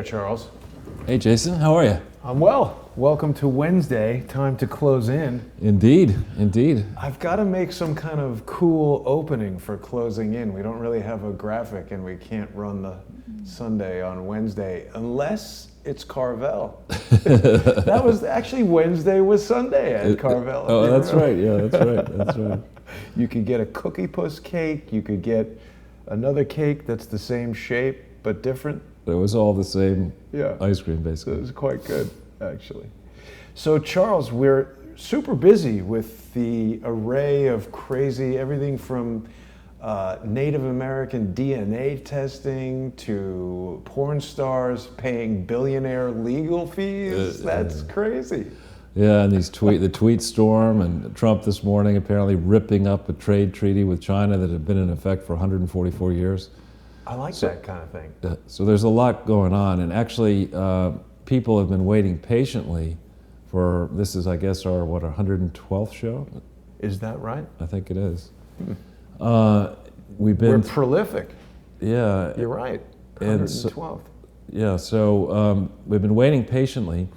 Charles. Hey, Jason, how are you? I'm well. Welcome to Wednesday. Time to close in. Indeed, indeed. I've got to make some kind of cool opening for closing in. We don't really have a graphic, and we can't run the Sunday on Wednesday unless it's Carvel. That was actually Wednesday was Sunday at Carvel. Oh, that's right. Yeah, that's right. That's right. You could get a Cookie Puss cake. You could get another cake that's the same shape but different. It was all the same Yeah. ice cream, So basically. it was quite good, actually. So Charles, we're super busy with the array of crazy, everything from Native American DNA testing to porn stars paying billionaire legal fees. That's crazy. Yeah, and the tweet storm, and Trump this morning apparently ripping up a trade treaty with China that had been in effect for 144 years. I like that kind of thing. So there's a lot going on, and actually people have been waiting patiently for, this is, I guess, our 112th show? Is that right? I think it is. We're prolific. Yeah. You're right. And 112th. Yeah, so we've been waiting patiently,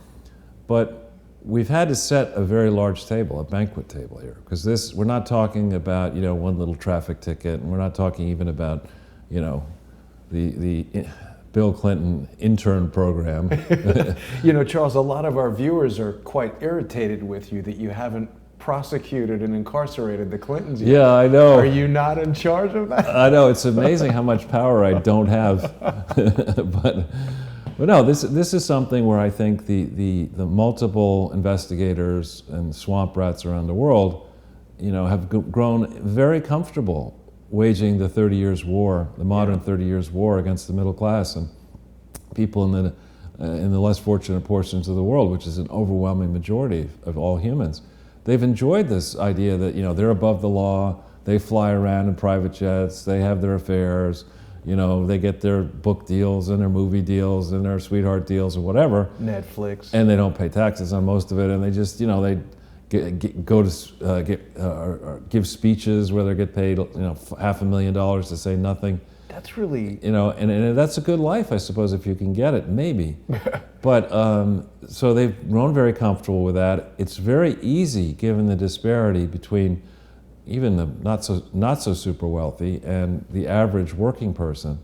but we've had to set a very large table, a banquet table here, because we're not talking about, one little traffic ticket, and we're not talking even about, the Bill Clinton intern program. Charles, a lot of our viewers are quite irritated with you that you haven't prosecuted and incarcerated the Clintons yet. Yeah, I know. Are you not in charge of that? I know, it's amazing how much power I don't have. but no, this is something where I think the multiple investigators and swamp rats around the world, have grown very comfortable waging the 30 years war, the modern 30 years war against the middle class and people in the less fortunate portions of the world, which is an overwhelming majority of all humans. They've enjoyed this idea that they're above the law, they fly around in private jets, they have their affairs, they get their book deals and their movie deals and their sweetheart deals or whatever. Netflix. And they don't pay taxes on most of it, and they just, they go to give speeches where they get paid, $500,000 to say nothing. That's really... and that's a good life, I suppose, if you can get it, maybe. But, so they've grown very comfortable with that. It's very easy, given the disparity between even the not so super wealthy and the average working person.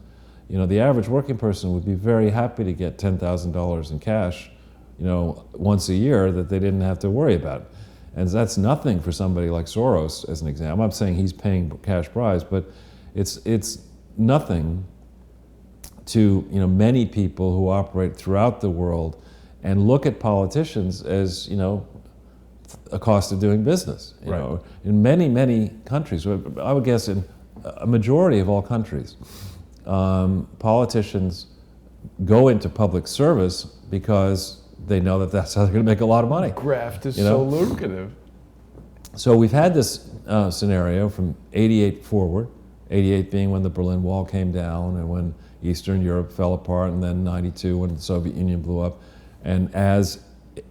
The average working person would be very happy to get $10,000 in cash, once a year that they didn't have to worry about. And that's nothing for somebody like Soros, as an example. I'm not saying he's paying cash prize, but it's nothing to many people who operate throughout the world and look at politicians as a cost of doing business. Right. In many countries, I would guess in a majority of all countries, politicians go into public service because they know that that's how they're going to make a lot of money. Graft is so lucrative. So we've had this scenario from 88 forward, 88 being when the Berlin Wall came down and when Eastern Europe fell apart, and then 92 when the Soviet Union blew up. And as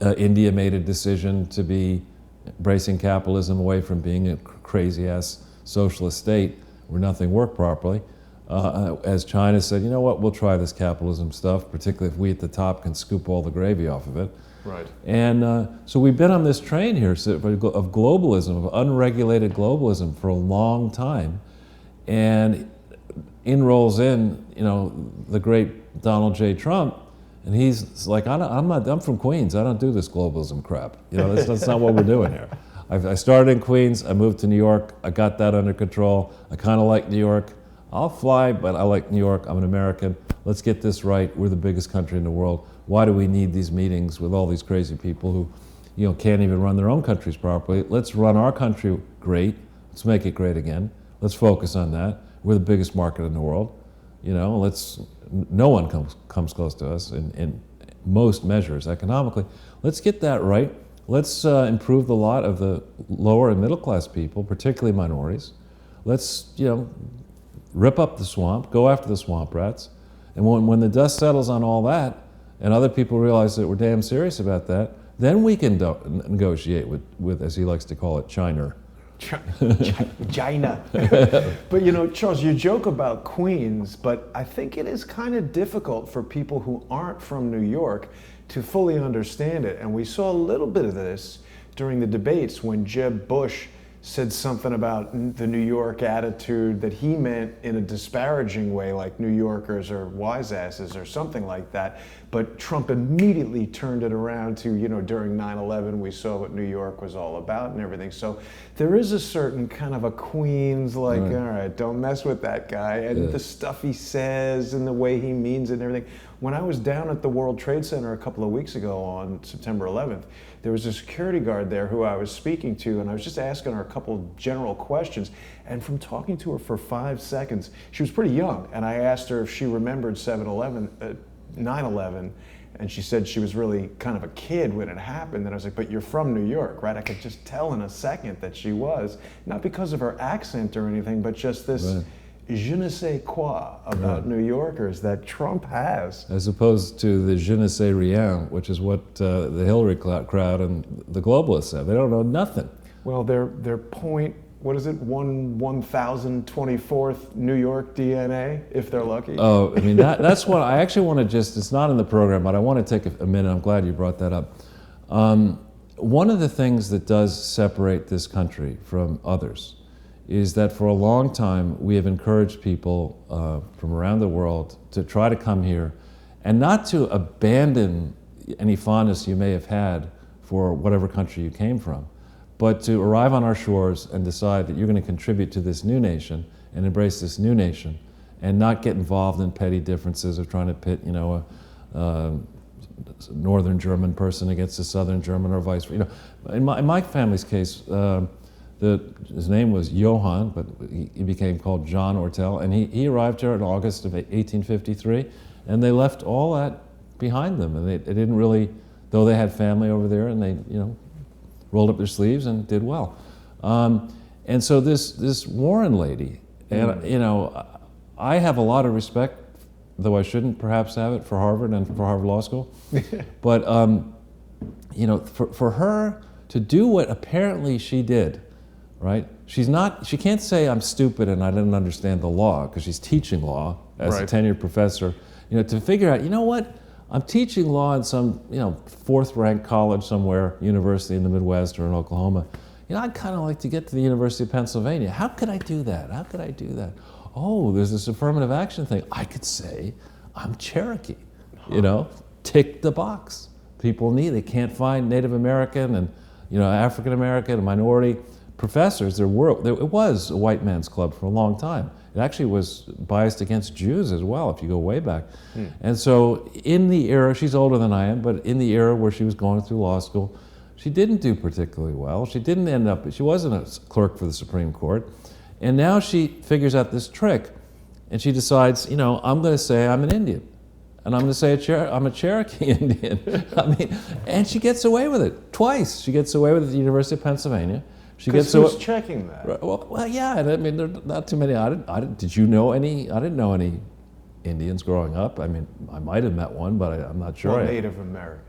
India made a decision to be embracing capitalism away from being a crazy-ass socialist state where nothing worked properly, as China said, you know what, we'll try this capitalism stuff, particularly if we at the top can scoop all the gravy off of it. Right. And so we've been on this train here of globalism, of unregulated globalism for a long time. And in rolls in, the great Donald J. Trump, and he's like, I'm from Queens, I don't do this globalism crap. That's not what we're doing here. I started in Queens, I moved to New York, I got that under control, I kind of like New York. I'll fly, but I like New York, I'm an American. Let's get this right, we're the biggest country in the world. Why do we need these meetings with all these crazy people who can't even run their own countries properly? Let's run our country great, let's make it great again. Let's focus on that. We're the biggest market in the world. No one comes close to us in most measures economically. Let's get that right. Let's improve the lot of the lower and middle class people, particularly minorities. Let's, rip up the swamp, go after the swamp rats. And when the dust settles on all that, and other people realize that we're damn serious about that, then we can negotiate with, as he likes to call it, China. China. But you know, Charles, you joke about Queens, but I think it is kind of difficult for people who aren't from New York to fully understand it. And we saw a little bit of this during the debates when Jeb Bush said something about the New York attitude that he meant in a disparaging way, like New Yorkers are wise asses or something like that. But Trump immediately turned it around to, you know, during 9/11, we saw what New York was all about and everything. So there is a certain kind of a Queens, like, all right, don't mess with that guy. And the stuff he says and the way he means it and everything. When I was down at the World Trade Center a couple of weeks ago on September 11th, there was a security guard there who I was speaking to, and I was just asking her a couple general questions. And from talking to her for 5 seconds, she was pretty young, and I asked her if she remembered 9/11, and she said she was really kind of a kid when it happened. And I was like, but you're from New York, right? I could just tell in a second that she was, not because of her accent or anything, but just this je ne sais quoi about New Yorkers that Trump has. As opposed to the je ne sais rien, which is what the Hillary crowd and the globalists have. They don't know nothing. Well, their point, what is it, 1,024th New York DNA, if they're lucky? Oh, I mean, that's what I actually want to just, it's not in the program, but I want to take a minute. I'm glad you brought that up. One of the things that does separate this country from others is that for a long time we have encouraged people from around the world to try to come here and not to abandon any fondness you may have had for whatever country you came from, but to arrive on our shores and decide that you're going to contribute to this new nation and embrace this new nation and not get involved in petty differences of trying to pit, you know, a northern German person against a southern German or vice versa. You know, in my family's case, his name was Johann, but he became called John Ortel, and he arrived here in August of 1853, and they left all that behind them, and they didn't really, though they had family over there, and they, you know, rolled up their sleeves and did well. And so this Warren lady, and you know, I have a lot of respect, though I shouldn't perhaps have it, for Harvard and for Harvard Law School, but you know, for her to do what apparently she did. Right? She can't say I'm stupid and I didn't understand the law, because she's teaching law as a tenured professor. You know, to figure out, you know what, I'm teaching law in some, you know, 4th-ranked college somewhere, university in the Midwest or in Oklahoma. You know, I'd kind of like to get to the University of Pennsylvania. How could I do that? How could I do that? Oh, there's this affirmative action thing. I could say I'm Cherokee. You know, tick the box. People they can't find Native American and, you know, African American and minority professors. It was a white man's club for a long time. It actually was biased against Jews as well, if you go way back. And so in the era, she's older than I am, but in the era where she was going through law school, she didn't do particularly well. She didn't end up, she wasn't a clerk for the Supreme Court. And now she figures out this trick, and she decides, you know, I'm going to say I'm an Indian. And I'm going to say I'm a Cherokee Indian. I mean, and she gets away with it twice. She gets away with it at the University of Pennsylvania. She gets who's checking that? Well, yeah. I mean, there are not too many. Did you know any? I didn't know any Indians growing up. I mean, I might have met one, but I'm not sure. Well, Native American.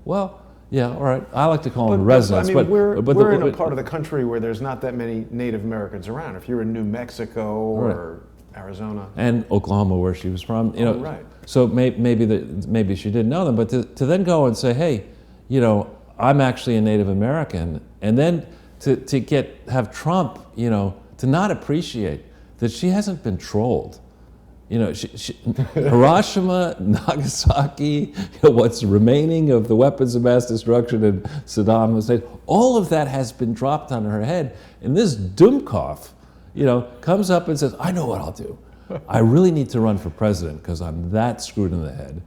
Well, yeah. All right. I like to call them residents. I mean, we're in a part of the country where there's not that many Native Americans around. If you're in New Mexico or Arizona and Oklahoma, where she was from, you know. Right. So maybe she didn't know them, but to then go and say, hey, you know, I'm actually a Native American, and then to have Trump, you know, to not appreciate that she hasn't been trolled. You know, Hiroshima, Nagasaki, you know, what's remaining of the weapons of mass destruction in Saddam Hussein, all of that has been dropped on her head. And this Dumkov, you know, comes up and says, I know what I'll do. I really need to run for president because I'm that screwed in the head.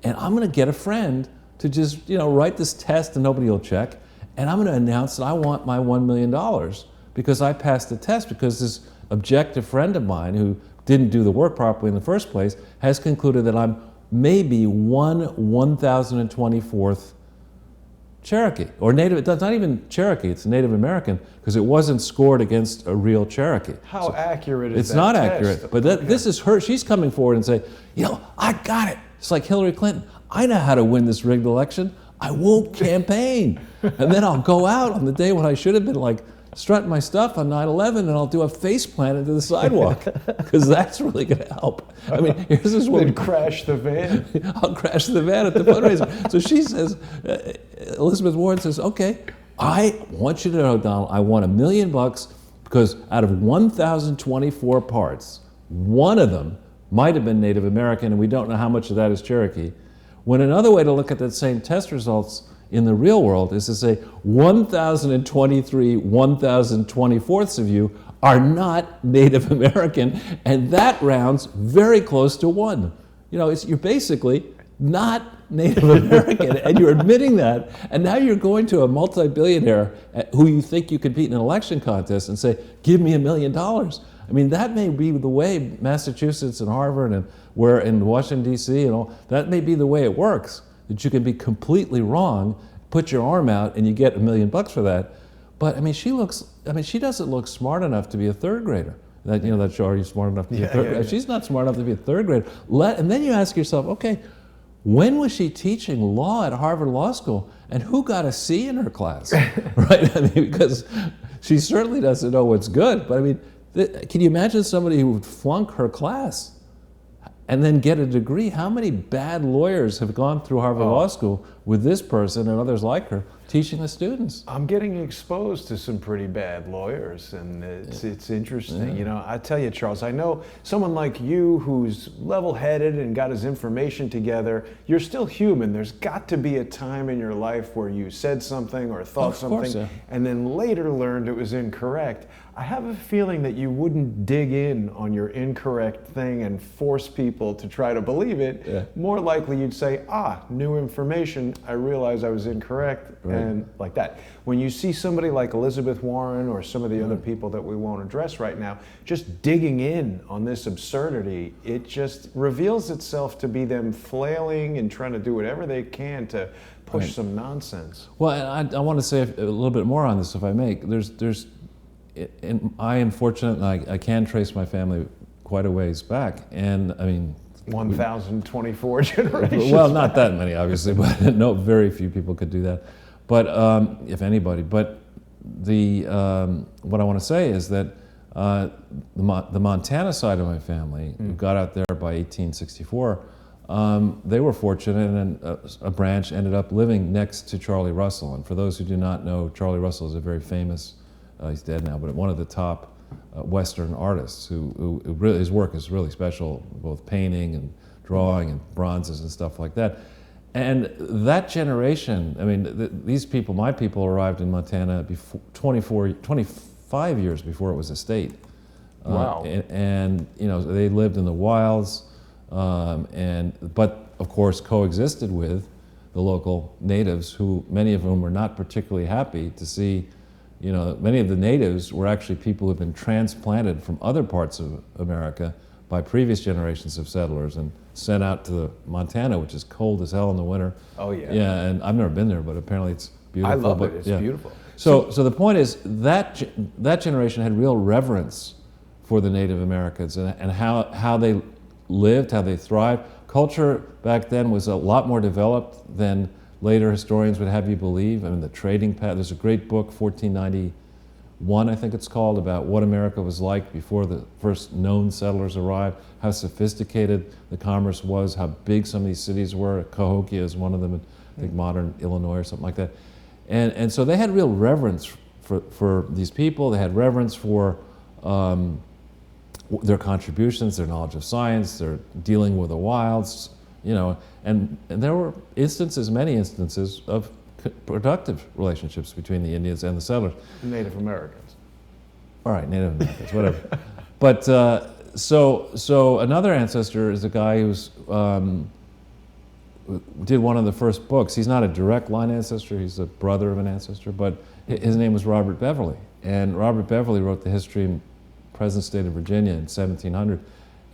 And I'm going to get a friend to just, you know, write this test and nobody will check. And I'm going to announce that I want my $1 million because I passed the test, because this objective friend of mine who didn't do the work properly in the first place has concluded that I'm maybe 1,024th Cherokee, or Native. It's not even Cherokee, it's Native American, because it wasn't scored against a real Cherokee. How accurate is that? It's not test? Accurate, but this is her. She's coming forward and saying, you know, I got it. It's like Hillary Clinton. I know how to win this rigged election. I won't campaign. And then I'll go out on the day when I should have been like, strut my stuff on 9/11 and I'll do a face plant into the sidewalk because that's really going to help. I mean, here's this woman. Then crash the van. I'll crash the van at the fundraiser. So she says, Elizabeth Warren says, okay, I want you to know, Donald, I want $1 million because out of 1,024 parts, one of them might have been Native American, and we don't know how much of that is Cherokee. When another way to look at that same test results in the real world is to say 1,023 1,024ths of you are not Native American, and that rounds very close to 1. You know, you're basically not Native American, and you're admitting that, and now you're going to a multi-billionaire who you think you could beat in an election contest and say, give me $1 million. I mean, that may be the way Massachusetts and Harvard and where in Washington, D.C. and all, that may be the way it works, that you can be completely wrong, put your arm out, and you get $1 million for that. But I mean, she doesn't look smart enough to be a third grader. That, you know, that show, are you smart enough to be a third grader? She's not smart enough to be a third grader. And then you ask yourself, okay, when was she teaching law at Harvard Law School, and who got a C in her class, right? I mean, because she certainly doesn't know what's good, but I mean, can you imagine somebody who would flunk her class and then get a degree? How many bad lawyers have gone through Harvard Law School with this person and others like her teaching the students? I'm getting exposed to some pretty bad lawyers, and it's interesting. Yeah. You know, I tell you, Charles, I know someone like you who's level-headed and got his information together. You're still human. There's got to be a time in your life where you said something or thought something, and then later learned it was incorrect. I have a feeling that you wouldn't dig in on your incorrect thing and force people to try to believe it. Yeah. More likely you'd say, new information, I realize I was incorrect, and like that. When you see somebody like Elizabeth Warren or some of the other people that we won't address right now, just digging in on this absurdity, it just reveals itself to be them flailing and trying to do whatever they can to push some nonsense. Well, I want to say a little bit more on this, if I may. I am fortunate, and I can trace my family quite a ways back, and I mean, 1,024 generations. Well, not that many, obviously, but no, very few people could do that. But if anybody, but what I want to say is that the Montana side of my family, who got out there by 1864, they were fortunate, and a branch ended up living next to Charlie Russell. And for those who do not know, Charlie Russell is a very famous, he's dead now, but one of the top Western artists who really, his work is really special, both painting and drawing and bronzes and stuff like that. And that generation, I mean, these people, my people, arrived in Montana before 25 years before it was a state. Wow. And you know, they lived in the wilds, but of course coexisted with the local natives, who many of whom were not particularly happy to see. You know, many of the natives were actually people who had been transplanted from other parts of America by previous generations of settlers and sent out to Montana, which is cold as hell in the winter. Oh yeah. Yeah, and I've never been there, but apparently it's beautiful. I love it. It's beautiful. So the point is that generation had real reverence for the Native Americans and how they lived, how they thrived. Culture back then was a lot more developed than later historians would have you believe. I mean, the trading path, there's a great book, 1491, I think it's called, about what America was like before the first known settlers arrived, how sophisticated the commerce was, how big some of these cities were. Cahokia is one of them, I think modern Illinois or something like that. And so they had real reverence for these people. They had reverence for their contributions, their knowledge of science, their dealing with the wilds, you know, and there were many instances of productive relationships between the Indians and the settlers. Native Americans. All right, Native Americans, whatever. But so another ancestor is a guy who's did one of the first books. He's not a direct line ancestor, he's a brother of an ancestor, but his name was Robert Beverly. And Robert Beverly wrote the history in present state of Virginia in 1700.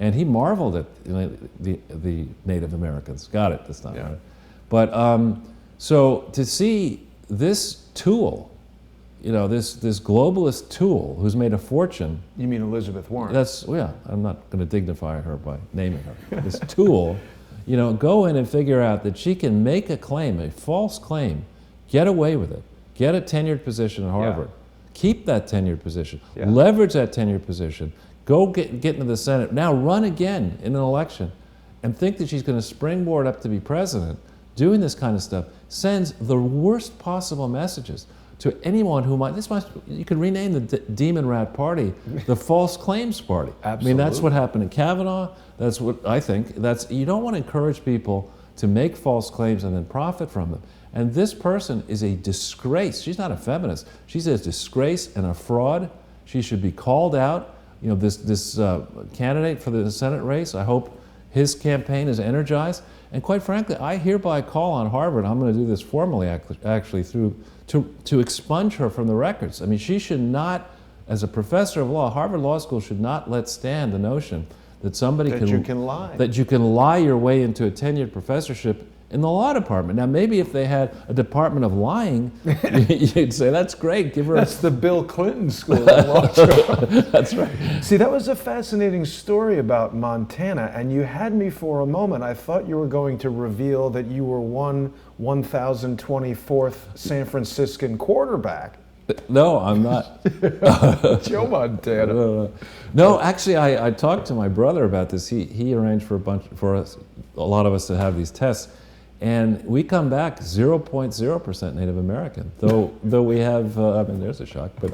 And he marveled at the Native Americans. Got it this time, yeah. Right? But so to see this tool, you know, this globalist tool who's made a fortune. You mean Elizabeth Warren? I'm not going to dignify her by naming her. This tool, you know, go in and figure out that she can make a claim, a false claim, get away with it, get a tenured position at Harvard, keep that tenured position, Yeah. leverage that tenured position, go get into the Senate, now run again in an election, and think that she's going to springboard up to be president, doing this kind of stuff, sends the worst possible messages to anyone who might, you could rename the Demon Rat Party the False Claims Party. Absolutely. I mean, that's what happened in Kavanaugh. That's what I think. You don't want to encourage people to make false claims and then profit from them. And this person is a disgrace. She's not a feminist. She's a disgrace and a fraud. She should be called out. You know, this candidate for the Senate race, I hope his campaign is energized. And quite frankly, I hereby call on Harvard, I'm going to do this formally actually, to expunge her from the records. I mean, she should not, as a professor of law, Harvard Law School should not let stand the notion that somebody you can lie. That you can lie your way into a tenured professorship in the law department. Now, maybe if they had a department of lying, you'd say, that's great, give her That's the Bill Clinton School of Law. That's right. See, that was a fascinating story about Montana, and you had me for a moment. I thought you were going to reveal that you were 1,024th San Franciscan quarterback. No, I'm not. Joe Montana. No, actually, I talked to my brother about this. He arranged for a lot of us to have these tests, and we come back 0.0% Native American. Though we have, I mean, there's a shock, but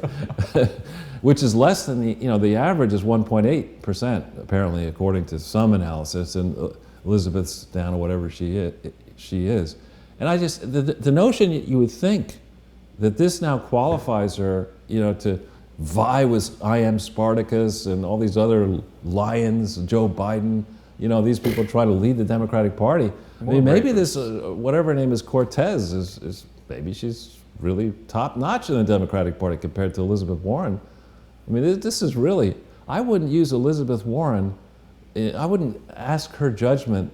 which is less than the average is 1.8% apparently, according to some analysis, and Elizabeth's down or whatever she is. And I just the notion you would think that this now qualifies her, to vie with I Am Spartacus and all these other lions, Joe Biden. These people try to lead the Democratic Party. I mean, maybe this, whatever her name is, Cortez, is maybe she's really top notch in the Democratic Party compared to Elizabeth Warren. I mean, this is really, I wouldn't use Elizabeth Warren, I wouldn't ask her judgment,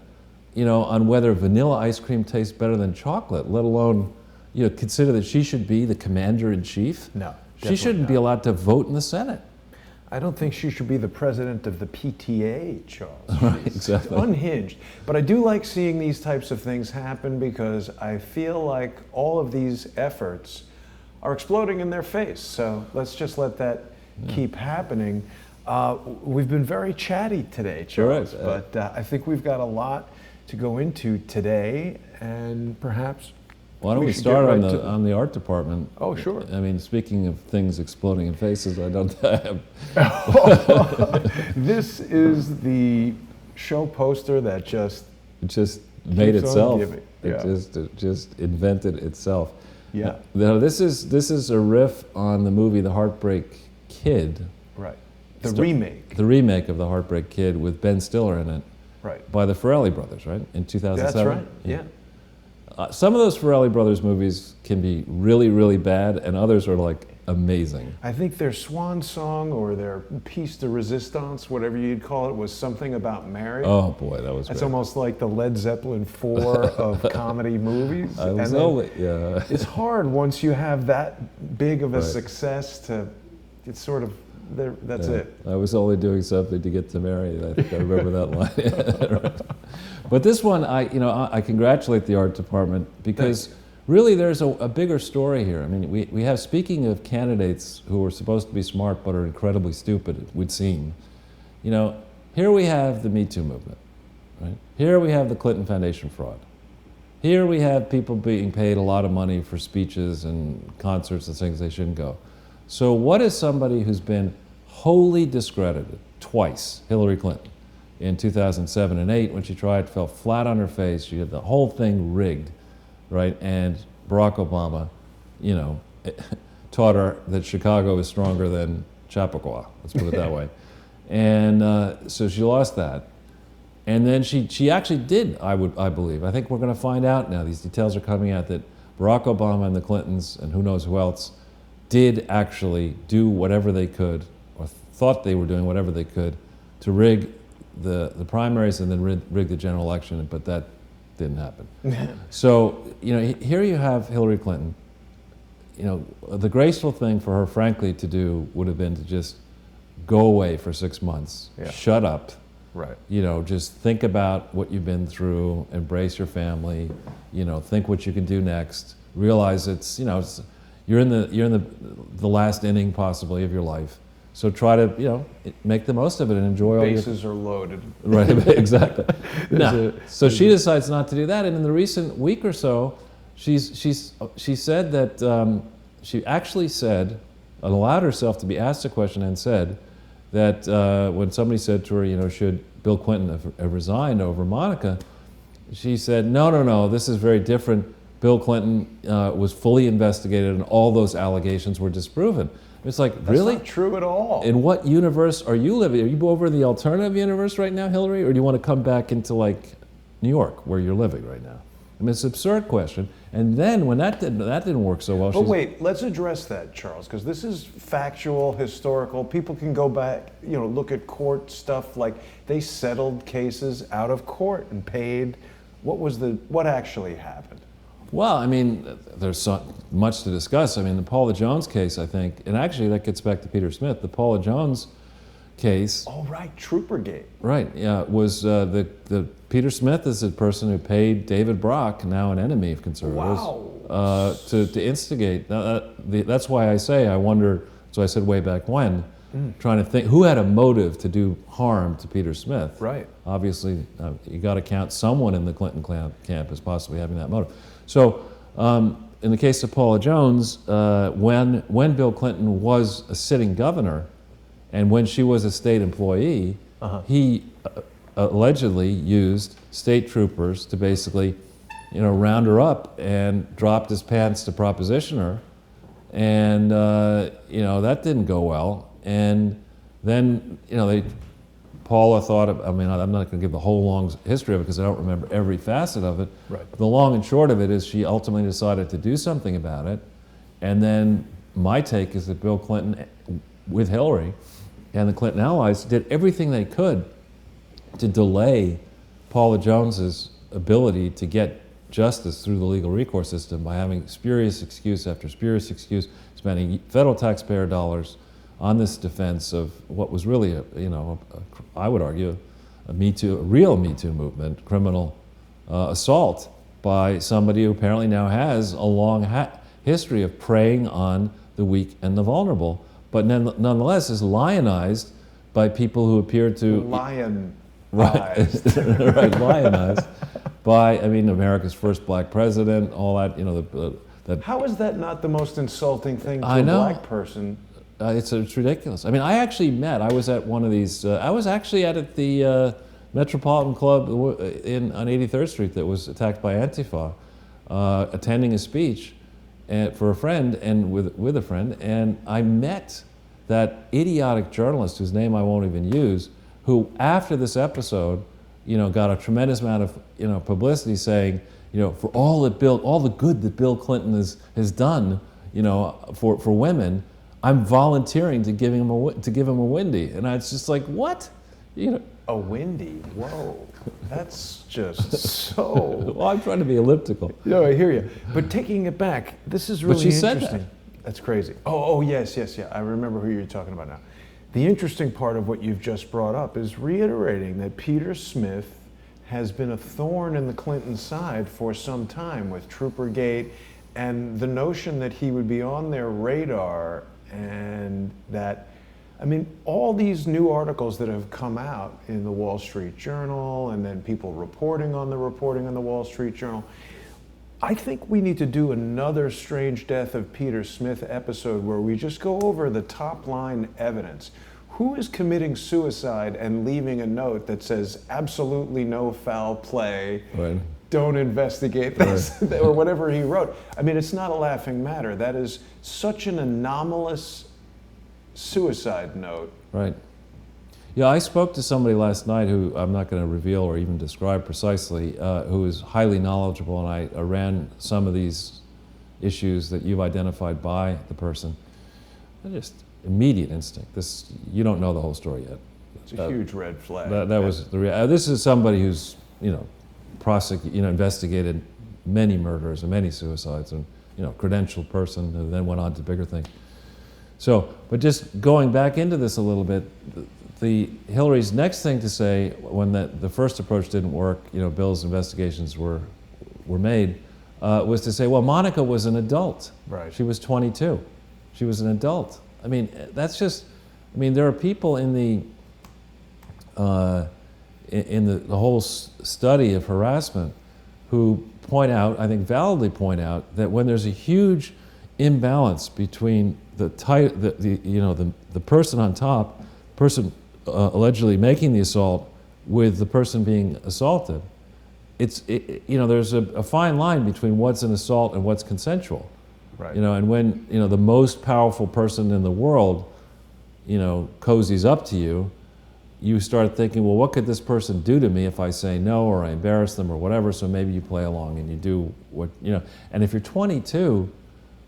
on whether vanilla ice cream tastes better than chocolate, let alone, consider that she should be the commander-in-chief. No, she shouldn't be allowed to vote in the Senate. I don't think she should be the president of the PTA, Charles. Right, exactly. Unhinged. But I do like seeing these types of things happen because I feel like all of these efforts are exploding in their face. So let's just let that keep happening. We've been very chatty today, Charles, but I think we've got a lot to go into today, and perhaps why don't we start on the art department? Oh, sure. I mean, speaking of things exploding in faces, I don't have. This is the show poster that just made itself. Yeah. It just invented itself. Yeah. Now, this is a riff on the movie The Heartbreak Kid. Right. The remake. The remake of The Heartbreak Kid with Ben Stiller in it. Right. By the Farrelly brothers, right? In 2007. That's right. Yeah. Some of those Farrelly brothers movies can be really, really bad, and others are like amazing. I think their swan song or their piece de resistance, whatever you'd call it, was something about Mary. Oh boy, that was. It's great. almost like the Led Zeppelin 4 of comedy movies. Yeah. It's hard once you have that big of a success to. It's sort of. That's it. I was only doing something to get to Mary. I think I remember that line. Right. But this one, I congratulate the art department because really there's a bigger story here. I mean, we have, speaking of candidates who are supposed to be smart but are incredibly stupid, it would seem. Here we have the Me Too movement, right? Here we have the Clinton Foundation fraud. Here we have people being paid a lot of money for speeches and concerts and things they shouldn't go. So what is somebody who's been wholly discredited twice, Hillary Clinton, in 2007 and 2008 when she tried, fell flat on her face, she had the whole thing rigged, right? And Barack Obama, taught her that Chicago is stronger than Chappaqua, let's put it that way. And so she lost that. And then she actually did, I believe. I think we're going to find out now, these details are coming out, that Barack Obama and the Clintons, and who knows who else, did actually do whatever they could, or thought they were doing whatever they could, to rig the primaries and then rig the general election, but that didn't happen. So, here you have Hillary Clinton. The graceful thing for her, frankly, to do would have been to just go away for 6 months, shut up, right? Just think about what you've been through, embrace your family, think what you can do next, realize you're in the last inning possibly of your life. So try to make the most of it and enjoy all your Bases are loaded. Right, exactly. So she decides not to do that, and in the recent week or so, she said that she actually said, allowed herself to be asked a question and said that when somebody said to her, should Bill Clinton have resigned over Monica, she said, no, this is very different. Bill Clinton was fully investigated and all those allegations were disproven. It's like, really? That's not true at all. In what universe are you living? Are you over in the alternative universe right now, Hillary, or do you want to come back into New York, where you're living right now? I mean, it's an absurd question. And then when that didn't work so well, but wait, let's address that, Charles, because this is factual, historical. People can go back, look at court stuff, like they settled cases out of court and paid. What actually happened? Well, I mean, there's so much to discuss. I mean, the Paula Jones case, I think, and actually that gets back to Peter Smith. The Paula Jones case. Oh, right, Troopergate. Right, yeah, was the Peter Smith is the person who paid David Brock, now an enemy of conservatives, to instigate. That's why I wonder. So I said way back when, trying to think who had a motive to do harm to Peter Smith. Right. Obviously, you got to count someone in the Clinton camp as possibly having that motive. So, in the case of Paula Jones, when Bill Clinton was a sitting governor, and when she was a state employee, he allegedly used state troopers to basically, round her up and dropped his pants to proposition her, and that didn't go well. And then Paula thought of, I'm not going to give the whole long history of it because I don't remember every facet of it. Right. The long and short of it is she ultimately decided to do something about it. And then my take is that Bill Clinton, with Hillary and the Clinton allies, did everything they could to delay Paula Jones's ability to get justice through the legal recourse system by having spurious excuse after spurious excuse, spending federal taxpayer dollars on this defense of what was really I would argue, a real Me Too movement, criminal assault by somebody who apparently now has a long history of preying on the weak and the vulnerable, but nonetheless is lionized by people who appear to right, lionized by America's first black president, all that. How is that not the most insulting thing to a black person? It's ridiculous. I actually I was at one of these, I was actually at the Metropolitan Club on 83rd Street that was attacked by Antifa, attending a speech for a friend and with a friend, and I met that idiotic journalist whose name I won't even use, who after this episode, got a tremendous amount of, publicity saying, for all the good that Bill Clinton has done, for women, I'm volunteering to give him a windy, and it's just like, what? A windy? Whoa, that's just so. Well, I'm trying to be elliptical. No, I hear you. But taking it back, this is really interesting. Said that. That's crazy. Oh, yes. I remember who you're talking about now. The interesting part of what you've just brought up is reiterating that Peter Smith has been a thorn in the Clinton side for some time with Troopergate, and the notion that he would be on their radar. And that, all these new articles that have come out in the Wall Street Journal, and then people reporting on the Wall Street Journal, I think we need to do another Strange Death of Peter Smith episode where we just go over the top line evidence. Who is committing suicide and leaving a note that says absolutely no foul play, right, don't investigate this, right, or whatever he wrote. It's not a laughing matter. That is such an anomalous suicide note. Right. Yeah, I spoke to somebody last night who I'm not going to reveal or even describe precisely, who is highly knowledgeable, and I ran some of these issues that you've identified by the person. Just immediate instinct. You don't know the whole story yet. It's a huge red flag. That was the this is somebody who's investigated many murders and many suicides, and credentialed person who then went on to bigger things. So, but just going back into this a little bit, Hillary's next thing to say when the first approach didn't work, Bill's investigations were made. was to say, well, Monica was an adult. Right. She was 22. She was an adult. I mean, that's just, I mean, there are people in the whole study of harassment who point out, I think validly point out, that when there's a huge imbalance between the person on top, person allegedly making the assault, with the person being assaulted, there's a fine line between what's an assault and what's consensual. Right. And when the most powerful person in the world, cozies up to you, you start thinking, well, what could this person do to me if I say no or I embarrass them or whatever? So maybe you play along and you do what And if you're 22,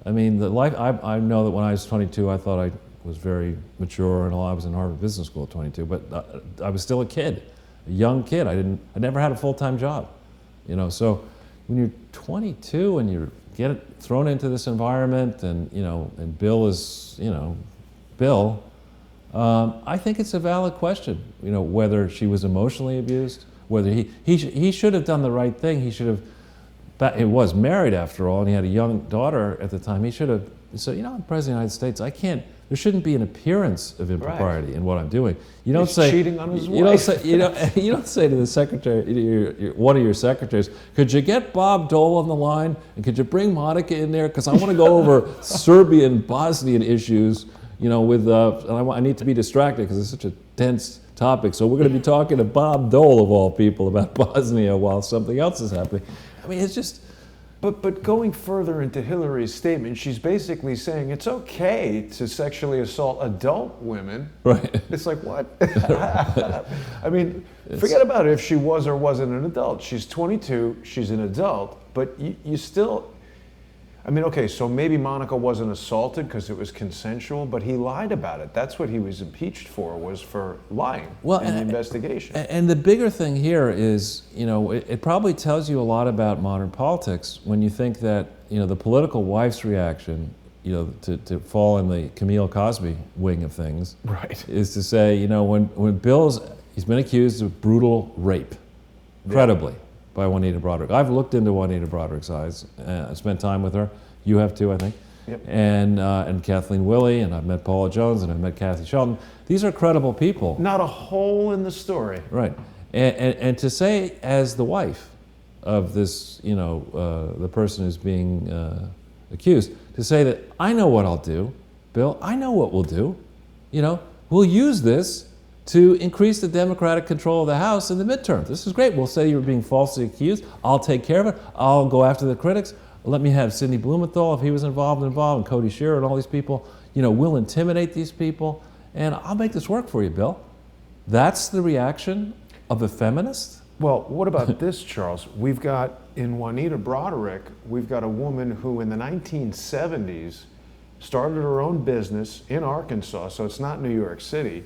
I mean, I know that when I was 22, I thought I was very mature, and I was in Harvard Business School at 22, but I was still a kid, a young kid. I never had a full-time job, So when you're 22 and you get thrown into this environment, and and Bill is, Bill, I think it's a valid question, whether she was emotionally abused, whether he should have done the right thing. He should have. He was married after all, and he had a young daughter at the time. He should have said, I'm President of the United States. I can't. There shouldn't be an appearance of impropriety in what I'm doing. You don't say cheating on his wife. You don't say to the secretary, one of your secretaries, could you get Bob Dole on the line, and could you bring Monica in there, because I want to go over Serbian, Bosnian issues. And I need to be distracted because it's such a tense topic. So we're going to be talking to Bob Dole, of all people, about Bosnia while something else is happening. I mean, it's just. But going further into Hillary's statement, she's basically saying it's okay to sexually assault adult women. Right. It's like, what? I mean, forget about it if she was or wasn't an adult. She's 22, she's an adult, but you still. I mean, okay, so maybe Monica wasn't assaulted because it was consensual, but he lied about it. That's what he was impeached for, was for lying in the investigation. And the bigger thing here is, it probably tells you a lot about modern politics when you think that, the political wife's reaction, to fall in the Camille Cosby wing of things, right, is to say, when he's been accused of brutal rape, credibly. By Juanita Broaddrick. I've looked into Juanita Broaddrick's eyes. I spent time with her. You have too, I think. Yep. And Kathleen Willey, and I've met Paula Jones, and I've met Kathy Shelton. These are credible people. Not a hole in the story. Right. And to say, as the wife of this, the person who's being accused, to say that I know what I'll do, Bill. I know what we'll do. We'll use this to increase the Democratic control of the House in the midterm. This is great. We'll say you were being falsely accused. I'll take care of it. I'll go after the critics. Let me have Sidney Blumenthal, if he was involved, and Cody Shearer and all these people. We'll intimidate these people, and I'll make this work for you, Bill. That's the reaction of a feminist? Well, what about this, Charles? We've got, in Juanita Broaddrick, we've got a woman who in the 1970s started her own business in Arkansas, so it's not New York City.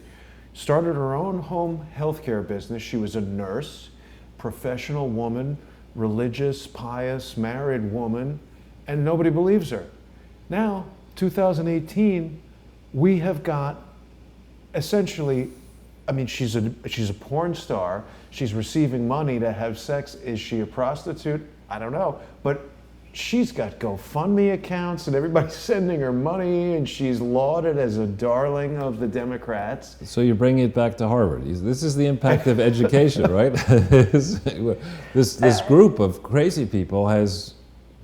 Started her own home healthcare business. She was a nurse, professional woman, religious, pious, married woman, and nobody believes her. Now, 2018, we have got essentially, I mean, she's a porn star. She's receiving money to have sex. Is she a prostitute? I don't know. But she's got GoFundMe accounts and everybody's sending her money, and she's lauded as a darling of the Democrats. So you're bringing it back to Harvard. This is the impact of education, right? This group of crazy people has,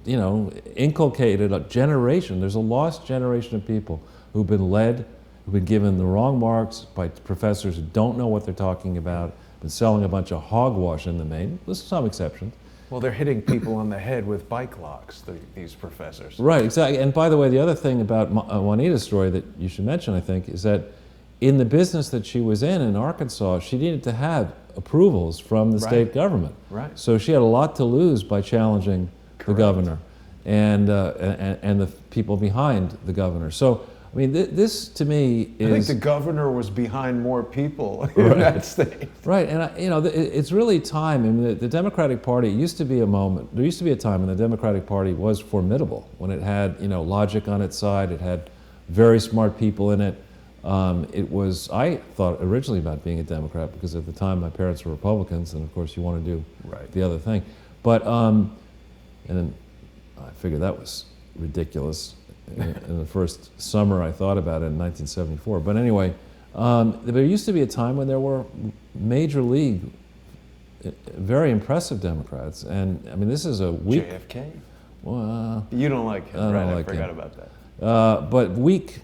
inculcated a generation. There's a lost generation of people who've been led, who've been given the wrong marks by professors who don't know what they're talking about, been selling a bunch of hogwash in the main. There's some exceptions. Well, they're hitting people on the head with bike locks, these professors. Right, exactly. And by the way, the other thing about Juanita's story that you should mention, I think, is that in the business that she was in Arkansas, she needed to have approvals from the state government. Right. So she had a lot to lose by challenging the governor and the people behind the governor. So, I mean, this to me is. I think the governor was behind more people in that state. Right, and it's really time. I mean, the Democratic Party used to be a moment. There used to be a time when the Democratic Party was formidable, when it had logic on its side. It had very smart people in it. I thought originally about being a Democrat because at the time my parents were Republicans, and of course you want to do the other thing. But and then I figured that was ridiculous in the first summer I thought about it in 1974. But anyway, there used to be a time when there were major league, very impressive Democrats. And I mean, this is a weak... JFK? Well, You don't like him, I don't right? like I forgot him. about that. but weak.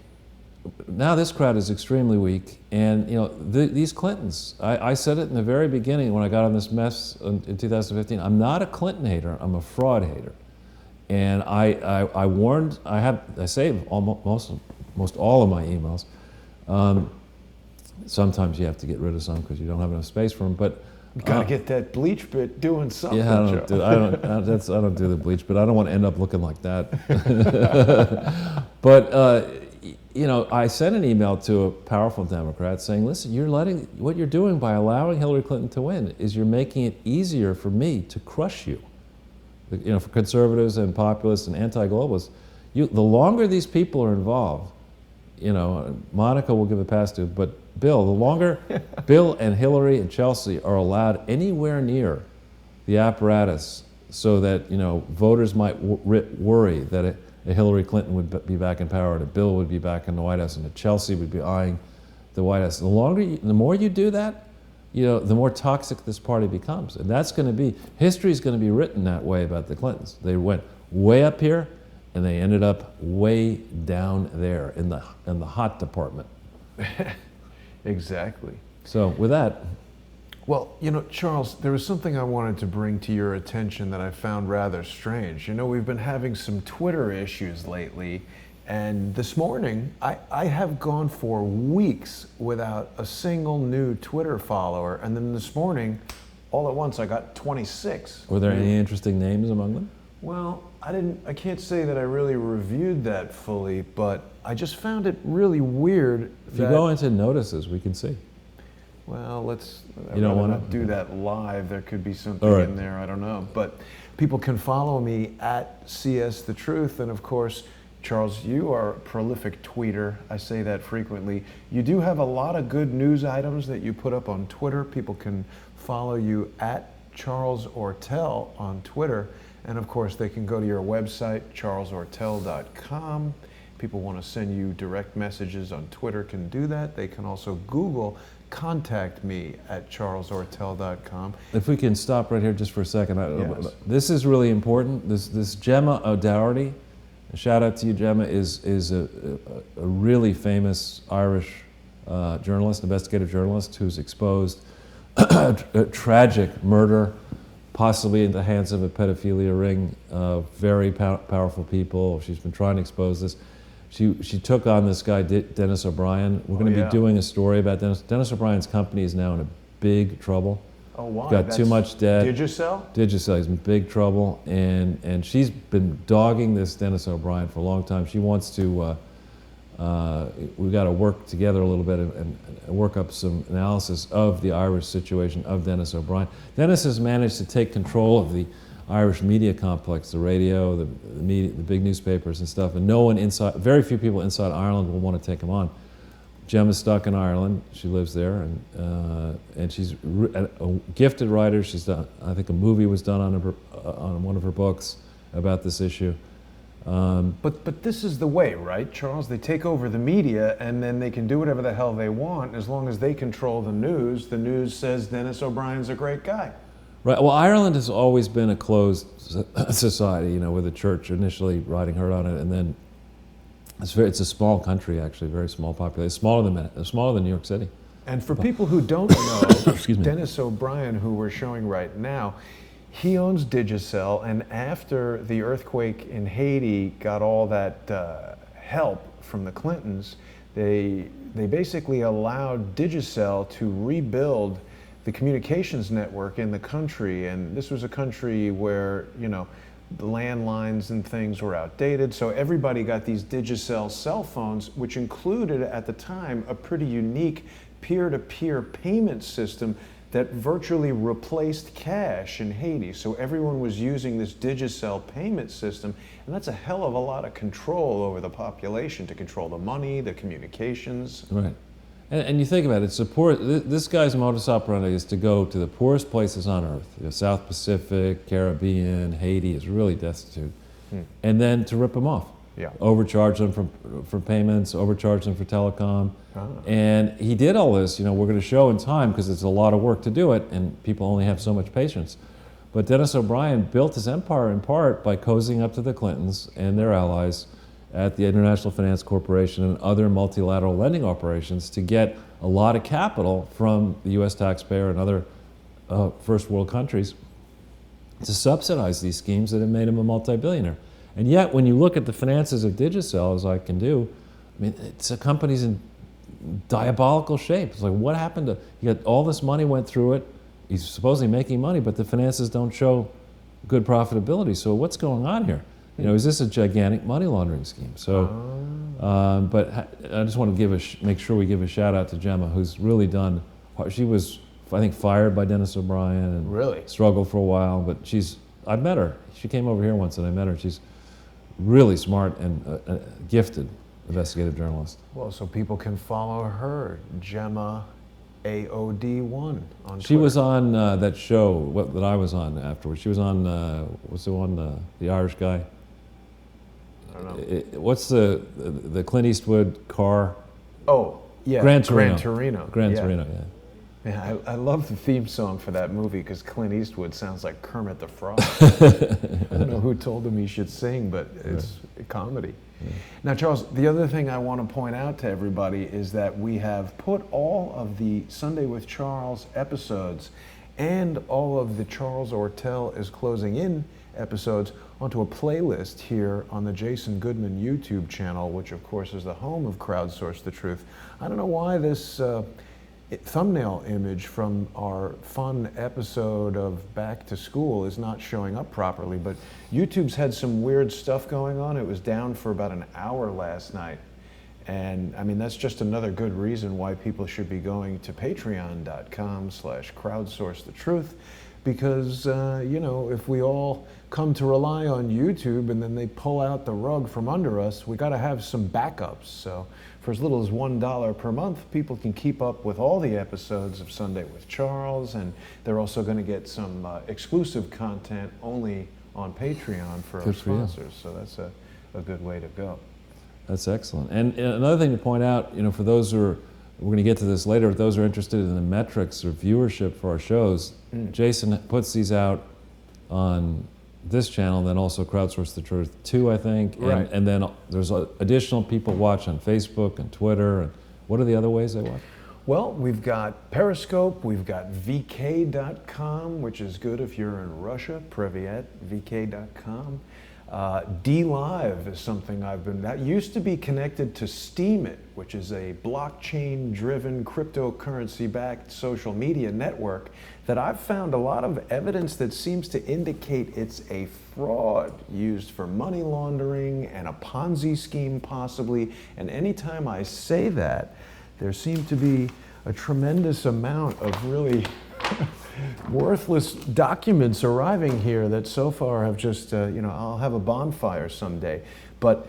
Now this crowd is extremely weak, and you know these Clintons. I said it in the very beginning when I got on this mess in 2015. I'm not a Clinton hater. I'm a fraud hater, and I warned. I saved most all of my emails. Sometimes you have to get rid of some because you don't have enough space for them. But You gotta get that bleach bit doing something. yeah, I don't do the bleach, but I don't want to end up looking like that. But you know, I sent an email to a powerful Democrat saying, "Listen, what you're doing by allowing Hillary Clinton to win is you're making it easier for me to crush you." You know, for conservatives and populists and anti-globalists, the longer these people are involved, you know, Monica will give a pass to, but Bill, the longer Bill and Hillary and Chelsea are allowed anywhere near the apparatus, so that you know voters might worry that a Hillary Clinton would be back in power, and a Bill would be back in the White House, and a Chelsea would be eyeing the White House. The more you do that, you know, the more toxic this party becomes, and that's going to be history is going to be written that way about the Clintons. They went way up here, and they ended up way down there in the hot department. Exactly. So with that. Well, you know, Charles, there was something I wanted to bring to your attention that I found rather strange. You know, we've been having some Twitter issues lately, and this morning, I have gone for weeks without a single new Twitter follower, and then this morning, all at once, I got 26. Were there any interesting names among them? Well, I can't say that I really reviewed that fully, but I just found it really weird. If you go into notices, we can see. Well, You don't want to do that live. There could be something All right. in there. I don't know. But people can follow me at CS The Truth. And of course, Charles, you are a prolific tweeter. I say that frequently. You do have a lot of good news items that you put up on Twitter. People can follow you at Charles Ortel on Twitter. And of course, they can go to your website, charlesortel.com. People want to send you direct messages on Twitter can do that. They can also Google contact me at charlesortel.com. If we can stop right here just for a second. Yes. This is really important. This Gemma O'Doherty, a shout out to you, Gemma, is a really famous Irish journalist, investigative journalist, who's exposed a tragic murder, possibly in the hands of a pedophilia ring of very powerful people. She's been trying to expose this. She took on this guy, Dennis O'Brien. We're going to be doing a story about Dennis. Dennis O'Brien's company is now in a big trouble. Oh, why? Got too much debt. Digicel? Digicel, he's in big trouble. And she's been dogging this Dennis O'Brien for a long time. She wants to, we've got to work together a little bit and work up some analysis of the Irish situation of Dennis O'Brien. Dennis has managed to take control of the Irish media complex, the radio, the media, the big newspapers and stuff, and very few people inside Ireland will want to take him on. Gemma's stuck in Ireland. She lives there, and she's a gifted writer. She's done, I think a movie was done on one of her books about this issue. But this is the way, right, Charles? They take over the media, and then they can do whatever the hell they want as long as they control the news. The news says Dennis O'Brien's a great guy. Right. Well, Ireland has always been a closed society, you know, with the church initially riding herd on it, and then it's a small country, actually, very small population, smaller than New York City. And for people who don't know, Excuse me. Dennis O'Brien, who we're showing right now, he owns Digicel, and after the earthquake in Haiti got all that help from the Clintons, they basically allowed Digicel to rebuild the communications network in the country. And this was a country where, you know, the landlines and things were outdated, so everybody got these Digicel cell phones, which included at the time a pretty unique peer-to-peer payment system that virtually replaced cash in Haiti. So everyone was using this Digicel payment system, and that's a hell of a lot of control over the population to control the money, the communications. Right. And you think about it, this guy's modus operandi is to go to the poorest places on earth, South Pacific, Caribbean, Haiti is really destitute, and then to rip them off. Yeah. Overcharge them for payments, overcharge them for telecom. And he did all this, we're going to show in time because it's a lot of work to do it and people only have so much patience. But Dennis O'Brien built his empire in part by cozying up to the Clintons and their allies at the International Finance Corporation and other multilateral lending operations to get a lot of capital from the US taxpayer and other first world countries to subsidize these schemes that have made him a multi-billionaire. And yet, when you look at the finances of Digicel, as I can do, it's a company's in diabolical shape. It's like, what happened to, you got all this money went through it, he's supposedly making money, but the finances don't show good profitability. So what's going on here? Is this a gigantic money laundering scheme? So, but I just want to make sure we give a shout out to Gemma, who's really done, she was, I think, fired by Dennis O'Brien and really struggled for a while, but I've met her. She came over here once and I met her. She's really smart and a gifted investigative journalist. Well, so people can follow her, Gemma AOD1 on Twitter. She was on that show that I was on afterwards. She was on, what's the one, the Irish guy? I don't know. What's the Clint Eastwood car? Oh, yeah. Gran Torino. Gran Torino, yeah. Yeah, I love the theme song for that movie because Clint Eastwood sounds like Kermit the Frog. I don't know who told him he should sing, but it's a comedy. Yeah. Now, Charles, the other thing I want to point out to everybody is that we have put all of the Sunday with Charles episodes and all of the Charles Ortel is Closing In episodes onto a playlist here on the Jason Goodman YouTube channel, which of course is the home of Crowdsource the Truth. I don't know why this thumbnail image from our fun episode of Back to School is not showing up properly, but YouTube's had some weird stuff going on. It was down for about an hour last night. And that's just another good reason why people should be going to patreon.com/crowdsourcethetruth, because, if we all come to rely on YouTube and then they pull out the rug from under us, we got to have some backups. So for as little as $1 per month, people can keep up with all the episodes of Sunday with Charles, and they're also going to get some exclusive content only on Patreon for our sponsors. So that's a good way to go. That's excellent. And another thing to point out, for those who are, we're going to get to this later, if those who are interested in the metrics or viewership for our shows, Jason puts these out on this channel, and then also Crowdsource the Truth 2, I think. Right. And then there's additional people watch on Facebook and Twitter. And what are the other ways they watch? Well, we've got Periscope, we've got VK.com, which is good if you're in Russia, Privyet, VK.com. DLive is something that used to be connected to Steemit, which is a blockchain-driven, cryptocurrency-backed social media network that I've found a lot of evidence that seems to indicate it's a fraud used for money laundering and a Ponzi scheme possibly. And anytime I say that, there seemed to be a tremendous amount of really worthless documents arriving here that so far have just, I'll have a bonfire someday. But,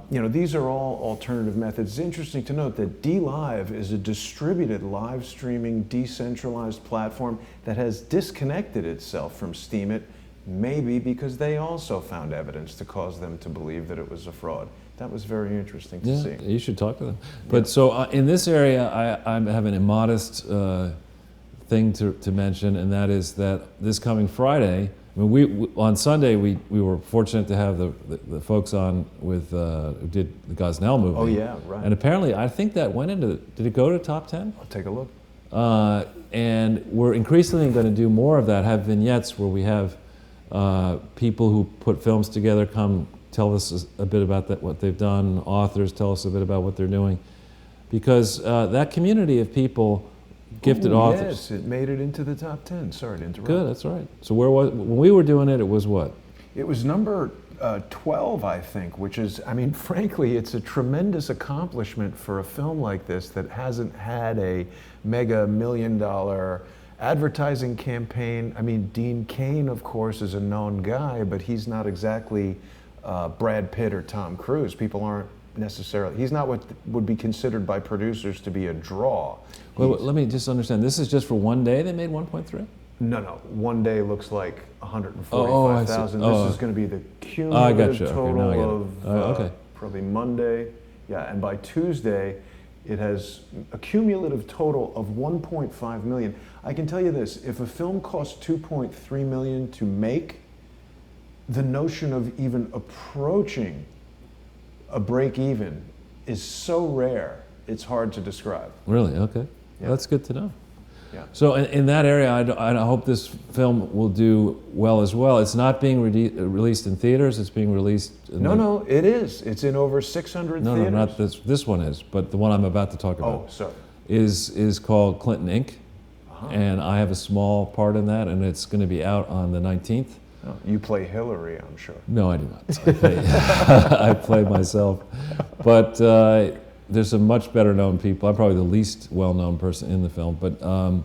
these are all alternative methods. It's interesting to note that DLive is a distributed live streaming decentralized platform that has disconnected itself from Steemit, maybe because they also found evidence to cause them to believe that it was a fraud. That was very interesting to see. You should talk to them. But so in this area, I'm having a modest thing to mention, and that is that this coming Friday, we on Sunday we were fortunate to have the folks on with who did the Gosnell movie. Oh yeah, right. And apparently, I think that went into, did it go to top 10? I'll take a look. And we're increasingly going to do more of that, have vignettes where we have people who put films together come tell us a bit about what they've done, authors tell us a bit about what they're doing, because that community of people, gifted authors. Yes, it made it into the top 10. Sorry to interrupt. Good, that's right. So when we were doing it, it was what? It was number 12, I think, which is, frankly, it's a tremendous accomplishment for a film like this that hasn't had a mega $1 million advertising campaign. Dean Cain, of course, is a known guy, but he's not exactly Brad Pitt or Tom Cruise. People aren't necessarily, he's not what would be considered by producers to be a draw. Well, let me just understand, this is just for one day they made 1.3? No. One day looks like Oh, I see. 145,000. Oh. This is going to be the I got cumulative you. Okay, total now I get it. of Okay. probably Monday. Yeah, and by Tuesday, it has a cumulative total of 1.5 million. I can tell you this, if a film costs 2.3 million to make, the notion of even approaching a break even is so rare, it's hard to describe. Really? Okay. Yeah. That's good to know. Yeah. So in that area, I hope this film will do well as well. It's not being released in theaters. It's being released. No, it is. It's in over 600 No, theaters. not this. This one is, but the one I'm about to talk about. Oh, sorry. Is called Clinton Inc. And I have a small part in that, and it's going to be out on the 19th. Oh, you play Hillary, I'm sure. No, I do not. I play myself. But there's some much better known people. I'm probably the least well-known person in the film, but I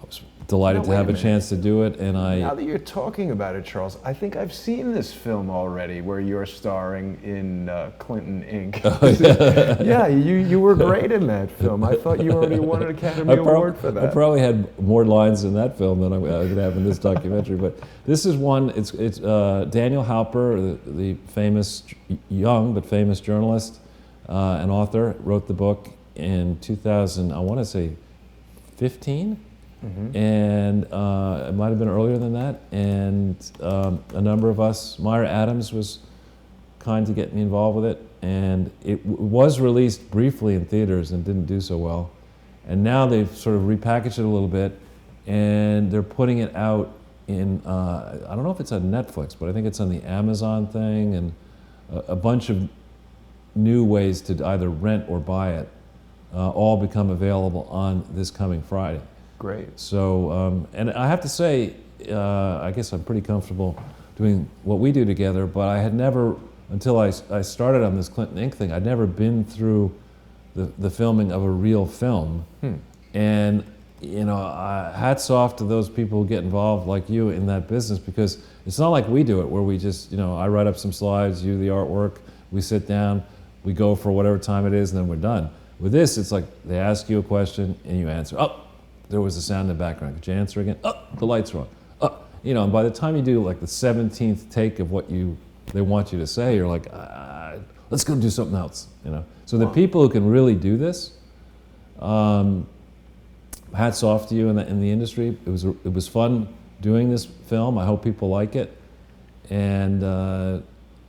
was delighted to have a chance to do it. And Now that you're talking about it, Charles, I think I've seen this film already where you're starring in Clinton Inc. Oh, Yeah, you were great in that film. I thought you already won an Academy Award for that. I probably had more lines in that film than I'm going to have in this documentary. But this is one. It's Daniel Halper, the famous young but famous journalist and author, wrote the book in 2000. I want to say 15. Mm-hmm. And it might have been earlier than that. And a number of us, Myra Adams was kind to get me involved with it. And it was released briefly in theaters and didn't do so well. And now they've sort of repackaged it a little bit, and they're putting it out in, I don't know if it's on Netflix, but I think it's on the Amazon thing, and a bunch of new ways to either rent or buy it all become available on this coming Friday. Great. So, and I have to say, I guess I'm pretty comfortable doing what we do together, but I had never, until I started on this Clinton Inc. thing, I'd never been through the filming of a real film. And, you know, hats off to those people who get involved like you in that business, because it's not like we do it where we just, you know, I write up some slides, you do the artwork, we sit down, we go for whatever time it is, and then we're done. With this, it's like they ask you a question and you answer. Oh, there was a sound in the background. Could you answer again? Oh, the lights are on. Oh, you know, and by the time you do like the 17th take of what they want you to say, you're like, let's go do something else, you know. So the people who can really do this, hats off to you in the industry. It was fun doing this film. I hope people like it, and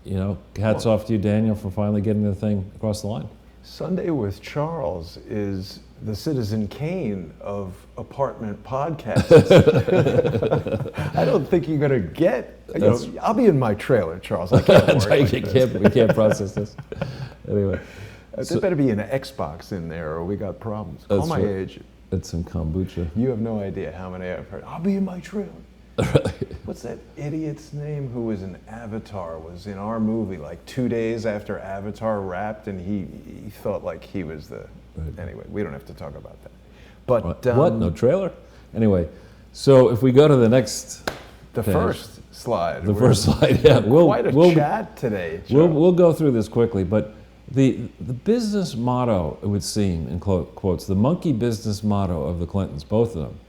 you know, hats off to you, Daniel, for finally getting the thing across the line. Sunday with Charles is the Citizen Kane of apartment podcasts. I don't think you're going to get. You know, I'll be in my trailer, Charles. I can't work like this. We can't process this. Anyway, there better be an Xbox in there, or we got problems. Call my agent. It's some kombucha. You have no idea how many I've heard. I'll be in my trailer. What's that idiot's name who was in Avatar, was in our movie like 2 days after Avatar wrapped, and he felt like he was the... Right. Anyway, we don't have to talk about that. But what? No trailer? Anyway, so if we go to the next... The page, first slide. The first slide, yeah. Quite a chat today, Charles. We'll go through this quickly, but the business motto, it would seem, in quotes, the monkey business motto of the Clintons, both of them,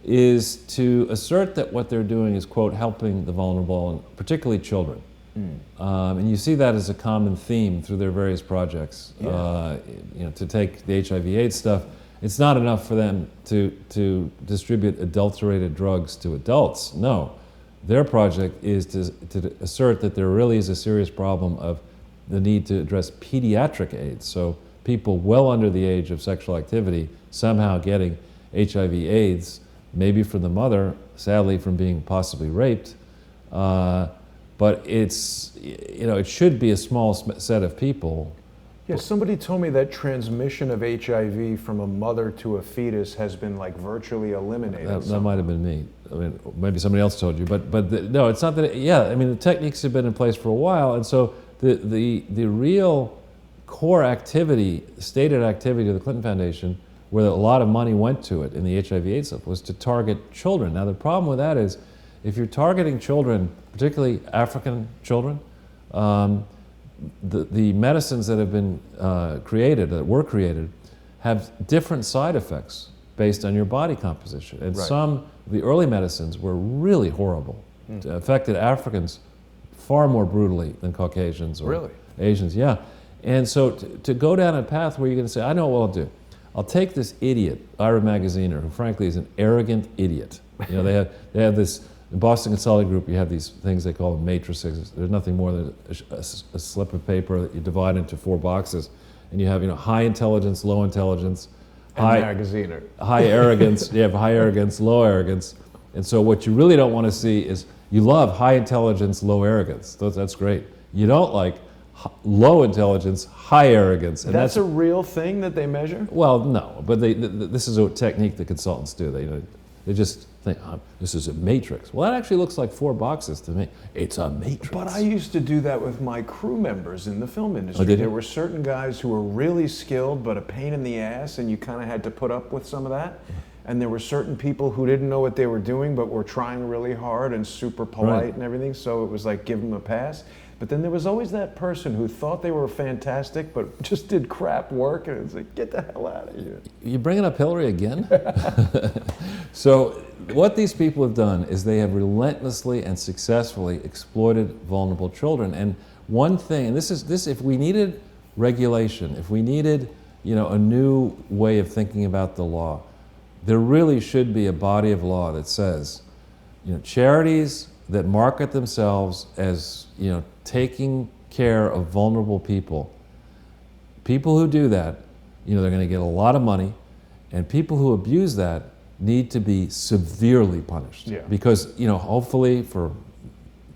is to assert that what they're doing is, quote, helping the vulnerable, and particularly children. And you see that as a common theme through their various projects. Yeah. You know, to take the HIV/AIDS stuff, it's not enough for them to distribute adulterated drugs to adults. No, their project is to assert that there really is a serious problem of the need to address pediatric AIDS. So people well under the age of sexual activity somehow getting HIV/AIDS, maybe from the mother, sadly from being possibly raped. But it's, you know, it should be a small set of people. Yeah, somebody told me that transmission of HIV from a mother to a fetus has been like virtually eliminated. That might have been me. I mean, maybe somebody else told you, but no, it's not that. Yeah, I mean, the techniques have been in place for a while, and so the real core activity, stated activity of the Clinton Foundation, where a lot of money went to it in the HIV/AIDS stuff, was to target children. Now the problem with that is, if you're targeting children, particularly African children, the medicines that have been created, that were created, have different side effects based on your body composition. And Right. some of the early medicines were really horrible. Affected Africans far more brutally than Caucasians or Really? Asians. Yeah. And so to go down a path where you're going to say, I know what I'll do. I'll take this idiot, Ira Magaziner, who frankly is an arrogant idiot. You know, they have this, in Boston Consulting Group, you have these things they call matrices. There's nothing more than a slip of paper that you divide into 4 boxes. And you have, high intelligence, low intelligence, Magaziner. high arrogance, you have high arrogance, low arrogance. And so what you really don't want to see is, you love high intelligence, low arrogance. That's great. You don't like low intelligence, high arrogance. And That's a real thing that they measure? well, no, but this is a technique that consultants do. They just think, this is a matrix. Well, that actually looks like 4 boxes to me. It's a matrix. But I used to do that with my crew members in the film industry. did you? There were certain guys who were really skilled, but a pain in the ass, and you kind of had to put up with some of that. And there were certain people who didn't know what they were doing, but were trying really hard and super polite Right. and everything, so it was like, give them a pass. But then there was always that person who thought they were fantastic, but just did crap work, and it's like, get the hell out of here. You bringing up Hillary again? So what these people have done is they have relentlessly and successfully exploited vulnerable children. And one thing, and this, if we needed regulation, if we needed, a new way of thinking about the law, there really should be a body of law that says, charities that market themselves as, taking care of vulnerable people who do that, they're going to get a lot of money, and people who abuse that need to be severely punished. Yeah. Because, hopefully for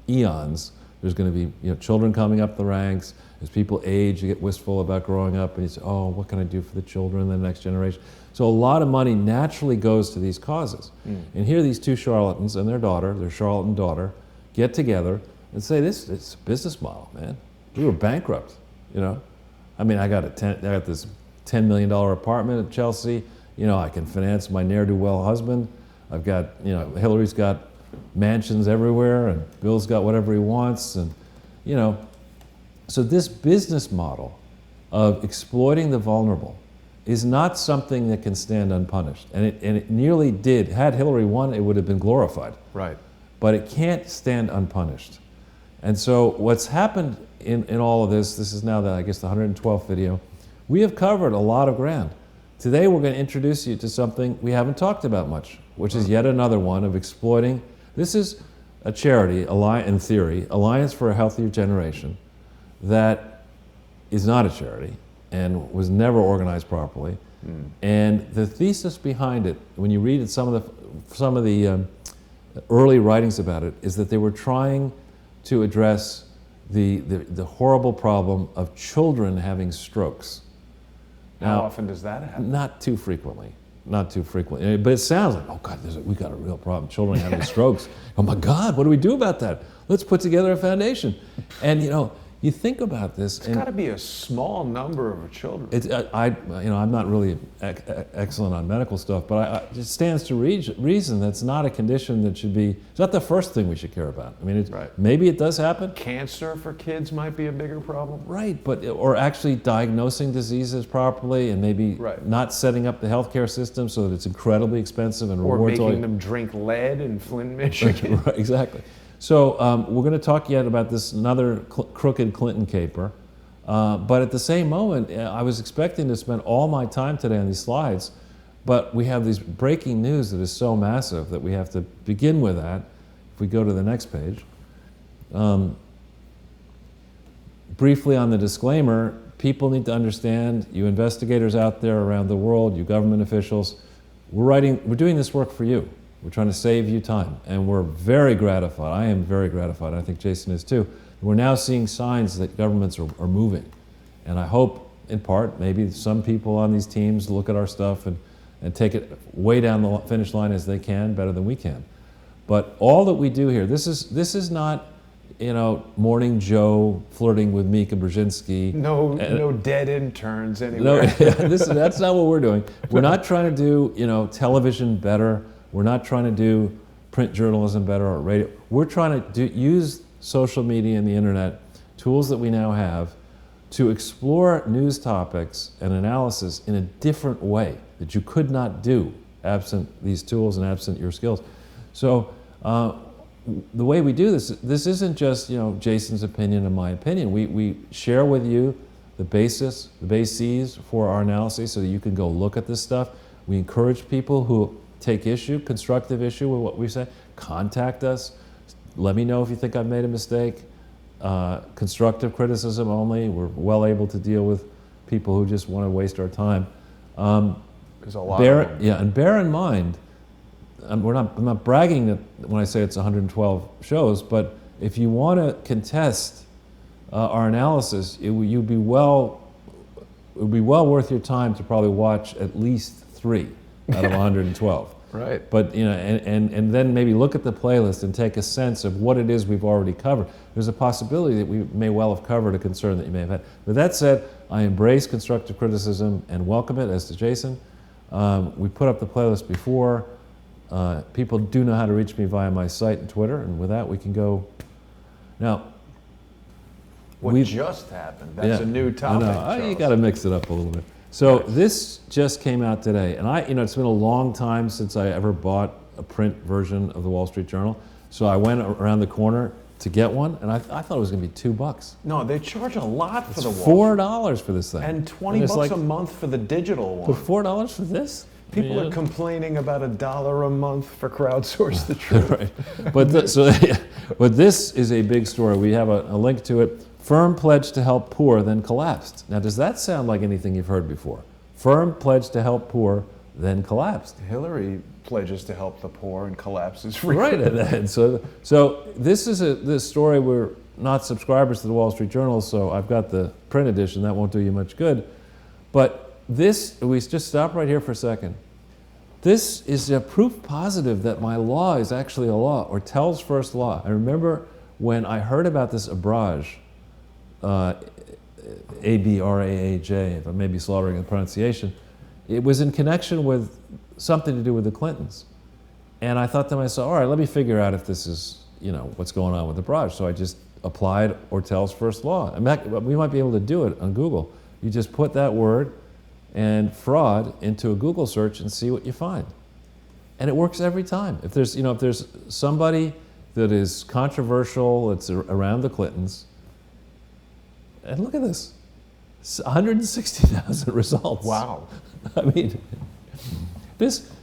eons, there's going to be, children coming up the ranks. As people age, you get wistful about growing up, and you say, oh, what can I do for the children, the next generation? So a lot of money naturally goes to these causes. And here these 2 charlatans and their daughter, their charlatan daughter, get together and say, this is a business model, man. We were bankrupt, I mean, I got this $10 million apartment at Chelsea. I can finance my ne'er-do-well husband. I've got, Hillary's got mansions everywhere, and Bill's got whatever he wants. And, so this business model of exploiting the vulnerable is not something that can stand unpunished. And it nearly did. Had Hillary won, it would have been glorified. Right. But it can't stand unpunished. And so what's happened in all of this is now the 112th video, we have covered a lot of ground. Today we're going to introduce you to something we haven't talked about much, which is yet another one of exploiting. This is a charity, in theory, Alliance for a Healthier Generation, that is not a charity and was never organized properly. And the thesis behind it, when you read some of the early writings about it, is that they were trying to address the horrible problem of children having strokes. How often does that happen? Not too frequently. Not too frequently. But it sounds like, oh God, we got a real problem. Children having strokes. Oh my God, what do we do about that? Let's put together a foundation. And you think about this. It's got to be a small number of children. I'm not really excellent on medical stuff, but it stands to reason that's not a condition that should be. It's not the first thing we should care about. I mean, Right. Maybe it does happen. Cancer for kids might be a bigger problem. Right, or actually diagnosing diseases properly, and maybe Right. not setting up the healthcare system so that it's incredibly expensive and Or rewards all. making them drink lead in Flint, Michigan. Right, exactly. So we're going to talk yet about this another crooked Clinton caper, but at the same moment, I was expecting to spend all my time today on these slides, but we have these breaking news that is so massive that we have to begin with that. If we go to the next page. Briefly on the disclaimer, people need to understand, you investigators out there around the world, you government officials, we're doing this work for you. We're trying to save you time, and we're very gratified. I am very gratified. I think Jason is too. We're now seeing signs that governments are moving, and I hope, in part, maybe some people on these teams look at our stuff and take it way down the finish line as they can, better than we can. But all that we do here, this is not, Morning Joe flirting with Mika Brzezinski. No dead interns anywhere. That's not what we're doing. We're not trying to do, television better. We're not trying to do print journalism better or radio. We're trying to use social media and the internet, tools that we now have, to explore news topics and analysis in a different way that you could not do absent these tools and absent your skills. So the way we do this isn't just Jason's opinion and my opinion. We share with you the bases for our analysis so that you can go look at this stuff. We encourage people who take constructive issue with what we say, contact us. Let me know if you think I've made a mistake. Constructive criticism only. We're well able to deal with people who just want to waste our time. There's a lot of them. Yeah, and bear in mind, I'm not bragging that when I say it's 112 shows, but if you want to contest our analysis, it would be well worth your time to probably watch at least 3 out of 112. Right. But and then maybe look at the playlist and take a sense of what it is we've already covered. There's a possibility that we may well have covered a concern that you may have had. With that said, I embrace constructive criticism and welcome it, as to Jason. We put up the playlist before. People do know how to reach me via my site and Twitter, and with that we can go. Now, what just happened? That's a new topic. I know. You got to mix it up a little bit. So this just came out today, and it's been a long time since I ever bought a print version of the Wall Street Journal. So I went around the corner to get one, and I thought it was going to be $2. No, they charge a lot for the Wall. $4 for this thing, and $20 a month for the digital one. For $4 for this? People are complaining about $1 a month for Crowdsource the truth. Right. But this is a big story. We have a link to it. Firm pledged to help poor, then collapsed. Now, does that sound like anything you've heard before? Firm pledged to help poor, then collapsed. Hillary pledges to help the poor and collapses. Right, and so this is this story. We're not subscribers to the Wall Street Journal, so I've got the print edition. That won't do you much good. But we just stop right here for a second. This is a proof positive that my law is actually a law, Ortel's first law. I remember when I heard about this abrage, ABRAAJ, if I may be slaughtering the pronunciation, it was in connection with something to do with the Clintons. And I thought to myself, all right, let me figure out if this is, what's going on with the barrage. So I just applied Ortel's first law. We might be able to do it on Google. You just put that word and fraud into a Google search and see what you find. And it works every time. If there's somebody that is controversial, it's around the Clintons, and look at this, 160,000 results. Wow. I mean,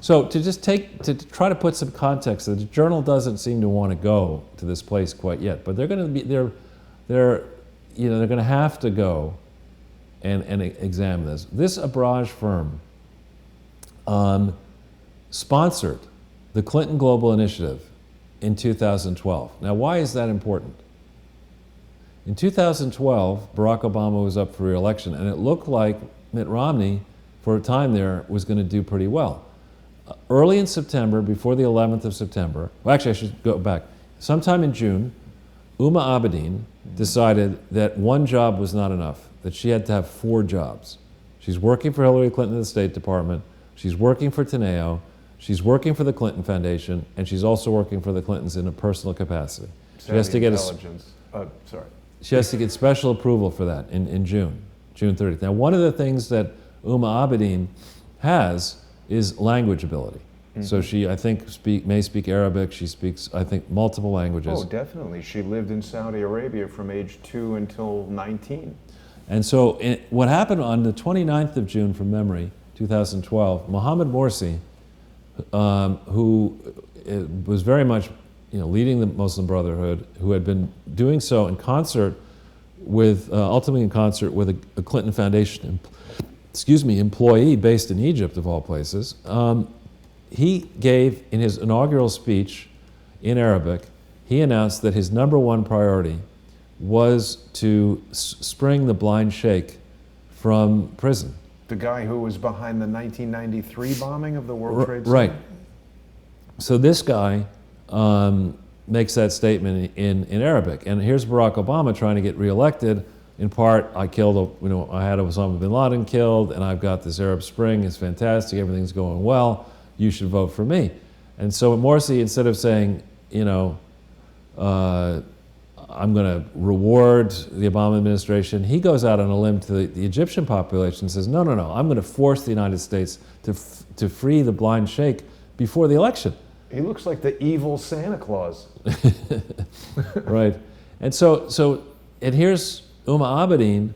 so to try to put some context, the journal doesn't seem to want to go to this place quite yet, but they're going to have to go and examine this. This abrage firm sponsored the Clinton Global Initiative in 2012. Now, why is that important? In 2012, Barack Obama was up for re-election, and it looked like Mitt Romney, for a time there, was going to do pretty well. Early in September, before the 11th of September, well, actually I should go back. Sometime in June, Uma Abedin decided that one job was not enough, that she had to have 4 jobs. She's working for Hillary Clinton in the State Department, she's working for Teneo, she's working for the Clinton Foundation, and she's also working for the Clintons in a personal capacity. She has to get She has to get special approval for that in June 30th. Now, one of the things that Uma Abedin has is language ability. Mm-hmm. So she, I think, may speak Arabic. She speaks, I think, multiple languages. Oh, definitely. She lived in Saudi Arabia from age 2 until 19. And so what happened on the 29th of June, from memory, 2012, Mohammed Morsi, who was very much leading the Muslim Brotherhood, who had been doing so in concert with, ultimately in concert with a Clinton Foundation employee based in Egypt, of all places. He gave, in his inaugural speech in Arabic, he announced that his #1 priority was to spring the blind sheikh from prison. The guy who was behind the 1993 bombing of the World Trade Center? Right. So this guy makes that statement in Arabic. And here's Barack Obama trying to get reelected. In part, I had Osama bin Laden killed, and I've got this Arab Spring. It's fantastic. Everything's going well. You should vote for me. And so Morsi, instead of saying, I'm going to reward the Obama administration. He goes out on a limb to the Egyptian population and says, no, I'm going to force the United States to free the blind sheikh before the election. He looks like the evil Santa Claus. Right. And and here's Abedin,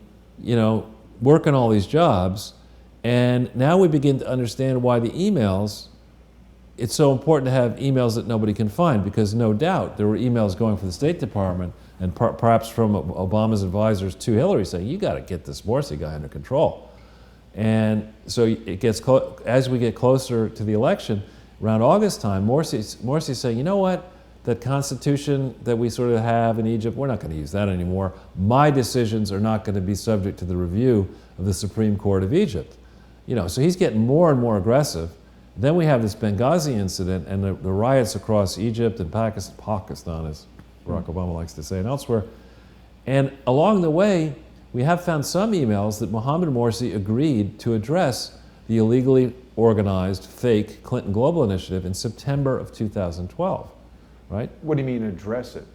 working all these jobs, and now we begin to understand why the emails, it's so important to have emails that nobody can find, because no doubt there were emails going from the State Department and perhaps from Obama's advisors to Hillary saying, you got to get this Morsi guy under control. And so it gets as we get closer to the election, around August time, Morsi's saying, you know what, that constitution that we sort of have in Egypt, we're not going to use that anymore. My decisions are not going to be subject to the review of the Supreme Court of Egypt. So he's getting more and more aggressive. Then we have this Benghazi incident and the riots across Egypt and Pakistan, as Barack Obama likes to say, and elsewhere. And along the way, we have found some emails that Mohammed Morsi agreed to address the illegally organized fake Clinton Global Initiative in September of 2012, right? What do you mean address it?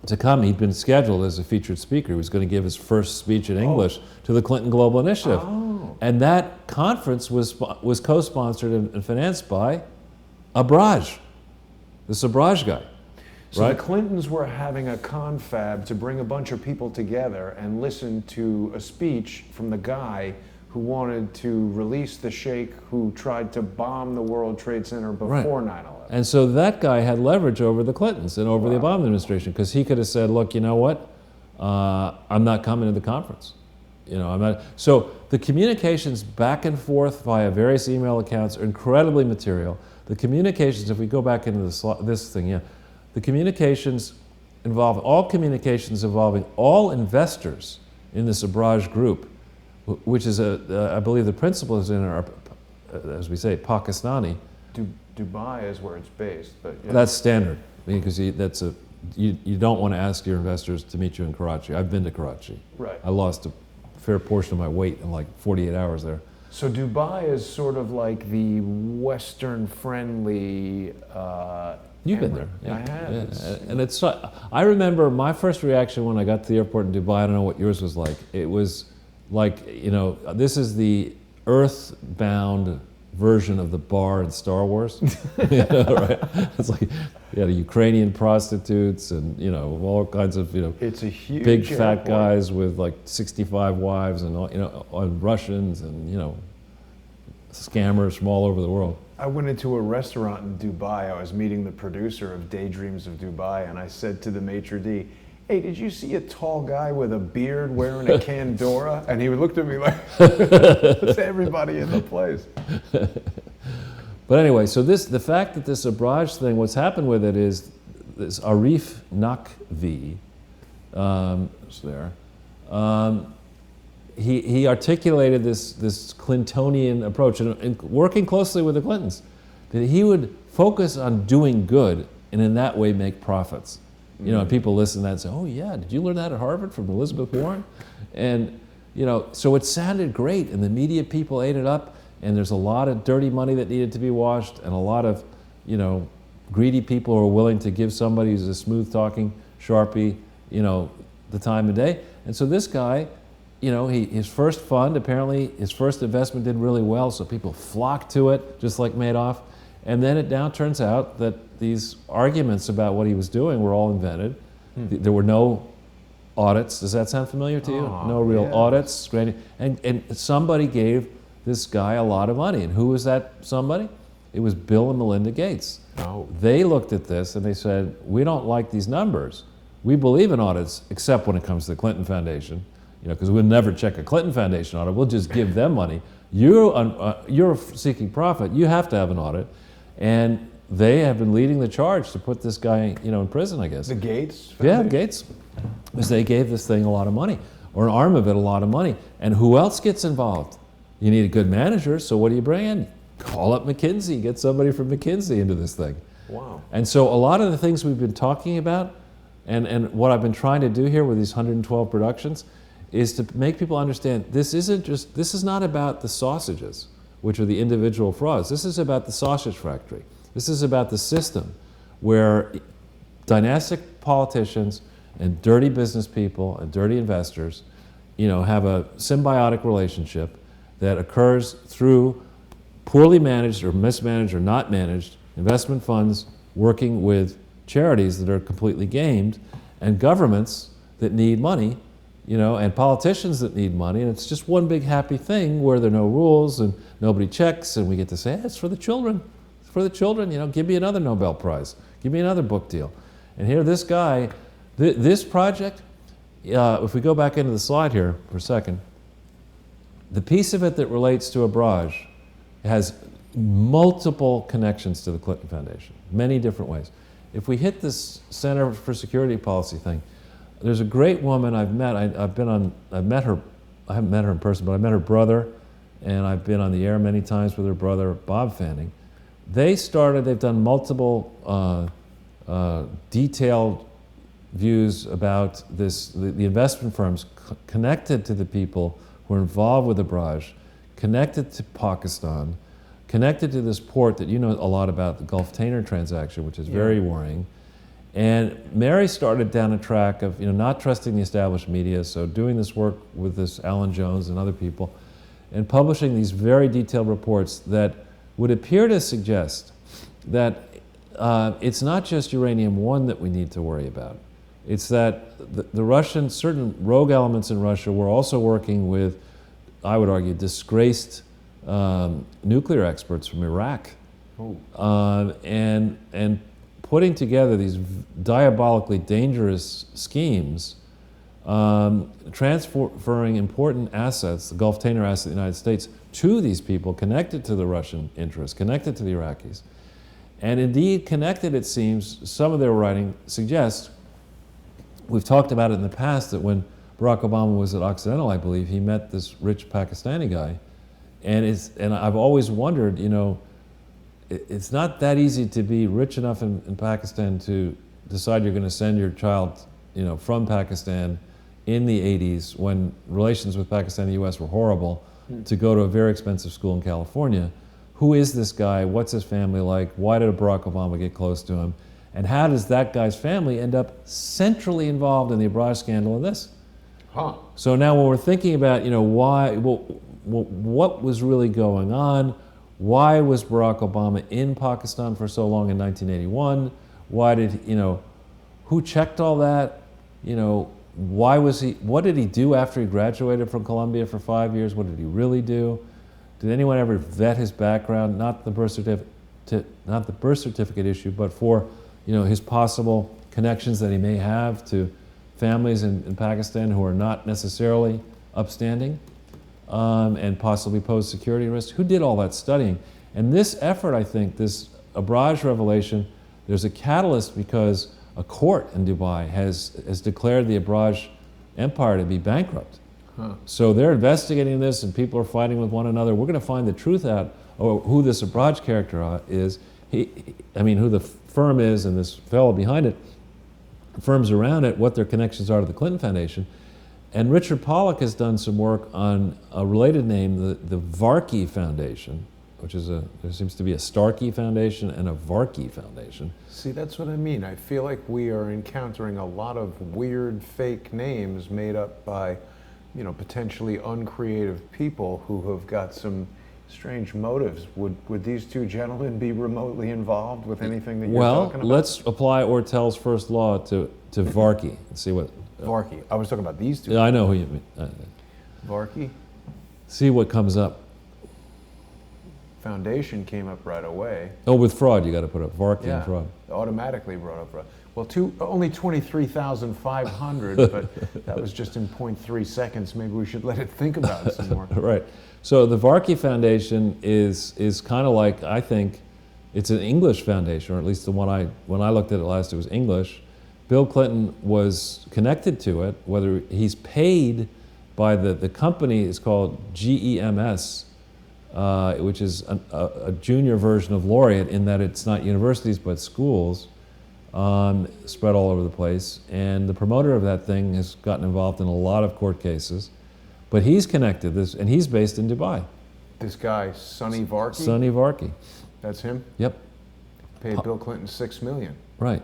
To come, he'd been scheduled as a featured speaker. He was going to give his first speech in English to the Clinton Global Initiative. Oh. And that conference was co-sponsored and financed by Abraj, the Abraj guy. So right? the Clintons were having a confab to bring a bunch of people together and listen to a speech from the guy who wanted to release the sheikh who tried to bomb the World Trade Center before 9/11. And so that guy had leverage over the Clintons and over the Obama administration, because he could have said, look, you know what? I'm not coming to the conference. I'm not. So the communications back and forth via various email accounts are incredibly material. The communications, if we go back into this thing, the communications all communications involving all investors in this Abraj group, which is I believe the principal is in our, as we say, Pakistani. Dubai is where it's based, but yeah. That's standard, because you don't want to ask your investors to meet you in Karachi. I've been to Karachi. Right. I lost a fair portion of my weight in like 48 hours there. So Dubai is sort of like the Western-friendly. You've been there. Yeah. I have. Yeah. And it's. I remember my first reaction when I got to the airport in Dubai. I don't know what yours was like. It was like, this is the earthbound version of the bar in Star Wars. Right? It's like, Ukrainian prostitutes and, all kinds of, it's a huge big fat airport. guys with like 65 wives and, and Russians and, scammers from all over the world. I went into a restaurant in Dubai. I was meeting the producer of Daydreams of Dubai, and I said to the maitre d', hey, did you see a tall guy with a beard wearing a Candora? And he looked at me like, that's everybody in the place. But anyway, so the fact that this Abraj thing, what's happened with it is this Arif Nakvi, he articulated this Clintonian approach, and working closely with the Clintons, that he would focus on doing good and in that way make profits. And people listen to that and say, oh yeah, did you learn that at Harvard from Elizabeth Warren? And, so it sounded great, and the media people ate it up, and there's a lot of dirty money that needed to be washed, and a lot of, greedy people who are willing to give somebody who's a smooth-talking Sharpie, the time of day. And so this guy, his first fund, apparently his first investment did really well, so people flocked to it, just like Madoff. And then it now turns out that these arguments about what he was doing were all invented. There were no audits. Does that sound familiar to you? No real audits. And somebody gave this guy a lot of money. And who was that somebody? It was Bill and Melinda Gates. Oh. They looked at this and they said, we don't like these numbers. We believe in audits, except when it comes to the Clinton Foundation, because we'll never check a Clinton Foundation audit. We'll just give them money. You're seeking profit. You have to have an audit. And they have been leading the charge to put this guy, in prison, I guess. The Gates Foundation? Yeah, Gates. Because they gave this thing a lot of money, or an arm of it a lot of money. And who else gets involved? You need a good manager, so what do you bring in? Call up McKinsey, get somebody from McKinsey into this thing. Wow. And so a lot of the things we've been talking about, and what I've been trying to do here with these 112 productions, is to make people understand this is not about the sausages, which are the individual frauds. This is about the sausage factory. This is about the system where dynastic politicians and dirty business people and dirty investors, have a symbiotic relationship that occurs through poorly managed or mismanaged or not managed investment funds working with charities that are completely gamed, and governments that need money, and politicians that need money, and it's just one big happy thing where there are no rules and nobody checks, and we get to say, hey, it's for the children. It's for the children, give me another Nobel Prize. Give me another book deal. And here, this guy, this project, if we go back into the slide here for a second, the piece of it that relates to Abraj has multiple connections to the Clinton Foundation, many different ways. If we hit this Center for Security Policy thing, there's a great woman I've met. I've met her. I haven't met her in person, but I met her brother, and I've been on the air many times with her brother, Bob Fanning. They've done multiple detailed views about this, the investment firms connected to the people who are involved with Abraj, connected to Pakistan, connected to this port that you know a lot about, the Gulf Tanner transaction, which is very worrying. And Mary started down a track of not trusting the established media, so doing this work with this Alan Jones and other people, and publishing these very detailed reports that would appear to suggest that it's not just uranium-1 that we need to worry about. It's that the Russian, certain rogue elements in Russia were also working with, I would argue, disgraced nuclear experts from Iraq, and putting together these diabolically dangerous schemes, transferring important assets, the Gulf Tanner asset of the United States, to these people connected to the Russian interests, connected to the Iraqis. And indeed connected, it seems, some of their writing suggests, we've talked about it in the past, that when Barack Obama was at Occidental, I believe, he met this rich Pakistani guy. And I've always wondered, it's not that easy to be rich enough in Pakistan to decide you're going to send your child, from Pakistan in the 80s when relations with Pakistan and the U.S. were horrible, to go to a very expensive school in California. Who is this guy? What's his family like? Why did Barack Obama get close to him? And how does that guy's family end up centrally involved in the Abraj scandal and this? So now when we're thinking about, why, what was really going on? Why was Barack Obama in Pakistan for so long in 1981? Why did, who checked all that? Why was he, what did he do after he graduated from Columbia for 5 years? What did he really do? Did anyone ever vet his background? Not the birth certificate issue, but for, his possible connections that he may have to families in Pakistan who are not necessarily upstanding, and possibly pose security risks. Who did all that studying? And this effort, I think, this Abraj revelation, there's a catalyst because a court in Dubai has declared the Abraj empire to be bankrupt. So they're investigating this, and people are fighting with one another. We're going to find the truth out, or who this Abraj character is, who the firm is, and this fellow behind it, firms around it, what their connections are to the Clinton Foundation. And Richard Pollack has done some work on a related name, the Varkey Foundation, which is there seems to be a Starkey Foundation and a Varkey Foundation. See, that's what I mean. I feel like we are encountering a lot of weird fake names made up by, potentially uncreative people who have got some strange motives. Would these two gentlemen be remotely involved with anything that you're talking about? Well, let's apply Ortel's first law to Varkey and see what... Varkey. I was talking about these two. Yeah, I know who you mean. Varkey? See what comes up. Foundation came up right away. Oh, with fraud, you got to put up Varkey and fraud. Automatically brought up fraud. Well, only 23,500, but that was just in 0.3 seconds. Maybe we should let it think about it some more. Right. So the Varkey Foundation is kind of like, I think, it's an English foundation, or at least the one when I looked at it last, it was English. Bill Clinton was connected to it, whether he's paid by the company is called GEMS, which is a junior version of Laureate in that it's not universities but schools spread all over the place. And the promoter of that thing has gotten involved in a lot of court cases. But he's connected, and he's based in Dubai. This guy, Sonny Varkey? Sonny Varkey. That's him? Yep. Paid Bill Clinton $6 million. Right.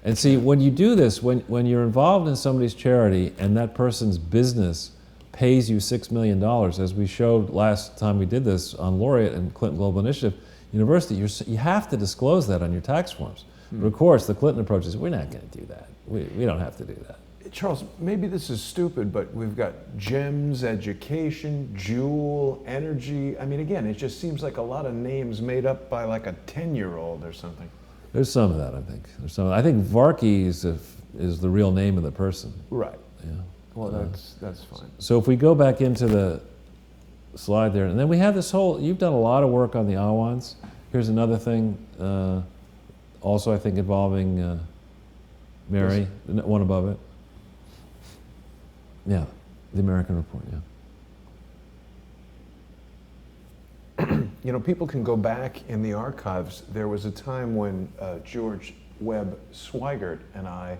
And see, when you do this, when you're involved in somebody's charity and that person's business pays you $6 million, as we showed last time we did this on Laureate and Clinton Global Initiative University, you have to disclose that on your tax forms. But of course, the Clinton approach is, we're not going to do that. We don't have to do that. Charles, maybe this is stupid, but we've got GEMS, education, Jewel, energy. I mean, again, it just seems like a lot of names made up by like a 10-year-old or something. There's some of that, I think. I think Varkey is the real name of the person. Right. Yeah. Well, that's fine. So if we go back into the slide there, and then we have this whole, you've done a lot of work on the Awans. Here's another thing, also I think involving Mary, the one above it. Yeah, the American Report, yeah. You know, people can go back in the archives. There was a time when George Webb Swigert and I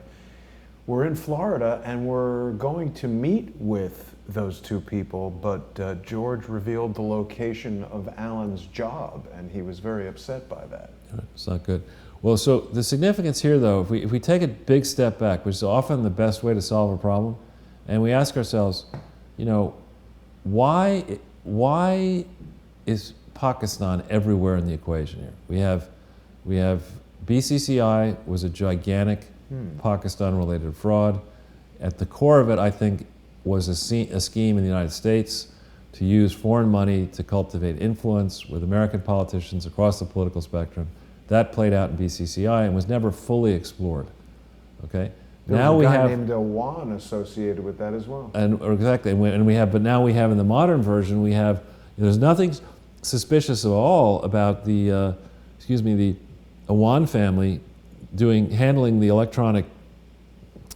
were in Florida and were going to meet with those two people, but George revealed the location of Alan's job, and he was very upset by that. It's not good. Well, so the significance here, though, if we take a big step back, which is often the best way to solve a problem, and we ask ourselves, you know, why is Pakistan everywhere in the equation here? We have BCCI was a gigantic Pakistan-related fraud. At the core of it, I think, was a scheme in the United States to use foreign money to cultivate influence with American politicians across the political spectrum. That played out in BCCI and was never fully explored. Okay. There was a guy named Awan associated with that as well. Exactly, but now we have in the modern version, there's nothing suspicious at all about the Awan family handling the electronic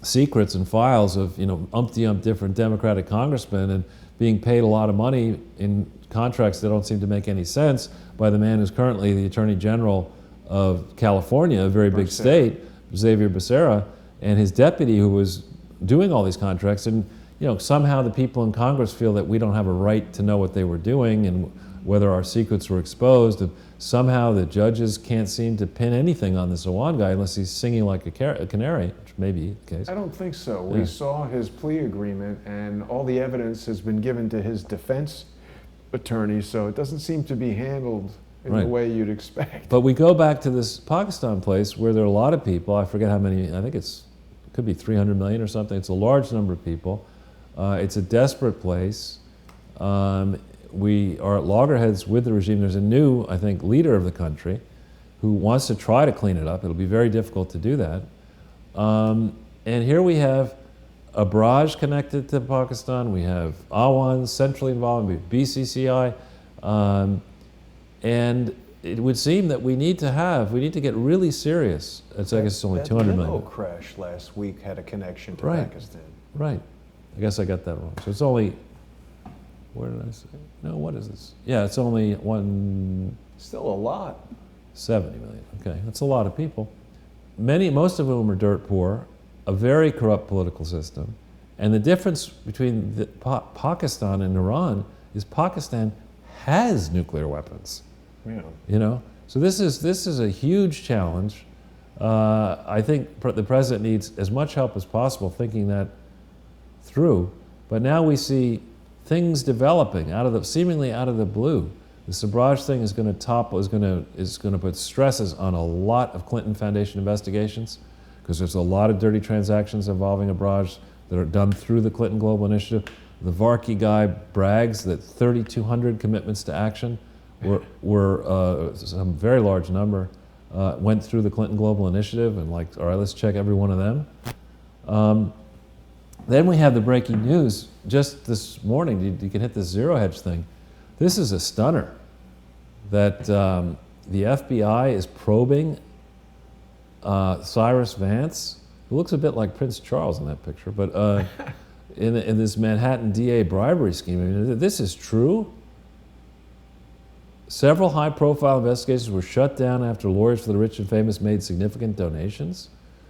secrets and files of umpty-ump different Democratic congressmen and being paid a lot of money in contracts that don't seem to make any sense by the man who's currently the Attorney General of California, a very big state, Xavier Becerra, and his deputy who was doing all these contracts. And somehow the people in Congress feel that we don't have a right to know what they were doing and whether our secrets were exposed. And somehow the judges can't seem to pin anything on this Awan guy unless he's singing like a canary, which may be the case. I don't think so. We saw his plea agreement, and all the evidence has been given to his defense attorney, so it doesn't seem to be handled in the way you'd expect. But we go back to this Pakistan place where there are a lot of people. I forget how many. I think it could be 300 million or something. It's a large number of people. It's a desperate place. We are at loggerheads with the regime. There's a new, I think, leader of the country who wants to try to clean it up. It'll be very difficult to do that. And here we have a barrage connected to Pakistan. We have Awan centrally involved. We have BCCI. And it would seem that we need to get really serious. I guess it's only 200 million. That crash last week had a connection to Pakistan. Right. I guess I got that wrong. So it's only, where did I say? No, what is this? Yeah, it's only Still a lot. 70 million. Okay, that's a lot of people. Most of whom are dirt poor, a very corrupt political system. And the difference between Pakistan and Iran is Pakistan has nuclear weapons. Yeah. So this is a huge challenge. I think the president needs as much help as possible thinking that through. But now we see things developing seemingly out of the blue. The Sabraj thing is going to put stresses on a lot of Clinton Foundation investigations because there's a lot of dirty transactions involving Sabraj that are done through the Clinton Global Initiative. The Varkey guy brags that 3,200 commitments to action were some very large number, went through the Clinton Global Initiative and all right, let's check every one of them. Then we have the breaking news just this morning. You can hit the zero hedge thing. This is a stunner that the FBI is probing Cyrus Vance, who looks a bit like Prince Charles in that picture, but in this Manhattan DA bribery scheme. I mean, this is true. Several high-profile investigations were shut down after lawyers for the rich and famous made significant donations.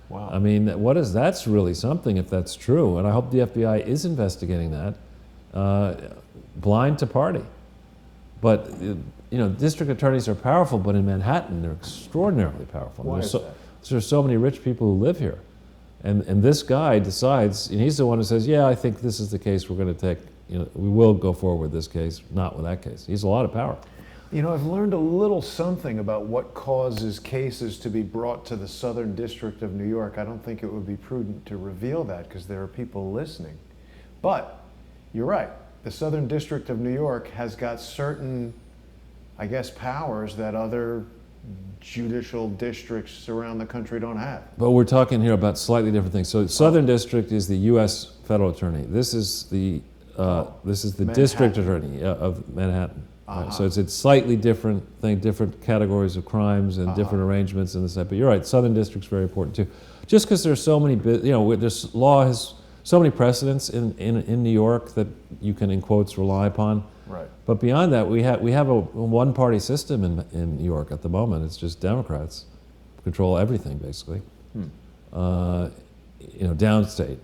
Wow. I mean, that's really something if that's true, and I hope the FBI is investigating that, blind to party. But district attorneys are powerful, but in Manhattan they're extraordinarily powerful. Why is that? There's so many rich people who live here. And this guy decides, and he's the one who says, yeah, I think this is the case we're going to take. We will go forward with this case, not with that case. He has a lot of power. I've learned a little something about what causes cases to be brought to the Southern District of New York. I don't think it would be prudent to reveal that because there are people listening. But you're right. The Southern District of New York has got certain, I guess, powers that other judicial districts around the country don't have. But we're talking here about slightly different things. So Southern District is the U.S. federal attorney. This is the district attorney of Manhattan. Right? So it's a slightly different thing, different categories of crimes and different arrangements and this. But you're right. Southern District's very important too. Just because there's so many, this law has so many precedents in New York that you can, in quotes, rely upon. Right. But beyond that, we have a one-party system in New York at the moment. It's just Democrats control everything, basically. Downstate,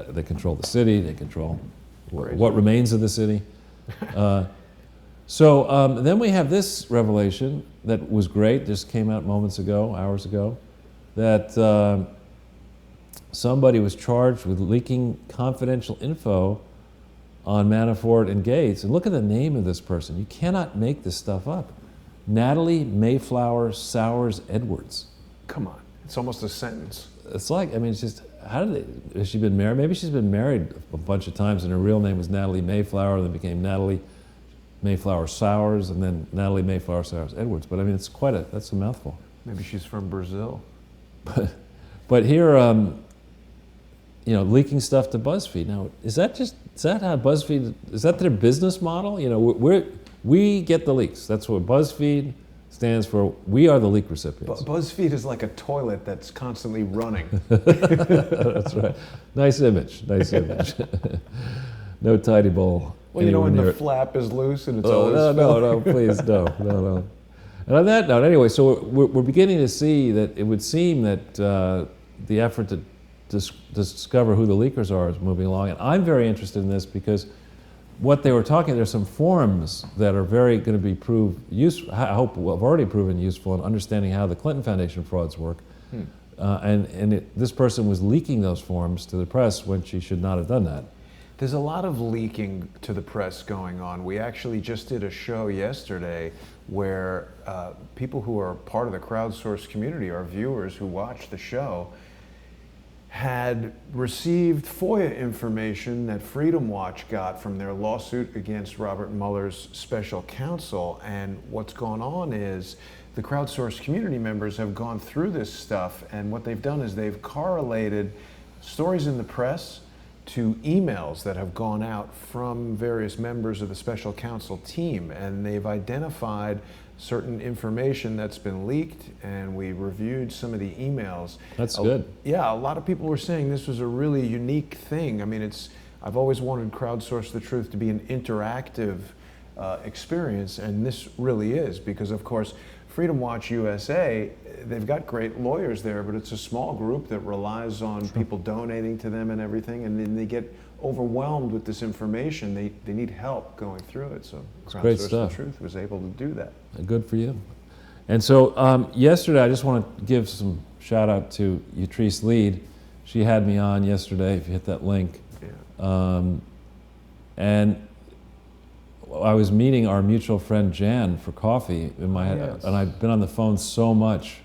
they control the city. They control what remains of the city. So then we have this revelation that was great. Just came out hours ago, that somebody was charged with leaking confidential info on Manafort and Gates. And look at the name of this person. You cannot make this stuff up. Natalie Mayflower Sowers Edwards. Come on. It's almost a sentence. It's like, it's just, has she been married? Maybe she's been married a bunch of times and her real name was Natalie Mayflower, then became Natalie Mayflower Sowers, and then Natalie Mayflower Sowers Edwards. But it's that's a mouthful. Maybe she's from Brazil. But here, leaking stuff to BuzzFeed. Now, is that how BuzzFeed, is that their business model? We get the leaks. That's what BuzzFeed stands for. We are the leak recipients. BuzzFeed is like a toilet that's constantly running. That's right. Nice image. No tidy bowl. Well, when the flap is loose and it's always no, please, no. And on that note, anyway, so we're beginning to see that it would seem that the effort to discover who the leakers are is moving along. And I'm very interested in this because what they were talking, there's some forums that are very going to be proved useful, I hope have already proven useful in understanding how the Clinton Foundation frauds work. This person was leaking those forms to the press when she should not have done that. There's a lot of leaking to the press going on. We actually just did a show yesterday where people who are part of the Crowdsource community, our viewers who watch the show, had received FOIA information that Freedom Watch got from their lawsuit against Robert Mueller's special counsel. And what's gone on is the Crowdsource community members have gone through this stuff, and what they've done is they've correlated stories in the press to emails that have gone out from various members of the special counsel team, and they've identified certain information that's been leaked, and we reviewed some of the emails. That's good. Yeah, a lot of people were saying this was a really unique thing. I've always wanted Crowdsource the Truth to be an interactive experience, and this really is, because of course Freedom Watch USA, they've got great lawyers there, but it's a small group that relies on people donating to them and everything, and then they get overwhelmed with this information. They need help going through it. So Crowdsource the Truth was able to do that. Good for you. And so yesterday, I just want to give some shout out to Utrice Lead. She had me on yesterday, if you hit that link. Yeah. And I was meeting our mutual friend Jan for coffee in my head, yes. And I'd been on the phone so much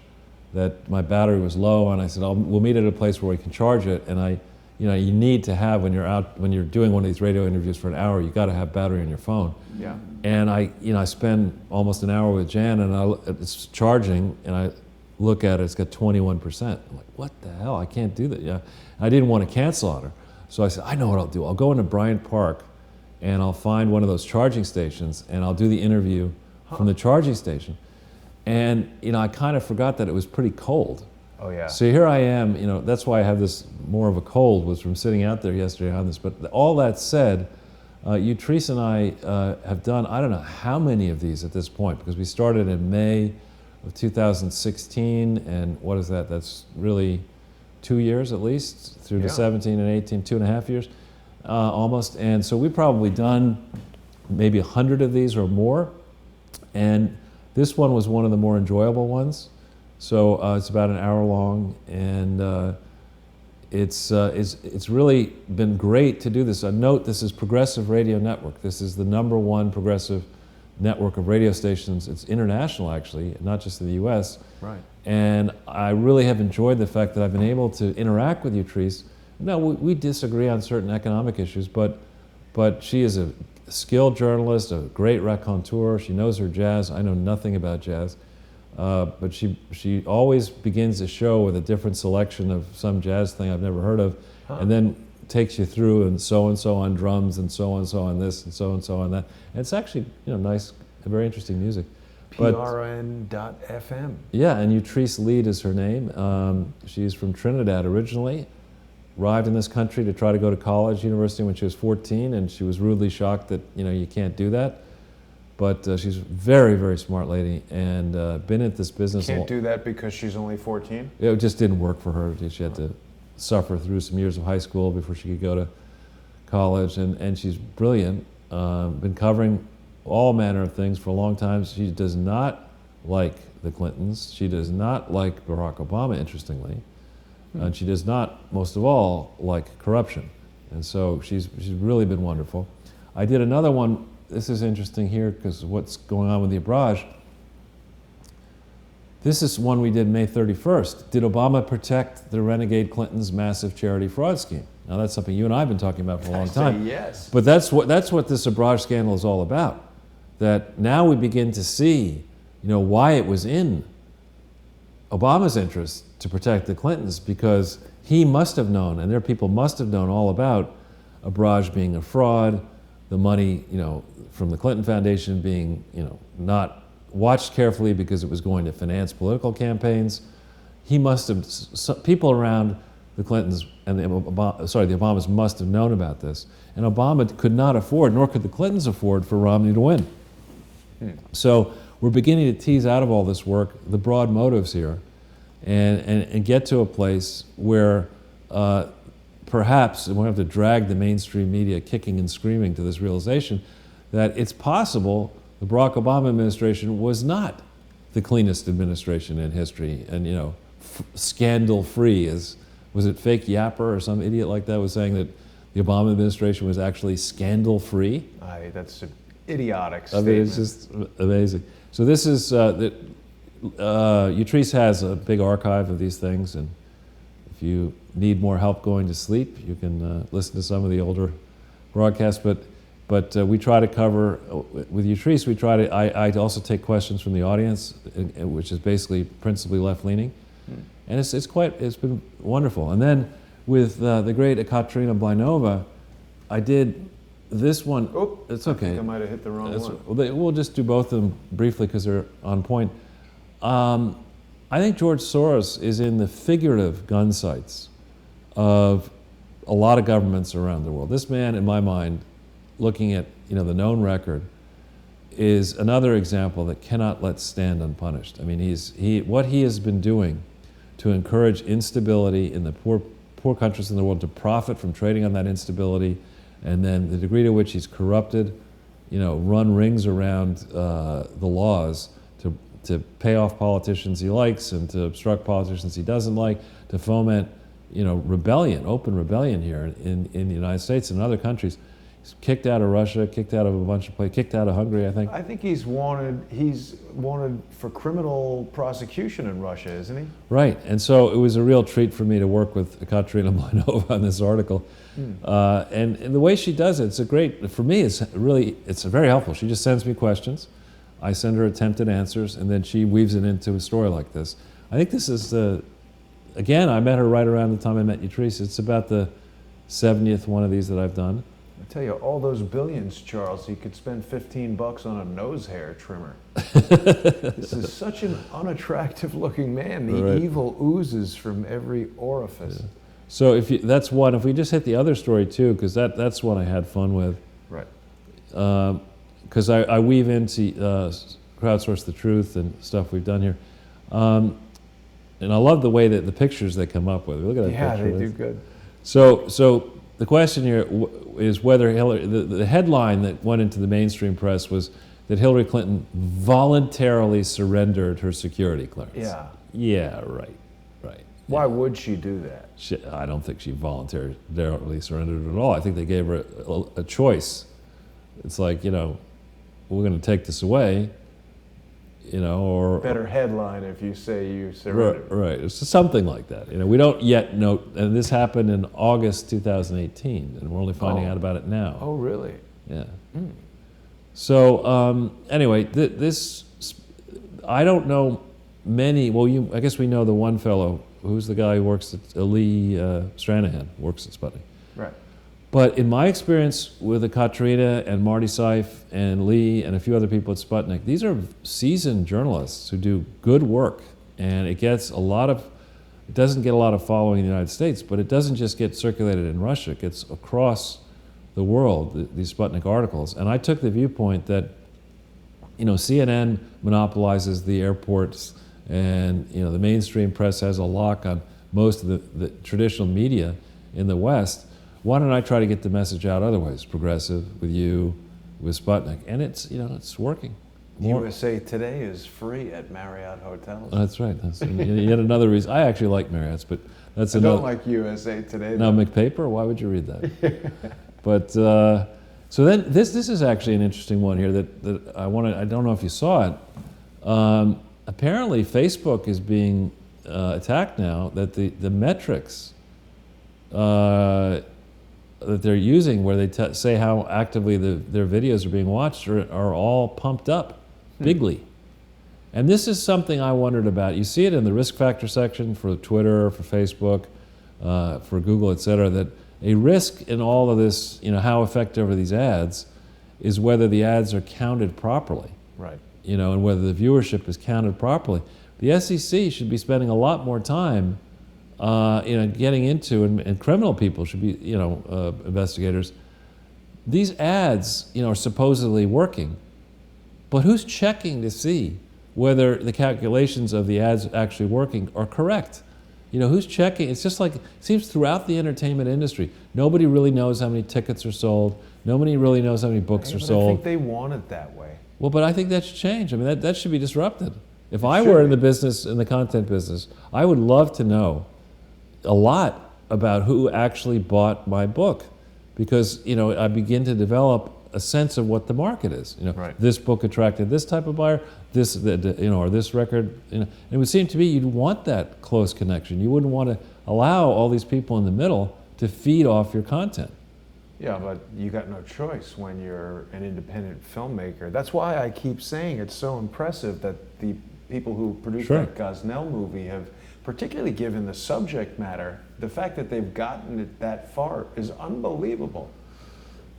that my battery was low, and I said, we'll meet at a place where we can charge it. And you need to have, when you're doing one of these radio interviews for an hour, you got to have battery on your phone. Yeah. And I spend almost an hour with Jan, and it's charging, and I look at it, it's got 21%. I'm like, what the hell? I can't do that. Yeah. I didn't want to cancel on her. So I said, I know what I'll do. I'll go into Bryant Park, and I'll find one of those charging stations, and I'll do the interview from the charging station. And I kind of forgot that it was pretty cold. Oh yeah. So here I am, that's why I have this more of a cold, was from sitting out there yesterday on this. But all that said, Utrice and I have done, I don't know how many of these at this point, because we started in May of 2016, and what is that? That's really 2 years at least, through to 17 and 18, 2.5 years. Almost, and so we've probably done maybe 100 of these or more, and this one was one of the more enjoyable ones So it's about an hour long, and it's really been great to do this. Note, this is Progressive Radio Network. This is the #1 progressive network of radio stations. It's international, actually, not just in the U.S. Right. And I really have enjoyed the fact that I've been able to interact with Utrice. No, we disagree on certain economic issues, but she is a skilled journalist, a great raconteur. She knows her jazz. I know nothing about jazz. But she always begins the show with a different selection of some jazz thing I've never heard of, and then takes you through and so on drums and so on this and so on that. And it's actually nice, very interesting music. PRN.FM. Yeah, and Utrice Lead is her name. She's from Trinidad originally. Arrived in this country to try to go to college, university when she was 14, and she was rudely shocked that you can't do that. But she's a very, very smart lady, and been at this business. Can't do that because she's only 14? It just didn't work for her. She had to suffer through some years of high school before she could go to college, and she's brilliant. Been covering all manner of things for a long time. She does not like the Clintons. She does not like Barack Obama, interestingly. And she does not, most of all, like corruption. And so she's really been wonderful. I did another one. This is interesting here because what's going on with the Abraj. This is one we did May 31st. Did Obama protect the renegade Clinton's massive charity fraud scheme? Now that's something you and I have been talking about for a long time. Yes. But that's what this Abraj scandal is all about. That now we begin to see, why it was in Obama's interest to protect the Clintons, because he must have known, and their people must have known all about Abraj being a fraud, the money, from the Clinton Foundation being, not watched carefully because it was going to finance political campaigns. He must have, people around the Clintons and the Obamas must have known about this. And Obama could not afford, nor could the Clintons afford, for Romney to win. So we're beginning to tease out of all this work the broad motives here and get to a place where perhaps, and we'll have to drag the mainstream media kicking and screaming to this realization that it's possible the Barack Obama administration was not the cleanest administration in history, and scandal-free. Was it fake Yapper or some idiot like that was saying that the Obama administration was actually scandal-free? That's an idiotic I statement. mean, it's just amazing. So this is Utrice has a big archive of these things, and if you need more help going to sleep, you can listen to some of the older broadcasts. But we try to cover with Utrice. We try to. I also take questions from the audience, which is basically principally left-leaning, and it's been wonderful. And then with the great Ekaterina Blainova, I did this one. Oh, it's okay. I think I might have hit the wrong one. We'll just do both of them briefly because they're on point. I think George Soros is in the figurative gun sights of a lot of governments around the world. This man, in my mind, looking at the known record, is another example that cannot let stand unpunished. I mean, what he has been doing to encourage instability in the poor countries in the world, to profit from trading on that instability, and then the degree to which he's corrupted, run rings around the laws to pay off politicians he likes and to obstruct politicians he doesn't like, to foment, rebellion, open rebellion here in the United States and other countries. He's kicked out of Russia, kicked out of a bunch of places, kicked out of Hungary, I think. I think he's wanted for criminal prosecution in Russia, isn't he? Right, and so it was a real treat for me to work with Ekaterina Blainova on this article. And the way she does it, for me, it's very helpful. She just sends me questions. I send her attempted answers, and then she weaves it into a story like this. I think this is again, I met her right around the time I met Utrice. It's about the 70th one of these that I've done. I tell you, all those billions, Charles, you could spend $15 on a nose hair trimmer. This is such an unattractive looking man. The evil oozes from every orifice. Yeah. So that's one. If we just hit the other story too, because that's one I had fun with. Right. Because I weave into Crowdsource the Truth and stuff we've done here. And I love the way that the pictures they come up with. Look at that picture. Yeah, they do good. So the question here is whether Hillary, the headline that went into the mainstream press was that Hillary Clinton voluntarily surrendered her security clearance. Yeah. Yeah, right. Why would she do that? I don't think she voluntarily surrendered at all. I think they gave her a choice. It's like, we're going to take this away, or... Better headline if you say you surrendered. Right. It's something like that. We don't yet know, and this happened in August 2018, and we're only finding out about it now. Oh, really? Yeah. So, anyway, this, I don't know many, I guess we know the one fellow. Who's the guy who works at Lee Stranahan, works at Sputnik. Right. But in my experience with the Katrina and Marty Seif and Lee and a few other people at Sputnik, these are seasoned journalists who do good work, and it doesn't get a lot of following in the United States, but it doesn't just get circulated in Russia, it gets across the world, these Sputnik articles. And I took the viewpoint that, CNN monopolizes the airports, and the mainstream press has a lock on most of the traditional media in the West. Why don't I try to get the message out other ways? Progressive, with you, with Sputnik, and it's working. USA Today is free at Marriott hotels. That's right. That's yet another reason. I actually like Marriott's, but that's I another. don't like USA Today. Now McPaper, why would you read that? But so then this is actually an interesting one here that I don't know if you saw it. Apparently, Facebook is being attacked now. That the metrics that they're using, where they say how actively their videos are being watched, are all pumped up bigly. And this is something I wondered about. You see it in the risk factor section for Twitter, for Facebook, for Google, et cetera, that a risk in all of this, how effective are these ads, is whether the ads are counted properly. Right. And whether the viewership is counted properly. The SEC should be spending a lot more time, getting into, and criminal people should be, investigators. These ads, are supposedly working, but who's checking to see whether the calculations of the ads actually working are correct? Who's checking? It's just like, it seems throughout the entertainment industry, nobody really knows how many tickets are sold. Nobody really knows how many books are sold. I think they want it that way. Well, but I think that should change. I mean, that should be disrupted. If I were in the business, in the content business, I would love to know a lot about who actually bought my book, because I begin to develop a sense of what the market is. Right. This book attracted this type of buyer, or this record. It would seem to me you'd want that close connection. You wouldn't want to allow all these people in the middle to feed off your content. Yeah, but you got no choice when you're an independent filmmaker. That's why I keep saying it's so impressive that the people who produced that Gosnell movie have, particularly given the subject matter, the fact that they've gotten it that far is unbelievable.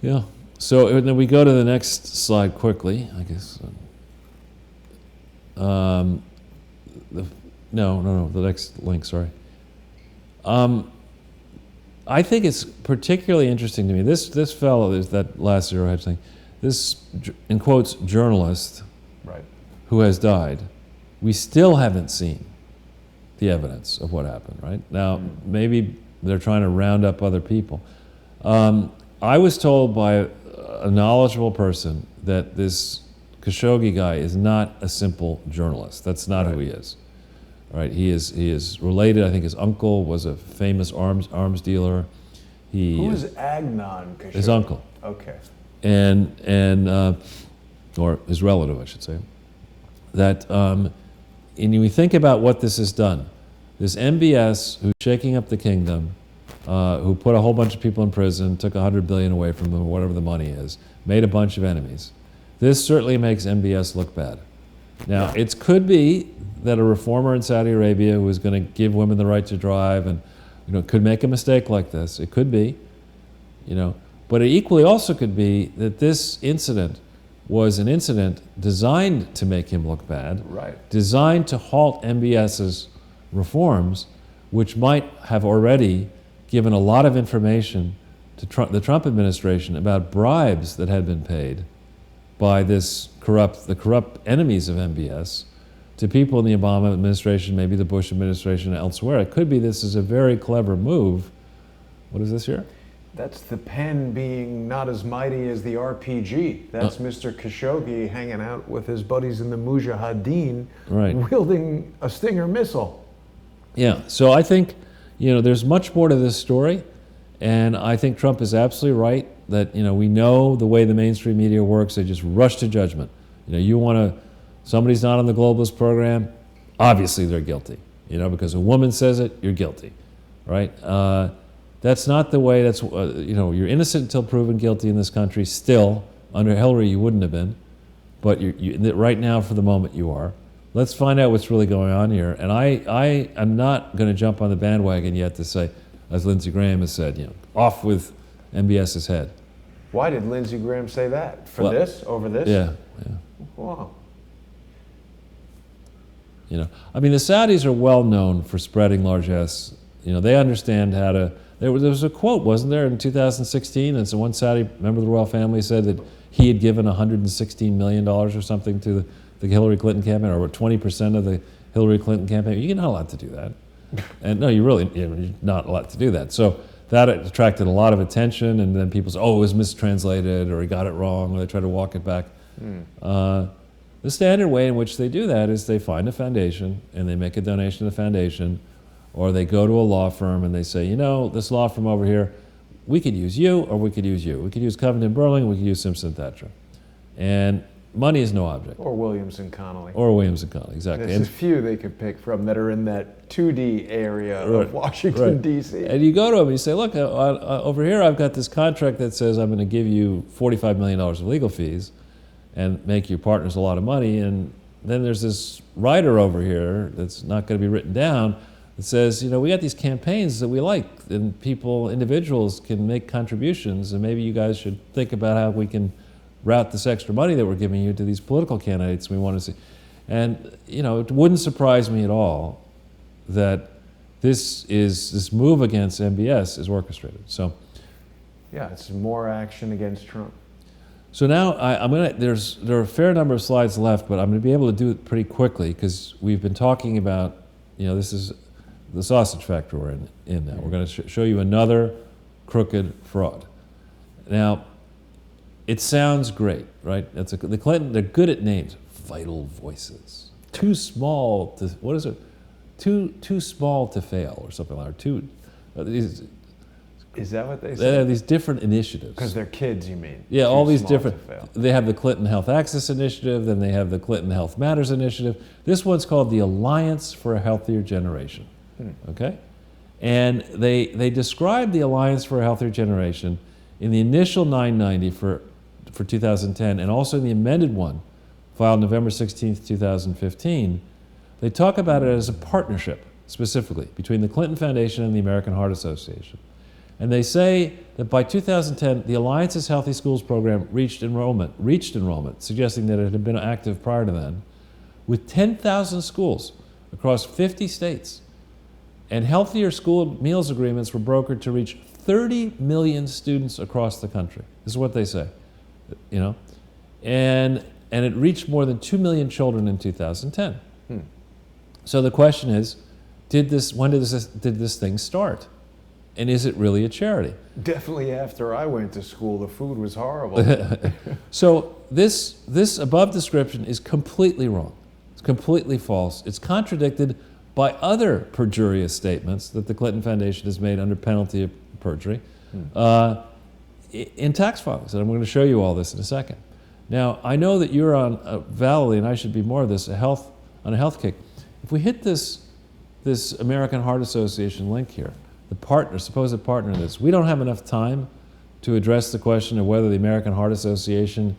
Yeah. So then we go to the next slide quickly, I guess. No, the next link, sorry. I think it's particularly interesting to me. This fellow, there's that last zero hedge thing, this, in quotes, journalist, right, who has died, we still haven't seen the evidence of what happened, right? Now, maybe they're trying to round up other people. I was told by a knowledgeable person that this Khashoggi guy is not a simple journalist. That's not who he is. Right? He is related. I think his uncle was a famous arms dealer. Who is Agnon Khashoggi? His uncle. Okay. Or his relative, I should say. That, and we think about what this has done. This MBS, who's shaking up the kingdom, who put a whole bunch of people in prison, took $100 billion away from them, or whatever the money is, made a bunch of enemies. This certainly makes MBS look bad. Now, it could be that a reformer in Saudi Arabia who is going to give women the right to drive and could make a mistake like this. It could be, but it equally also could be that this incident was an incident designed to make him look bad, designed to halt MBS's reforms, which might have already given a lot of information to the Trump administration about bribes that had been paid by the corrupt enemies of MBS to people in the Obama administration, maybe the Bush administration, and elsewhere. It could be this is a very clever move. What is this here? That's the pen being not as mighty as the RPG. That's Mr. Khashoggi hanging out with his buddies in the Mujahideen, Right. wielding a Stinger missile. Yeah, so I think, there's much more to this story, and I think Trump is absolutely right that, we know the way the mainstream media works. They just rush to judgment. Somebody's not on the globalist program, obviously they're guilty, because a woman says it, you're guilty, right? That's not the way. You're innocent until proven guilty in this country. Still, under Hillary, you wouldn't have been, but right now, for the moment, you are. Let's find out what's really going on here. And I am not going to jump on the bandwagon yet to say, as Lindsey Graham has said, off with MBS's head. Why did Lindsey Graham say that? Over this? Yeah. Wow. The Saudis are well known for spreading largesse. They understand how to. There was a quote, wasn't there, in 2016? And so one Saudi member of the royal family said that he had given $116 million or something to the Hillary Clinton campaign, or 20% of the Hillary Clinton campaign. You're not allowed to do that. And no, you're not allowed to do that. So that attracted a lot of attention, and then people said, oh, it was mistranslated, or he got it wrong, or they tried to walk it back. The standard way in which they do that is they find a foundation, and they make a donation to the foundation, or they go to a law firm and they say, this law firm over here, we could use you, or we could use you. We could use Covington Burling, we could use Simpson Thetcher. And money is no object. Or Williams and Connolly. Exactly. There's a few they could pick from that are in that 2D area of Washington, D.C. And you go to them and you say, look, over here I've got this contract that says I'm going to give you $45 million of legal fees and make your partners a lot of money. And then there's this rider over here that's not going to be written down. It says, we got these campaigns that we like, and individuals can make contributions, and maybe you guys should think about how we can route this extra money that we're giving you to these political candidates we want to see. And, it wouldn't surprise me at all that this move against MBS is orchestrated. So, yeah, it's more action against Trump. So now there are a fair number of slides left, but I'm going to be able to do it pretty quickly because we've been talking about, this is the sausage factory we're in now. We're going to show you another crooked fraud. Now, it sounds great, right? The Clinton, they're good at names. Vital Voices. Too small to, what is it? Too small to fail, or something like that. Is that what they say? They have these different initiatives. Because they're kids, you mean? Yeah, all these different. To fail. They have the Clinton Health Access Initiative, then they have the Clinton Health Matters Initiative. This one's called the Alliance for a Healthier Generation. Okay? And they described the Alliance for a Healthier Generation in the initial 990 for 2010, and also in the amended one filed November 16th, 2015. They talk about it as a partnership, specifically, between the Clinton Foundation and the American Heart Association. And they say that by 2010, the Alliance's Healthy Schools program reached enrollment, suggesting that it had been active prior to then, with 10,000 schools across 50 states. And healthier school meals agreements were brokered to reach 30 million students across the country. This is what they say, and it reached more than 2 million children in 2010. So the question is, when did this thing start? And is it really a charity? Definitely after I went to school, the food was horrible. So this above description is completely wrong. It's completely false. It's contradicted by other perjurious statements that the Clinton Foundation has made under penalty of perjury in tax filings. And I'm going to show you all this in a second. Now, I know that you're on validly, and I should be more of this, on a health kick. If we hit this American Heart Association link here, the supposed partner in this, we don't have enough time to address the question of whether the American Heart Association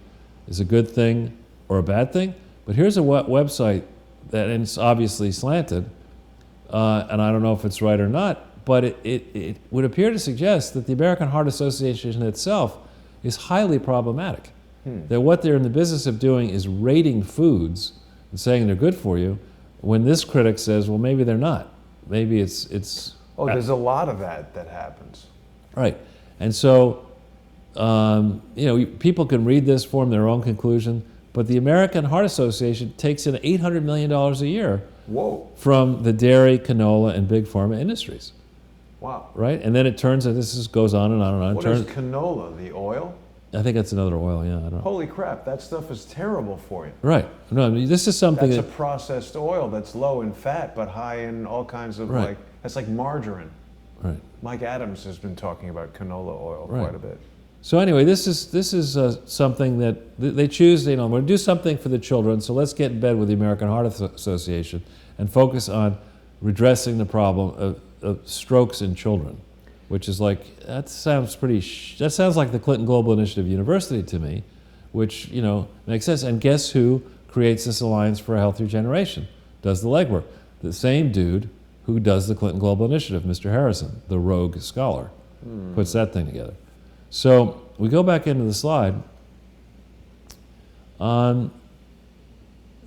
is a good thing or a bad thing. But here's a website and it's obviously slanted, and I don't know if it's right or not, but it would appear to suggest that the American Heart Association itself is highly problematic. That what they're in the business of doing is rating foods and saying they're good for you, when this critic says, well, maybe they're not. Maybe it's Oh, there's a lot of that happens. Right. And so, people can read this, form their own conclusion, but the American Heart Association takes in $800 million a year Whoa. from the dairy, canola, and big pharma industries. Wow. right? And then it turns, and goes on and on and on. What is canola? The oil? I think that's another oil, yeah, I don't know. Holy crap, that stuff is terrible for you. Right. No, I mean, this is something That's a processed oil that's low in fat but high in all kinds of Right. that's like margarine. Right. Mike Adams has been talking about canola oil Right. quite a bit. So anyway, this is something that they choose. You know, we're going to do something for the children. So let's get in bed with the American Heart Association and focus on redressing the problem of strokes in children, which is like that sounds like the Clinton Global Initiative University to me, which makes sense. And guess who creates this Alliance for a Healthier Generation? Does the legwork? The same dude who does the Clinton Global Initiative, Mr. Harrison, the rogue scholar, puts that thing together. So we go back into the slide. On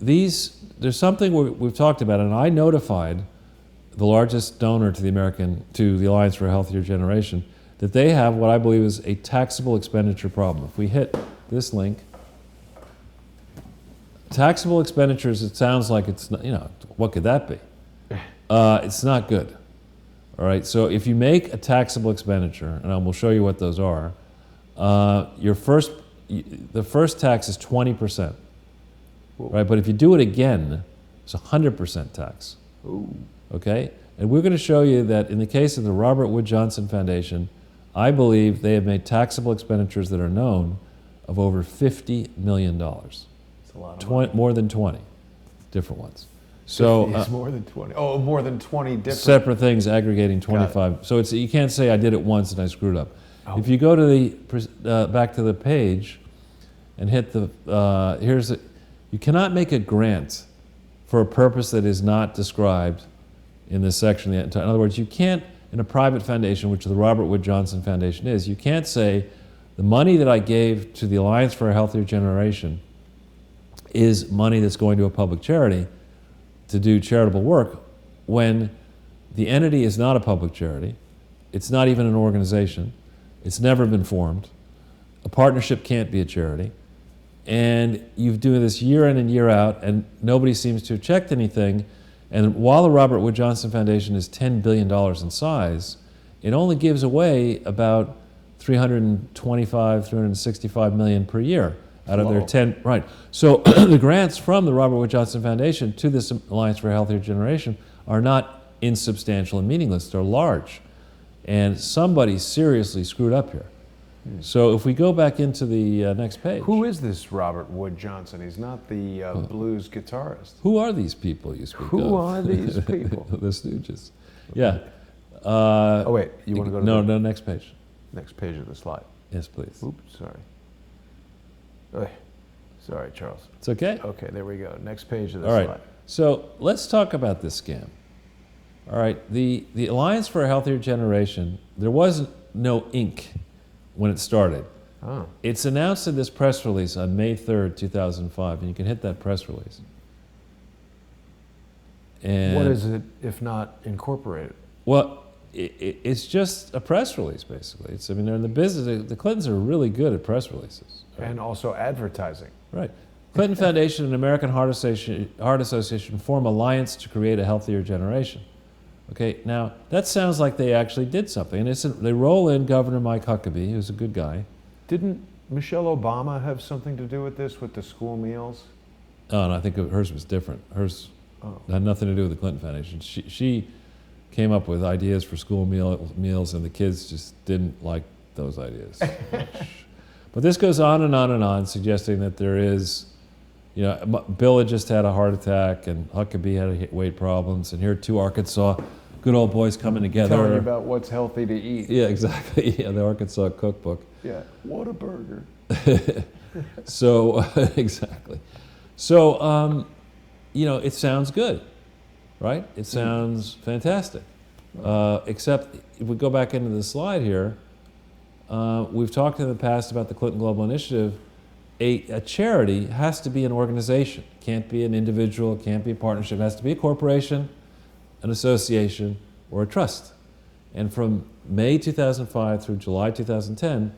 these, there's something we've talked about, and I notified the largest donor to the Alliance for a Healthier Generation that they have what I believe is a taxable expenditure problem. If we hit this link, taxable expenditures, it sounds like it's not, what could that be? It's not good. All right, so if you make a taxable expenditure, and I will show you what those are, the first tax is 20%, right? But if you do it again, it's 100% tax. Ooh. Okay, and we're going to show you that in the case of the Robert Wood Johnson Foundation, I believe they have made taxable expenditures that are known of over $50 million. It's a lot of money. More than 20 different ones. So it's more than 20. Oh, more than 20 different. Separate things aggregating 25. So you can't say I did it once and I screwed up. Oh. If you go to back to the page and hit the, you cannot make a grant for a purpose that is not described in this section. In other words, you can't, in a private foundation, which the Robert Wood Johnson Foundation is, you can't say the money that I gave to the Alliance for a Healthier Generation is money that's going to a public charity to do charitable work when the entity is not a public charity, it's not even an organization, it's never been formed, a partnership can't be a charity, and you've doing this year in and year out and nobody seems to have checked anything, and while the Robert Wood Johnson Foundation is $10 billion in size, it only gives away about $365 million per year out of their 10, right. So the grants from the Robert Wood Johnson Foundation to this Alliance for a Healthier Generation are not insubstantial and meaningless, they're large. And somebody seriously screwed up here. So if we go back into the next page. Who is this Robert Wood Johnson? He's not the blues guitarist. Who are these people you speak of? Who are these people? The Stooges. Yeah. Oh wait, you want to go to no, next page. Next page of the slide. Yes, please. Oops, sorry. Sorry, Charles. It's okay. Okay, there we go. Next page of the All right. slide. So let's talk about this scam. All right. The Alliance for a Healthier Generation, there was no ink when it started. Oh. It's announced in this press release on May 3rd, 2005, and you can hit that press release. And What is it if not incorporated? Well, it's just a press release, basically. They're in the business. The Clintons are really good at press releases. Right? And also advertising. Right. Clinton Foundation and American Heart Association form alliance to create a healthier generation. Okay, now that sounds like they actually did something. And they roll in Governor Mike Huckabee, who's a good guy. Didn't Michelle Obama have something to do with this, with the school meals? Oh, no, I think hers was different. Hers had nothing to do with the Clinton Foundation. She came up with ideas for school meals, and the kids just didn't like those ideas. But this goes on and on and on, suggesting that there is, Bill had just had a heart attack, and Huckabee had weight problems, and here are two Arkansas good old boys coming together. Telling you about what's healthy to eat. Yeah, exactly. Yeah, the Arkansas cookbook. Yeah, what a burger. So, exactly. So, it sounds good, right? It sounds fantastic. Except if we go back into the slide here, we've talked in the past about the Clinton Global Initiative. A charity has to be an organization. It can't be an individual, it can't be a partnership. It has to be a corporation, an association, or a trust. And from May 2005 through July 2010,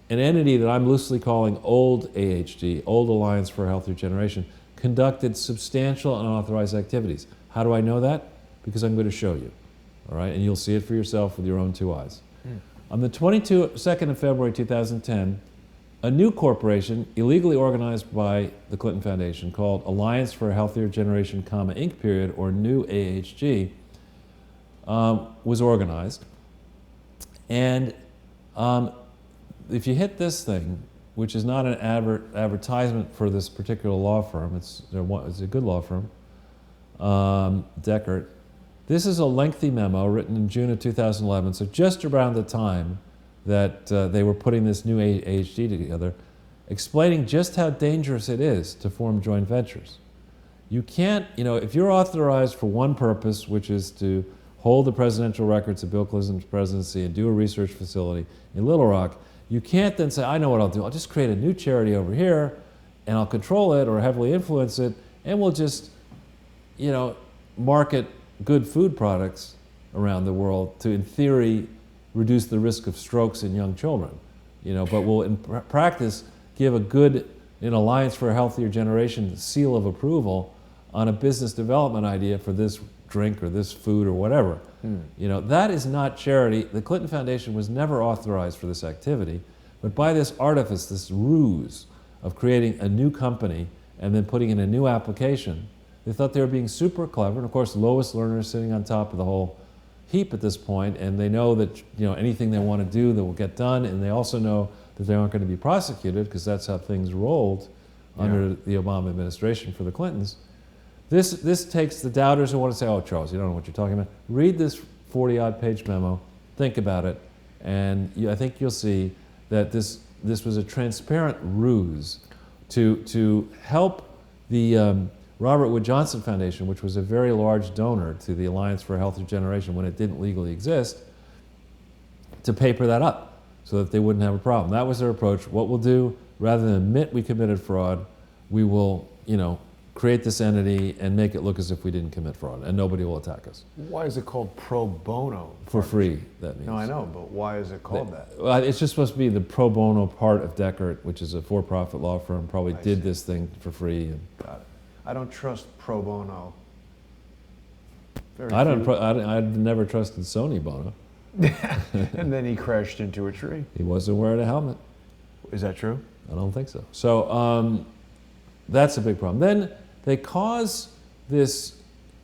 an entity that I'm loosely calling Old AHG, Old Alliance for a Healthier Generation, conducted substantial unauthorized activities. How do I know that? Because I'm going to show you. all right? And you'll see it for yourself with your own two eyes. On the 22nd of February 2010, a new corporation, illegally organized by the Clinton Foundation, called Alliance for a Healthier Generation, Inc. period, or New AHG, was organized. And if you hit this thing, which is not an advertisement for this particular law firm, it's a good law firm, Deckert. This is a lengthy memo written in June of 2011, so just around the time that they were putting this new AHG together, explaining just how dangerous it is to form joint ventures. You can't, if you're authorized for one purpose, which is to hold the presidential records of Bill Clinton's presidency and do a research facility in Little Rock, you can't then say, I know what I'll do. I'll just create a new charity over here, and I'll control it or heavily influence it, and we'll just, market good food products around the world to, in theory, reduce the risk of strokes in young children. But will, in practice, give a good, Alliance for a Healthier Generation seal of approval on a business development idea for this drink or this food or whatever. That is not charity. The Clinton Foundation was never authorized for this activity, but by this artifice, this ruse of creating a new company and then putting in a new application, they thought they were being super clever. And of course, Lois Lerner is sitting on top of the whole heap at this point, and they know that anything they want to do, that will get done, and they also know that they aren't going to be prosecuted because that's how things rolled under the Obama administration for the Clintons. This takes the doubters who want to say, oh, Charles, you don't know what you're talking about. Read this 40-odd page memo, think about it, and I think you'll see that this was a transparent ruse to help the Robert Wood Johnson Foundation, which was a very large donor to the Alliance for a Healthier Generation when it didn't legally exist, to paper that up so that they wouldn't have a problem. That was their approach. What we'll do, rather than admit we committed fraud, we will, create this entity and make it look as if we didn't commit fraud, and nobody will attack us. Why is it called pro bono? For free, that means. No, I know, but why is it called that? Well, it's just supposed to be the pro bono part of Deckert, which is a for-profit law firm, probably did this thing for free. Got it. I don't trust pro bono. I've never trusted Sony Bono. And then he crashed into a tree. He wasn't wearing a helmet. Is that true? I don't think so. So that's a big problem. Then they cause this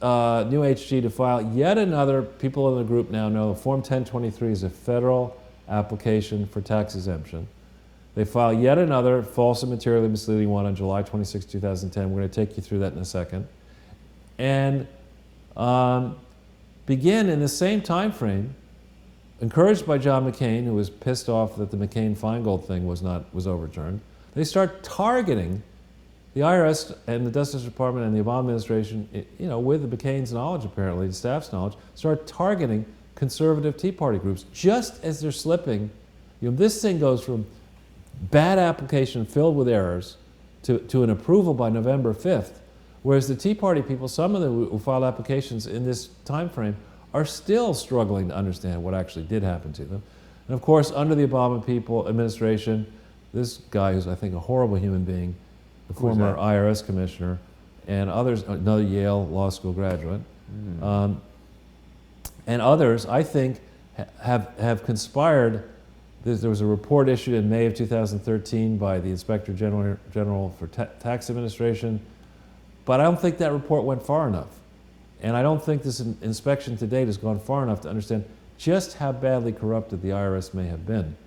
new HG to file yet another, people in the group now know, Form 1023 is a federal application for tax exemption. They file yet another false and materially misleading one on July 26, 2010. We're going to take you through that in a second. And begin in the same time frame, encouraged by John McCain, who was pissed off that the McCain-Feingold thing was overturned, they start targeting the IRS and the Justice Department and the Obama administration, with the McCain's knowledge apparently, the staff's knowledge, start targeting conservative Tea Party groups just as they're slipping. This thing goes from bad application filled with errors to an approval by November 5th, whereas the Tea Party people, some of them who filed applications in this time frame, are still struggling to understand what actually did happen to them. And of course, under the Obama administration, this guy who's, I think, a horrible human being, the former IRS commissioner, and others, another Yale Law School graduate, and others, I think, have conspired. There was a report issued in May of 2013 by the Inspector General for Tax Administration, but I don't think that report went far enough. And I don't think this inspection to date has gone far enough to understand just how badly corrupted the IRS may have been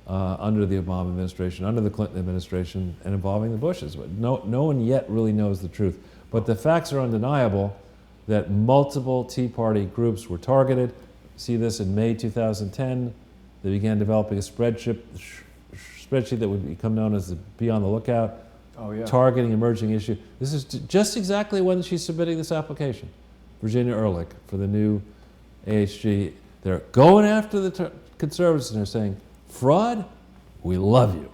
under the Obama administration, under the Clinton administration, and involving the Bushes. No one yet really knows the truth. But the facts are undeniable that multiple Tea Party groups were targeted. See this in May 2010. They began developing a spreadsheet that would become known as the Be on the Lookout, targeting emerging issues. This is just exactly when she's submitting this application, Virginia Ehrlich, for the new AHG. They're going after the conservatives and they're saying, fraud, we love you.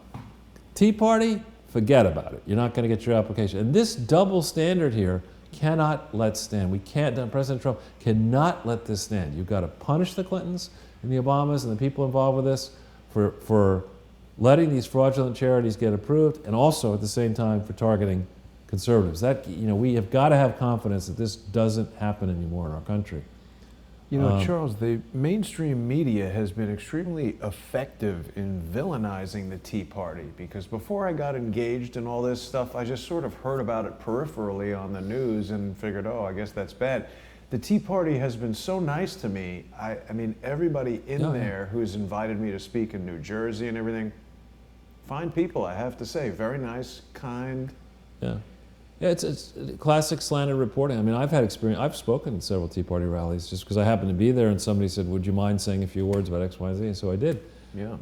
Tea Party, forget about it. You're not going to get your application. And this double standard here cannot let stand. President Trump cannot let this stand. You've got to punish the Clintons and the Obamas and the people involved with this for letting these fraudulent charities get approved, and also at the same time for targeting conservatives. We have got to have confidence that this doesn't happen anymore in our country. You know, Charles, the mainstream media has been extremely effective in villainizing the Tea Party, because before I got engaged in all this stuff, I just sort of heard about it peripherally on the news and figured, oh, I guess that's bad. The Tea Party has been so nice to me. I mean, everybody in there who's invited me to speak in New Jersey and everything, fine people, I have to say, very nice, kind. Yeah. Yeah, it's classic slanted reporting. I mean, I've had experience. I've spoken at several Tea Party rallies just because I happened to be there, and somebody said, "Would you mind saying a few words about X, Y, Z?" And so I did,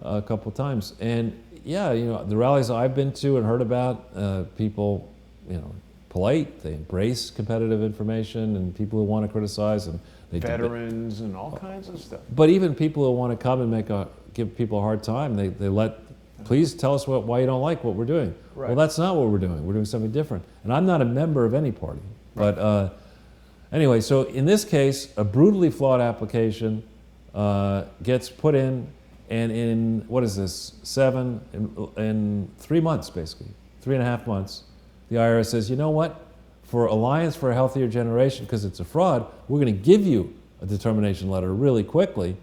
a couple of times. And yeah, you know, the rallies I've been to and heard about, people, you know, polite. They embrace competitive information, and people who want to criticize, and they veterans and all kinds of stuff. But even people who want to come and give people a hard time, they let. Please tell us why you don't like what we're doing. Right. Well, that's not what we're doing. We're doing something different. And I'm not a member of any party. Right. But anyway, so in this case, a brutally flawed application gets put in, and in, what is this, in 3 months, basically, 3.5 months, the IRS says, you know what, for Alliance for a Healthier Generation, because it's a fraud, we're going to give you a determination letter really quickly,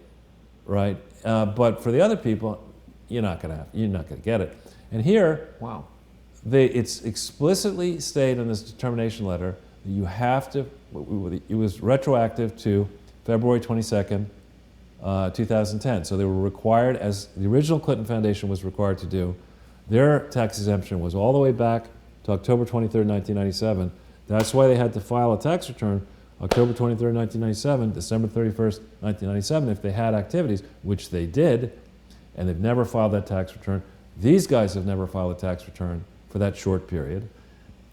right? But for the other people, you're not going to get it. And here, wow, it's explicitly stated in this determination letter that you have to. It was retroactive to February 22nd, 2010. So they were required, as the original Clinton Foundation was required to do. Their tax exemption was all the way back to October 23rd, 1997. That's why they had to file a tax return October 23rd, 1997, December 31st, 1997, if they had activities, which they did. And they've never filed that tax return. These guys have never filed a tax return for that short period.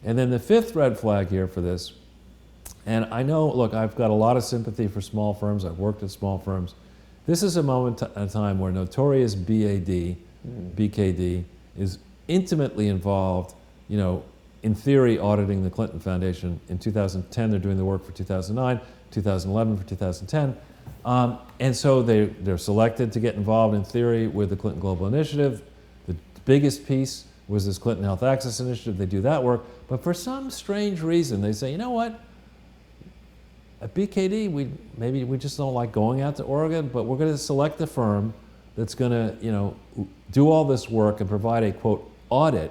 And then the fifth red flag here for this, and I know, look, I've got a lot of sympathy for small firms. I've worked at small firms. This is a moment in time where notorious BKD is intimately involved, you know, in theory, auditing the Clinton Foundation. In 2010, they're doing the work for 2009, 2011 for 2010. And so they're selected to get involved in theory with the Clinton Global Initiative. The biggest piece was this Clinton Health Access Initiative. They do that work. But for some strange reason, they say, you know what? At BKD, maybe we just don't like going out to Oregon, but we're going to select a firm that's going to, you know, do all this work and provide a, quote, audit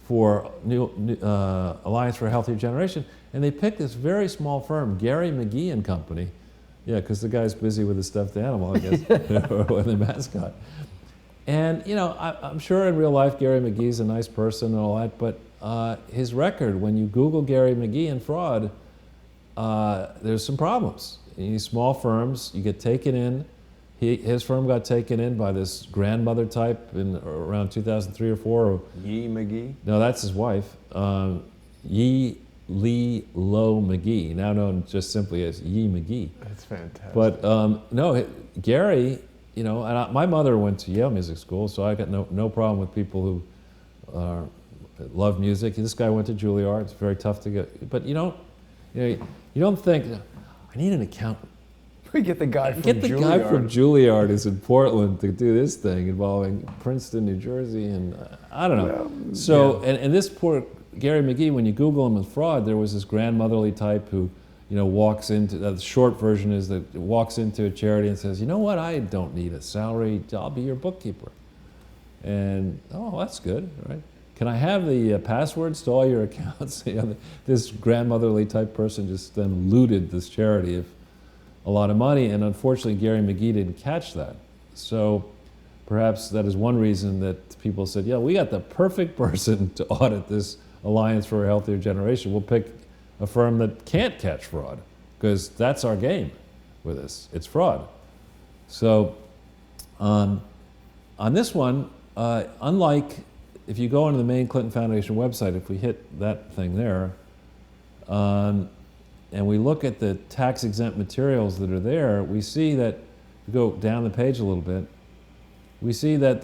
for Alliance for a Healthier Generation. And they picked this very small firm, Gary McGee and Company. Yeah, because the guy's busy with the stuffed animal, I guess, or the mascot. And, you know, I'm sure in real life Gary McGee's a nice person and all that, but his record, when you Google Gary McGee and fraud, there's some problems. In these small firms, you get taken in. His firm got taken in by this grandmother type in around 2003 or 4. Yee McGee? No, that's his wife. Yee Lee Lowe McGee, now known just simply as Yee McGee. That's fantastic. But no, Gary, you know, and my mother went to Yale Music School, so I got no problem with people who love music. This guy went to Juilliard. It's very tough to get, but you don't think I need an accountant. We get the guy from Juilliard. Get the guy from Juilliard who's in Portland to do this thing involving Princeton, New Jersey, and I don't know. Well, so, yeah. and this poor Gary McGee, when you Google him as fraud, there was this grandmotherly type who, you know, walks into, the short version is that walks into a charity and says, you know what, I don't need a salary, I'll be your bookkeeper. And, oh, that's good, right? Can I have the passwords to all your accounts? This grandmotherly type person just then looted this charity of a lot of money, and unfortunately Gary McGee didn't catch that. So perhaps that is one reason that people said, yeah, we got the perfect person to audit this Alliance for a Healthier Generation. We'll pick a firm that can't catch fraud, because that's our game with this. It's fraud. So on this one, unlike if you go onto the main Clinton Foundation website, if we hit that thing there, and we look at the tax-exempt materials that are there, we see that, go down the page a little bit, we see that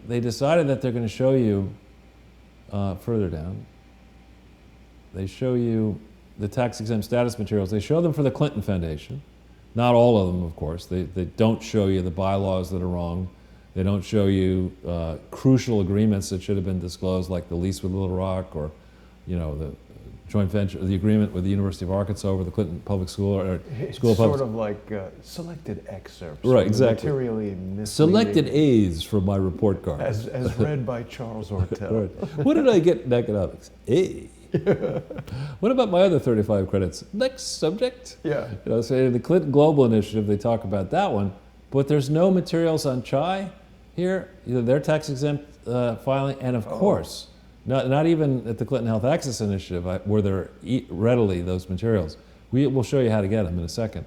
they decided that they're going to show you, further down, they show you the tax-exempt status materials. They show them for the Clinton Foundation. Not all of them, of course. They don't show you the bylaws that are wrong. They don't show you crucial agreements that should have been disclosed, like the lease with Little Rock, or, you know, the joint venture, the agreement with the University of Arkansas over the Clinton Public School or It's School of Public. sort of like selected excerpts. Right, from exactly. Materially misleading. Selected A's from my report card. As read by Charles Ortel. Right. What did I get in economics? A. What about my other 35 credits? Next subject. Yeah. You know, so in the Clinton Global Initiative, they talk about that one, but there's no materials on chai here, either their tax exempt filing, and of course, not even at the Clinton Health Access Initiative were there readily those materials. We'll show you how to get them in a second.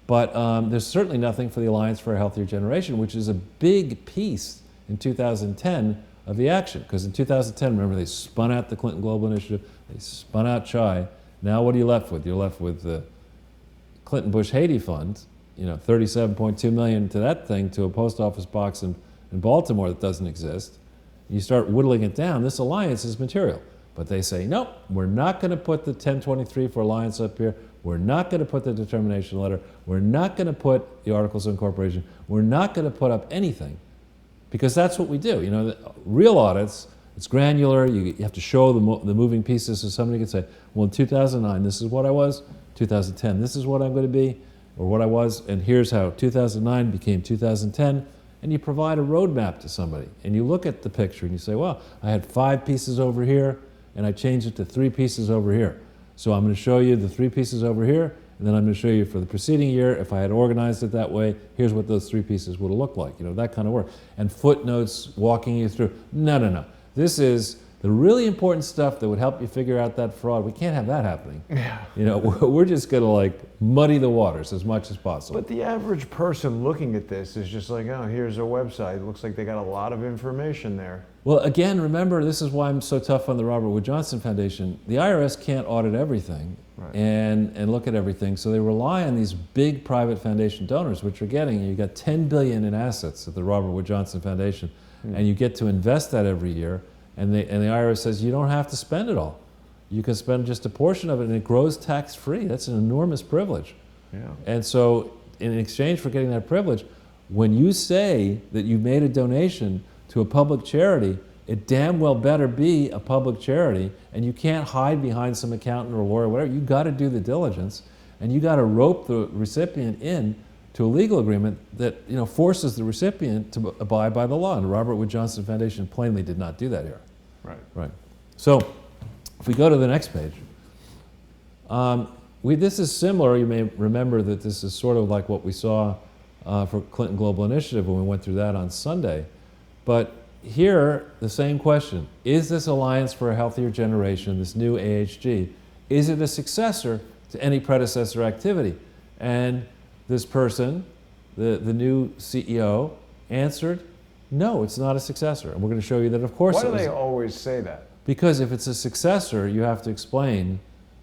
But there's certainly nothing for the Alliance for a Healthier Generation, which is a big piece in 2010 of the action. Because in 2010, remember, they spun out the Clinton Global Initiative, they spun out chai. Now what are you left with? You're left with the Clinton Bush Haiti Fund, you know, $37.2 million to that thing, to a post office box in Baltimore that doesn't exist. You start whittling it down, this alliance is material. But they say, nope, we're not going to put the 1023 for alliance up here. We're not going to put the determination letter. We're not going to put the articles of incorporation. We're not going to put up anything, because that's what we do. You know, real audits, it's granular. You have to show the moving pieces, so somebody can say, well, in 2009, this is what I was. 2010, this is what I'm going to be, or what I was, and here's how 2009 became 2010. And you provide a roadmap to somebody, and you look at the picture and you say, well, I had 5 pieces over here, and I changed it to 3 pieces over here. So I'm going to show you the 3 pieces over here, and then I'm going to show you for the preceding year, if I had organized it that way, here's what those 3 pieces would have looked like. You know, that kind of work. And footnotes walking you through. No. This is the really important stuff that would help you figure out that fraud. We can't have that happening. Yeah. You know, we're just going to like muddy the waters as much as possible. But the average person looking at this is just like, oh, here's a website. It looks like they got a lot of information there. Well, again, remember, this is why I'm so tough on the Robert Wood Johnson Foundation. The IRS can't audit everything, right, and look at everything, so they rely on these big private foundation donors, which are getting, you got $10 billion in assets at the Robert Wood Johnson Foundation, and you get to invest that every year, and the IRS says you don't have to spend it all. You can spend just a portion of it, and it grows tax-free. That's an enormous privilege. Yeah. And so, in exchange for getting that privilege, when you say that you made a donation to a public charity, it damn well better be a public charity, and you can't hide behind some accountant or lawyer or whatever. You got to do the diligence, and you got to rope the recipient in to a legal agreement that, you know, forces the recipient to abide by the law. And the Robert Wood Johnson Foundation plainly did not do that here. Right. So, if we go to the next page, this is similar. You may remember that this is sort of like what we saw for Clinton Global Initiative when we went through that on Sunday. But here, the same question. Is this Alliance for a Healthier Generation, this new AHG, is it a successor to any predecessor activity? And this person, the new CEO, answered, no, it's not a successor. And we're going to show you that, of course, Why do they always say that? Because if it's a successor, you have to explain,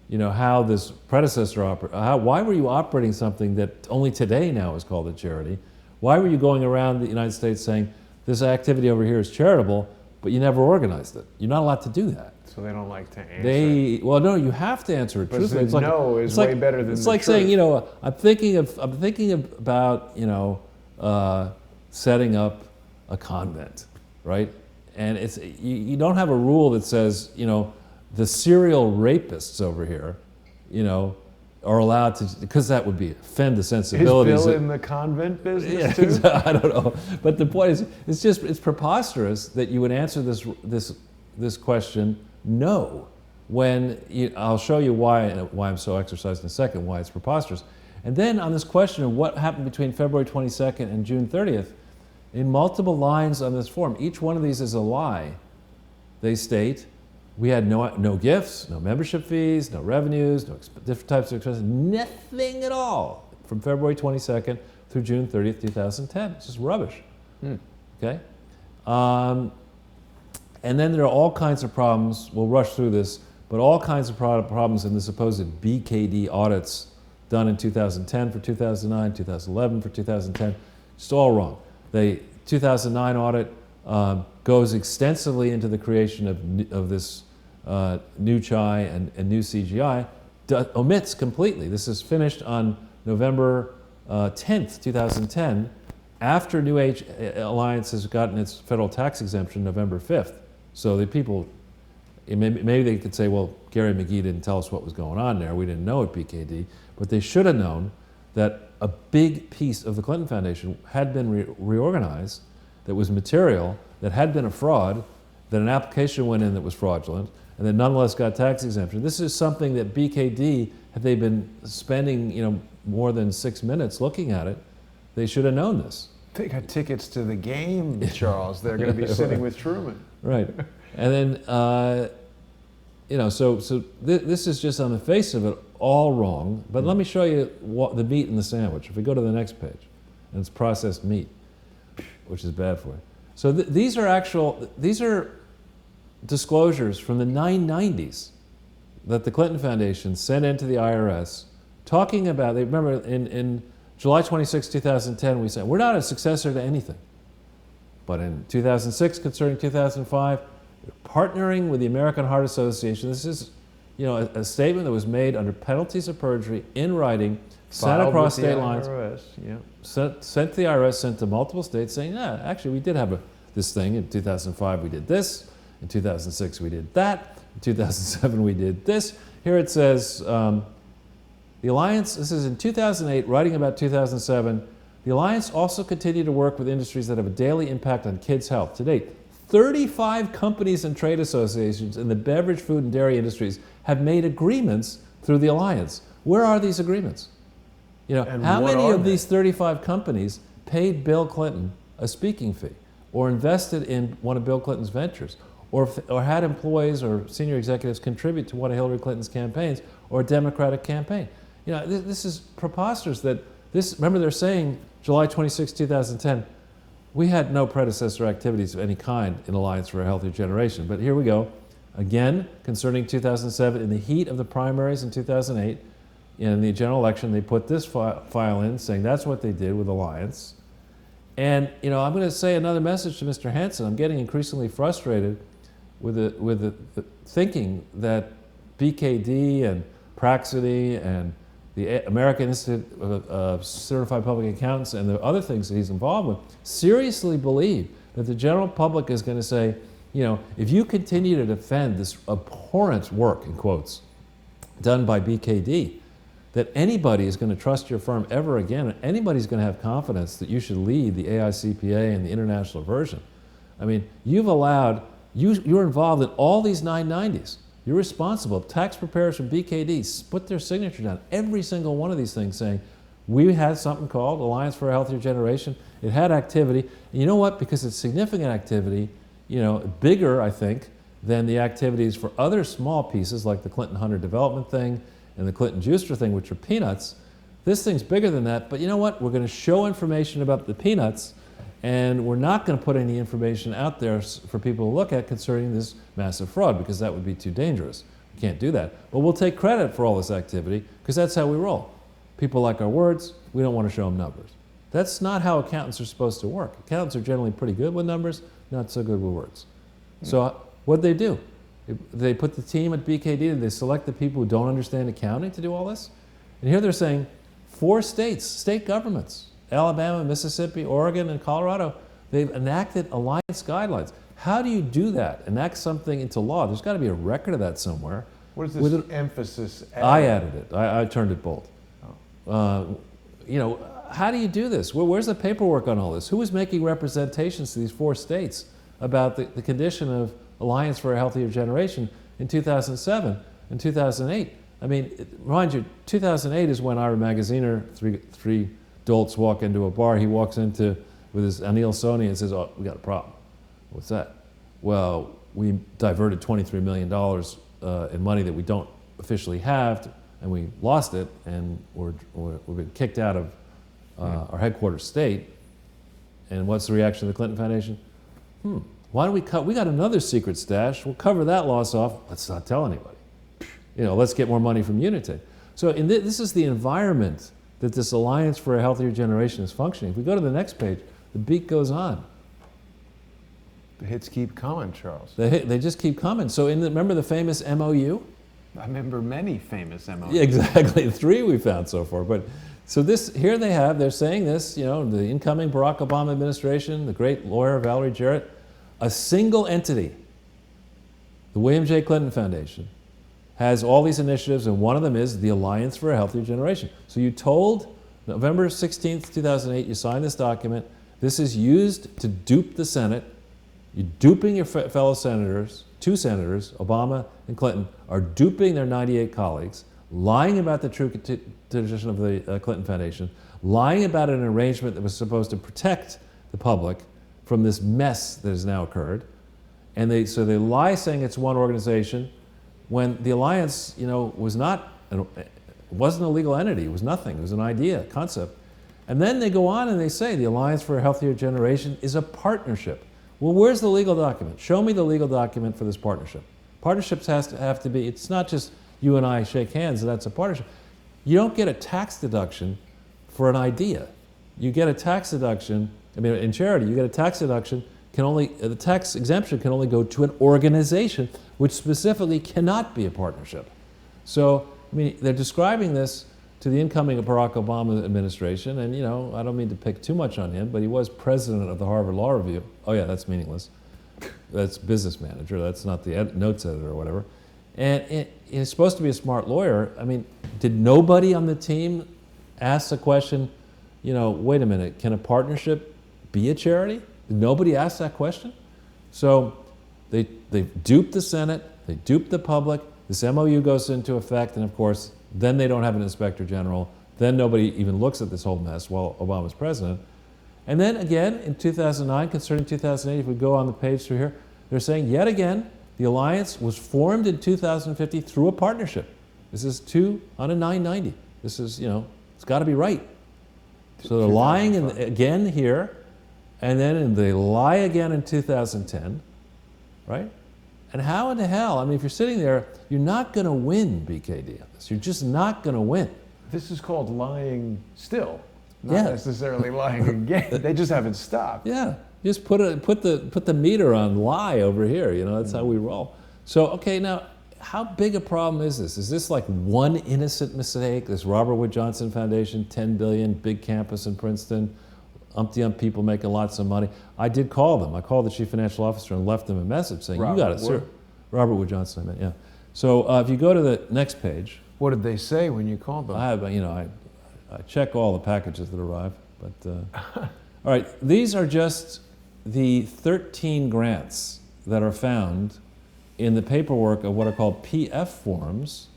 you know, how this predecessor why were you operating something that only today now is called a charity? Why were you going around the United States saying, this activity over here is charitable, but you never organized it? You're not allowed to do that. So they don't like to answer. Well, no, you have to answer it truthfully. But no is way better than the truth. It's like saying, you know, I'm thinking about, you know, setting up a convent, right? And it's you don't have a rule that says, you know, the serial rapists over here, you know, are allowed to, because that would offend the sensibilities. Is Bill in the convent business yeah, too? I don't know, but the point is, it's preposterous that you would answer this question no, when I'll show you why I'm so exercised in a second, why it's preposterous. And then on this question of what happened between February 22nd and June 30th, in multiple lines on this form, each one of these is a lie. They state, we had no gifts, no membership fees, no revenues, no different types of expenses, nothing at all from February 22nd through June 30th, 2010. It's just rubbish. Okay? And then there are all kinds of problems. We'll rush through this, but all kinds of problems in the supposed BKD audits done in 2010 for 2009, 2011 for 2010. Just all wrong. The 2009 audit goes extensively into the creation of this new CHI and new CGI, omits completely. This is finished on November 10th, 2010, after New Age Alliance has gotten its federal tax exemption November 5th. So the people maybe they could say, well, Gary McGee didn't tell us what was going on there. We didn't know at BKD. But they should have known that a big piece of the Clinton Foundation had been reorganized, that was material, that had been a fraud, that an application went in that was fraudulent, and that nonetheless got tax exemption. This is something that BKD, had they been spending more than 6 minutes looking at it, they should have known this. They got tickets to the game, Charles. They're going to be sitting with Truman. Right. And then, this is just on the face of it all wrong. But let me show you the meat in the sandwich. If we go to the next page, and it's processed meat, which is bad for you. So these are disclosures from the 1990s that the Clinton Foundation sent into the IRS talking about, they remember in July 26, 2010, we said, we're not a successor to anything. But in 2006, concerning 2005, partnering with the American Heart Association, this is a statement that was made under penalties of perjury in writing, sent across state lines, sent to the IRS, sent to multiple states saying, yeah, actually we did have this thing. In 2005 we did this, in 2006 we did that, in 2007 we did this. Here it says, the Alliance, this is in 2008, writing about 2007, the Alliance also continued to work with industries that have a daily impact on kids' health. To date, 35 companies and trade associations in the beverage, food, and dairy industries have made agreements through the Alliance. Where are these agreements? How many of these 35 companies paid Bill Clinton a speaking fee or invested in one of Bill Clinton's ventures or had employees or senior executives contribute to one of Hillary Clinton's campaigns or a Democratic campaign? This is preposterous that remember they're saying July 26, 2010, we had no predecessor activities of any kind in Alliance for a Healthier Generation. But here we go. Again, concerning 2007, in the heat of the primaries in 2008, in the general election, they put this file in saying that's what they did with Alliance. And I'm going to say another message to Mr. Hansen. I'm getting increasingly frustrated with the thinking that BKD and Praxity and the American Institute of Certified Public Accountants and the other things that he's involved with seriously believe that the general public is going to say, if you continue to defend this abhorrent work, in quotes, done by BKD, that anybody is going to trust your firm ever again, and anybody's going to have confidence that you should lead the AICPA and the international version. I mean, you're involved in all these 990s. You're responsible. Tax preparers from BKD put their signature down every single one of these things saying, we had something called Alliance for a Healthier Generation. It had activity. And you know what? Because it's significant activity, bigger, I think, than the activities for other small pieces like the Clinton Hunter Development thing and the Clinton Juicer thing, which are peanuts. This thing's bigger than that. But you know what? We're going to show information about the peanuts, and we're not going to put any information out there for people to look at concerning this massive fraud, because that would be too dangerous. We can't do that. But we'll take credit for all this activity, because that's how we roll. People like our words. We don't want to show them numbers. That's not how accountants are supposed to work. Accountants are generally pretty good with numbers, not so good with words. So what'd they do? They put the team at BKD, did they select the people who don't understand accounting to do all this? And here they're saying 4 states, state governments, Alabama, Mississippi, Oregon, and Colorado, they've enacted Alliance guidelines. How do you do that? Enact something into law? There's got to be a record of that somewhere. What is this emphasis? I added it. I turned it bold. Oh. How do you do this? Where's the paperwork on all this? Who is making representations to these 4 states about the condition of Alliance for a Healthier Generation in 2007 and 2008? I mean, mind you, 2008 is when Ira Magaziner, three dolts walk into a bar. He walks into with his Anil Soni and says, "Oh, we got a problem." What's that? Well, we diverted $23 million in money that we don't officially have, and we lost it, and we've been kicked out of our headquarters state. And what's the reaction of the Clinton Foundation? Why don't we got another secret stash. We'll cover that loss off. Let's not tell anybody. Let's get more money from United. So this is the environment that this Alliance for a Healthier Generation is functioning. If we go to the next page, the beat goes on. The hits keep coming, Charles. They just keep coming. So remember the famous MOU? I remember many famous MOUs. Yeah, exactly. 3 we found so far. But so they're saying this, the incoming Barack Obama administration, the great lawyer Valerie Jarrett, a single entity, the William J. Clinton Foundation has all these initiatives, and one of them is the Alliance for a Healthier Generation. So you told, November 16th, 2008, you signed this document. This is used to dupe the Senate. You're duping your fellow senators. Two senators, Obama and Clinton, are duping their 98 colleagues, lying about the true tradition of the Clinton Foundation, lying about an arrangement that was supposed to protect the public from this mess that has now occurred. And they lie saying it's one organization when the Alliance, was not, it wasn't a legal entity, it was nothing, it was an idea, a concept. And then they go on and they say the Alliance for a Healthier Generation is a partnership. Well, where's the legal document? Show me the legal document for this partnership. Partnerships have to be, it's not just you and I shake hands and that's a partnership. You don't get a tax deduction for an idea. You get a tax deduction, in charity, you get a tax deduction, the tax exemption can only go to an organization which specifically cannot be a partnership. So, they're describing this to the incoming Barack Obama administration, and I don't mean to pick too much on him, but he was president of the Harvard Law Review. Oh yeah, that's meaningless. That's business manager, that's not the notes editor or whatever. And he's supposed to be a smart lawyer. Did nobody on the team ask the question, wait a minute, can a partnership be a charity? Did nobody ask that question? So they duped the Senate, they duped the public, this MOU goes into effect, and of course, then they don't have an inspector general, then nobody even looks at this whole mess while Obama's president. And then again, in 2009, concerning 2008, if we go on the page through here, they're saying yet again, the alliance was formed in 2050 through a partnership. This is 2 on a 990. This is, it's got to be right. So they're lying again here, and then they lie again in 2010, right? And how in the hell, if you're sitting there, you're not going to win, BKD, on this. You're just not going to win. This is called lying still, not necessarily lying again. They just haven't stopped. Yeah, just put the meter on lie over here. That's how we roll. So, okay, now, how big a problem is this? Is this like one innocent mistake? This Robert Wood Johnson Foundation, $10 billion, big campus in Princeton, umpty-ump people making lots of money. I did call them. I called the chief financial officer and left them a message saying, you got it, Robert Wood Johnson, I meant, yeah. So if you go to the next page. What did they say when you called them? I check all the packages that arrive, but, all right, these are just the 13 grants that are found in the paperwork of what are called PF forms.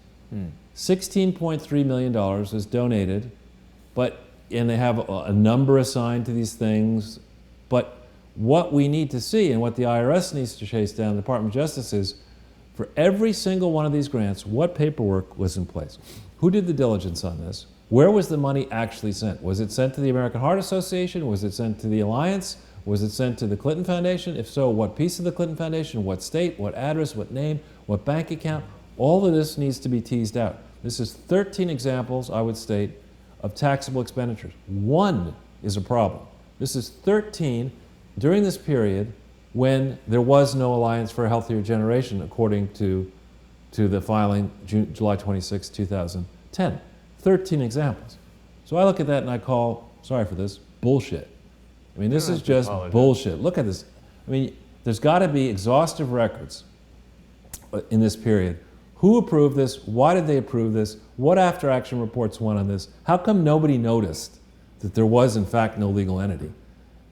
$16.3 million was donated, and they have a number assigned to these things. But what we need to see, and what the IRS needs to chase down, the Department of Justice, is for every single one of these grants, what paperwork was in place? Who did the diligence on this? Where was the money actually sent? Was it sent to the American Heart Association? Was it sent to the Alliance? Was it sent to the Clinton Foundation? If so, what piece of the Clinton Foundation? What state? What address? What name? What bank account? All of this needs to be teased out. This is 13 examples, I would state, of taxable expenditures. One is a problem. This is 13 during this period when there was no Alliance for a Healthier Generation, according to the filing July 26, 2010. 13 examples. So I look at that and I call, sorry for this, bullshit. This is just bullshit. Look at this. There's got to be exhaustive records in this period. Who approved this? Why did they approve this? What after-action reports went on this? How come nobody noticed that there was, in fact, no legal entity?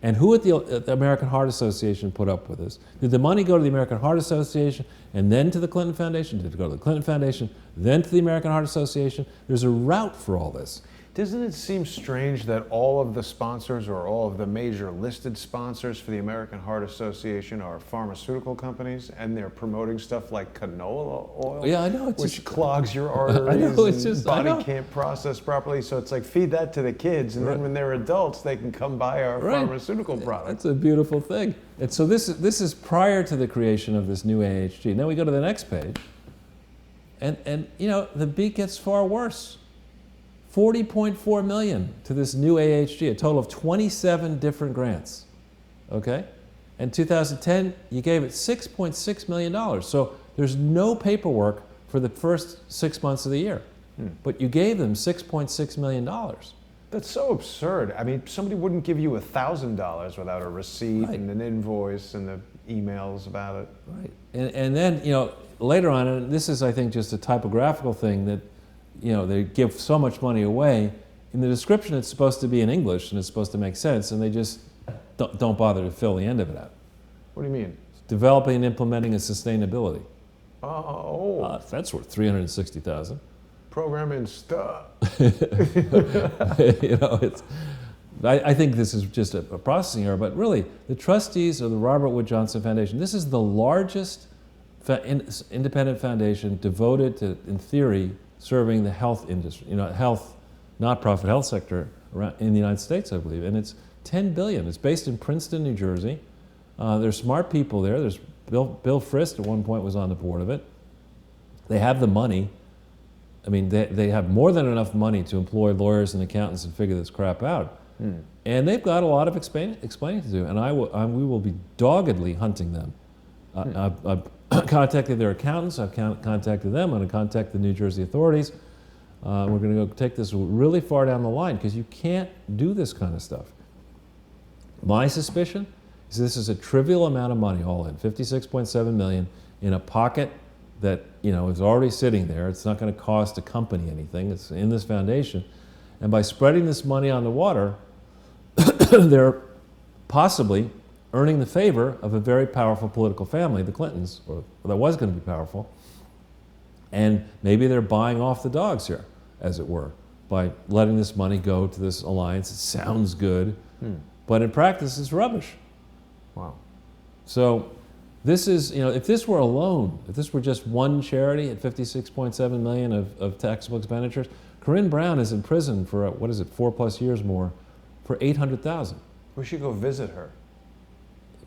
And who at the American Heart Association put up with this? Did the money go to the American Heart Association and then to the Clinton Foundation? Did it go to the Clinton Foundation, then to the American Heart Association? There's a route for all this. Doesn't it seem strange that all of the sponsors or all of the major listed sponsors for the American Heart Association are pharmaceutical companies, and they're promoting stuff like canola oil, yeah, I know, which clogs your arteries I know, and body can't process properly. So it's like, feed that to the kids, and then when they're adults, they can come buy our pharmaceutical products. That's a beautiful thing. And so this is prior to the creation of this new AHG. Now we go to the next page, and the beat gets far worse. $40.4 million to this new AHG, a total of 27 different grants, okay? In 2010, you gave it $6.6 million. So there's no paperwork for the first 6 months of the year, but you gave them $6.6 million. That's so absurd. Somebody wouldn't give you $1,000 without a receipt and an invoice and emails about it. Right. And then, later on, and this is, I think, just a typographical thing that, they give so much money away. In the description, it's supposed to be in English and it's supposed to make sense, and they just don't bother to fill the end of it out. What do you mean? Developing and implementing a sustainability. Oh. That's worth $360,000. Programming stuff. It's. I think this is just a processing error, but really, the trustees of the Robert Wood Johnson Foundation, this is the largest independent foundation devoted to, in theory, serving the health industry, not-profit health sector in the United States, I believe, and it's $10 billion. It's based in Princeton, New Jersey. There's smart people there. There's Bill Frist at one point was on the board of it. They have the money. I mean, they have more than enough money to employ lawyers and accountants and figure this crap out. And they've got a lot of explaining to do, and we will be doggedly hunting them. I've contacted their accountants. I've contacted them. I'm going to contact the New Jersey authorities. We're going to go take this really far down the line because you can't do this kind of stuff. My suspicion is this is a trivial amount of money all in, $56.7 million in a pocket that is already sitting there. It's not going to cost a company anything. It's in this foundation, and by spreading this money on the water, they're possibly earning the favor of a very powerful political family, the Clintons, or that was going to be powerful. And maybe they're buying off the dogs here, as it were, by letting this money go to this alliance. It sounds good, but in practice, it's rubbish. Wow. So this is, if this were alone, if this were just one charity at $56.7 million of taxable expenditures, Corinne Brown is in prison for, 4+ years more, for $800,000. We should go visit her.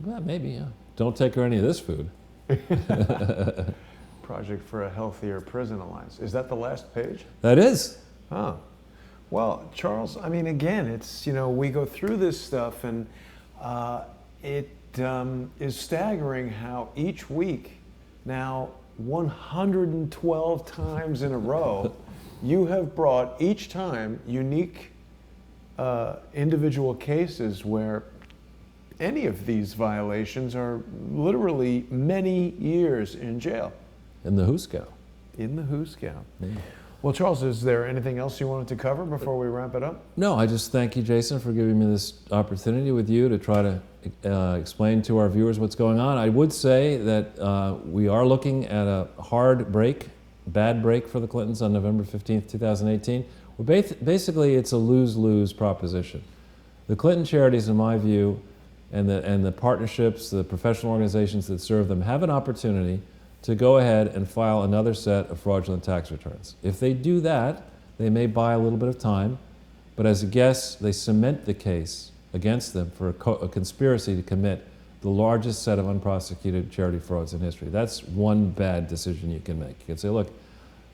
Well, maybe, yeah. Don't take her any of this food. Project for a Healthier Prison Alliance. Is that the last page? That is. Oh. Well, Charles, I mean, again, it's, we go through this stuff, and it is staggering how each week, now 112 times in a row, you have brought each time unique individual cases where any of these violations are literally many years in jail. In the Huskow. In the Huskow. Yeah. Well, Charles, is there anything else you wanted to cover before we wrap it up? No, I just thank you, Jason, for giving me this opportunity with you to try to explain to our viewers what's going on. I would say that we are looking at a bad break for the Clintons on November 15th, 2018. Basically, it's a lose-lose proposition. The Clinton charities, in my view, and the partnerships, the professional organizations that serve them, have an opportunity to go ahead and file another set of fraudulent tax returns. If they do that, they may buy a little bit of time, but as a guess, they cement the case against them for a conspiracy to commit the largest set of unprosecuted charity frauds in history. That's one bad decision you can make. You can say, look,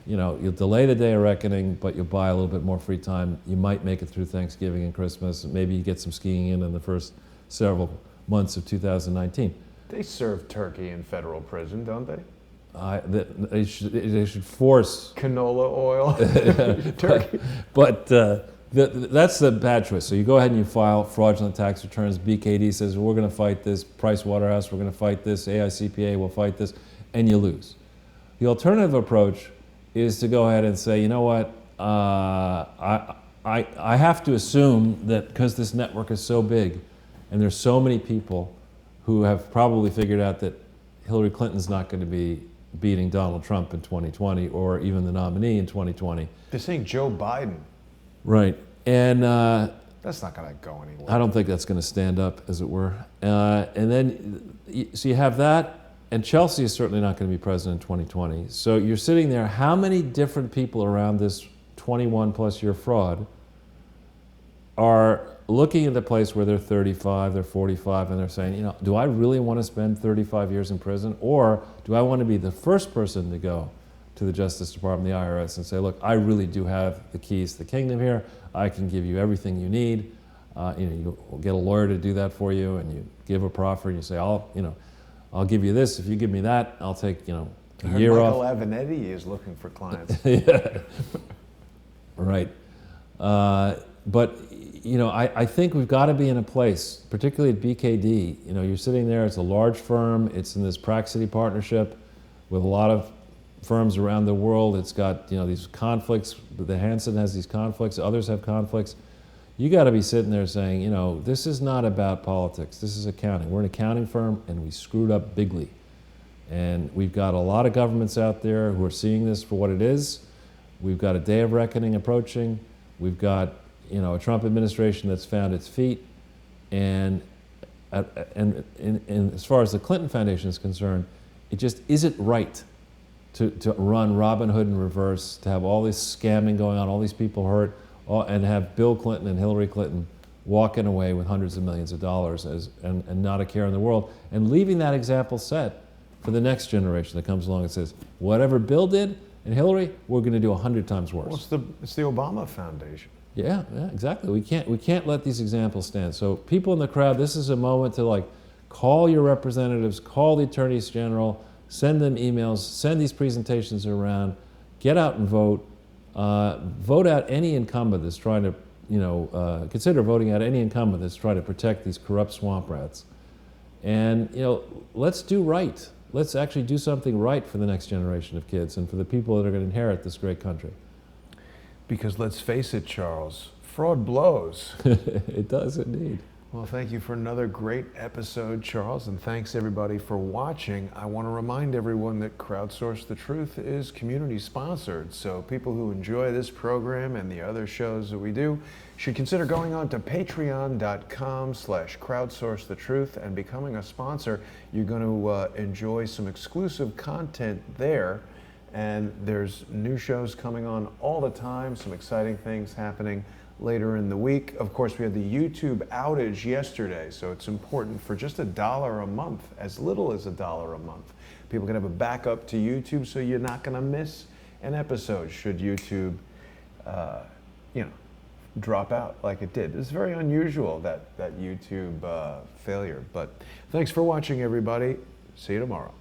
you'll delay the day of reckoning, but you'll buy a little bit more free time. You might make it through Thanksgiving and Christmas. Maybe you get some skiing in the first several months of 2019. They serve turkey in federal prison, don't they? They should force canola oil, turkey. But that's the bad choice. So you go ahead and you file fraudulent tax returns. BKD says, we're going to fight this. Price Waterhouse, we're going to fight this. AICPA will fight this, and you lose. The alternative approach is to go ahead and say, you know what, I have to assume that because this network is so big and there's so many people who have probably figured out that Hillary Clinton's not going to be beating Donald Trump in 2020 or even the nominee in 2020. They're saying Joe Biden. Right. And that's not going to go anywhere. I don't think that's going to stand up, as it were. And then, so you have that. And Chelsea is certainly not going to be president in 2020. So you're sitting there, how many different people around this 21+ year fraud are looking at the place where they're 35, they're 45, and they're saying, do I really want to spend 35 years in prison? Or do I want to be the first person to go to the Justice Department, the IRS, and say, look, I really do have the keys to the kingdom here. I can give you everything you need. You get a lawyer to do that for you, and you give a proffer, and you say, I'll give you this. If you give me that, I'll take, a year off. Michael Avenatti is looking for clients. Yeah. Right. But, I think we've got to be in a place, particularly at BKD. You're sitting there, it's a large firm, it's in this Praxity partnership with a lot of firms around the world. It's got, these conflicts. The Hansen has these conflicts, others have conflicts. You got to be sitting there saying, this is not about politics, this is accounting. We're an accounting firm and we screwed up bigly. And we've got a lot of governments out there who are seeing this for what it is. We've got a day of reckoning approaching. We've got, a Trump administration that's found its feet. And as far as the Clinton Foundation is concerned, it just isn't right to run Robin Hood in reverse, to have all this scamming going on, all these people hurt, and have Bill Clinton and Hillary Clinton walking away with hundreds of millions of dollars and not a care in the world, and leaving that example set for the next generation that comes along and says, whatever Bill did and Hillary, we're going to do 100 times worse. Well, it's the Obama Foundation. Yeah, exactly. We can't let these examples stand. So people in the crowd, this is a moment to call your representatives, call the attorneys general, send them emails, send these presentations around, get out and vote. Vote out any incumbent that's trying to, consider voting out any incumbent that's trying to protect these corrupt swamp rats. And, let's do right. Let's actually do something right for the next generation of kids and for the people that are going to inherit this great country. Because let's face it, Charles, fraud blows. It does indeed. Well, thank you for another great episode, Charles, and thanks everybody for watching. I want to remind everyone that Crowdsource the Truth is community sponsored, so people who enjoy this program and the other shows that we do should consider going on to patreon.com/crowdsourcethetruth and becoming a sponsor. You're going to enjoy some exclusive content there, and there's new shows coming on all the time, some exciting things happening later in the week. Of course, we had the YouTube outage yesterday, so it's important for just $1 a month, as little as $1 a month. People can have a backup to YouTube, so you're not going to miss an episode should YouTube, drop out like it did. It's very unusual, that YouTube failure. But thanks for watching, everybody. See you tomorrow.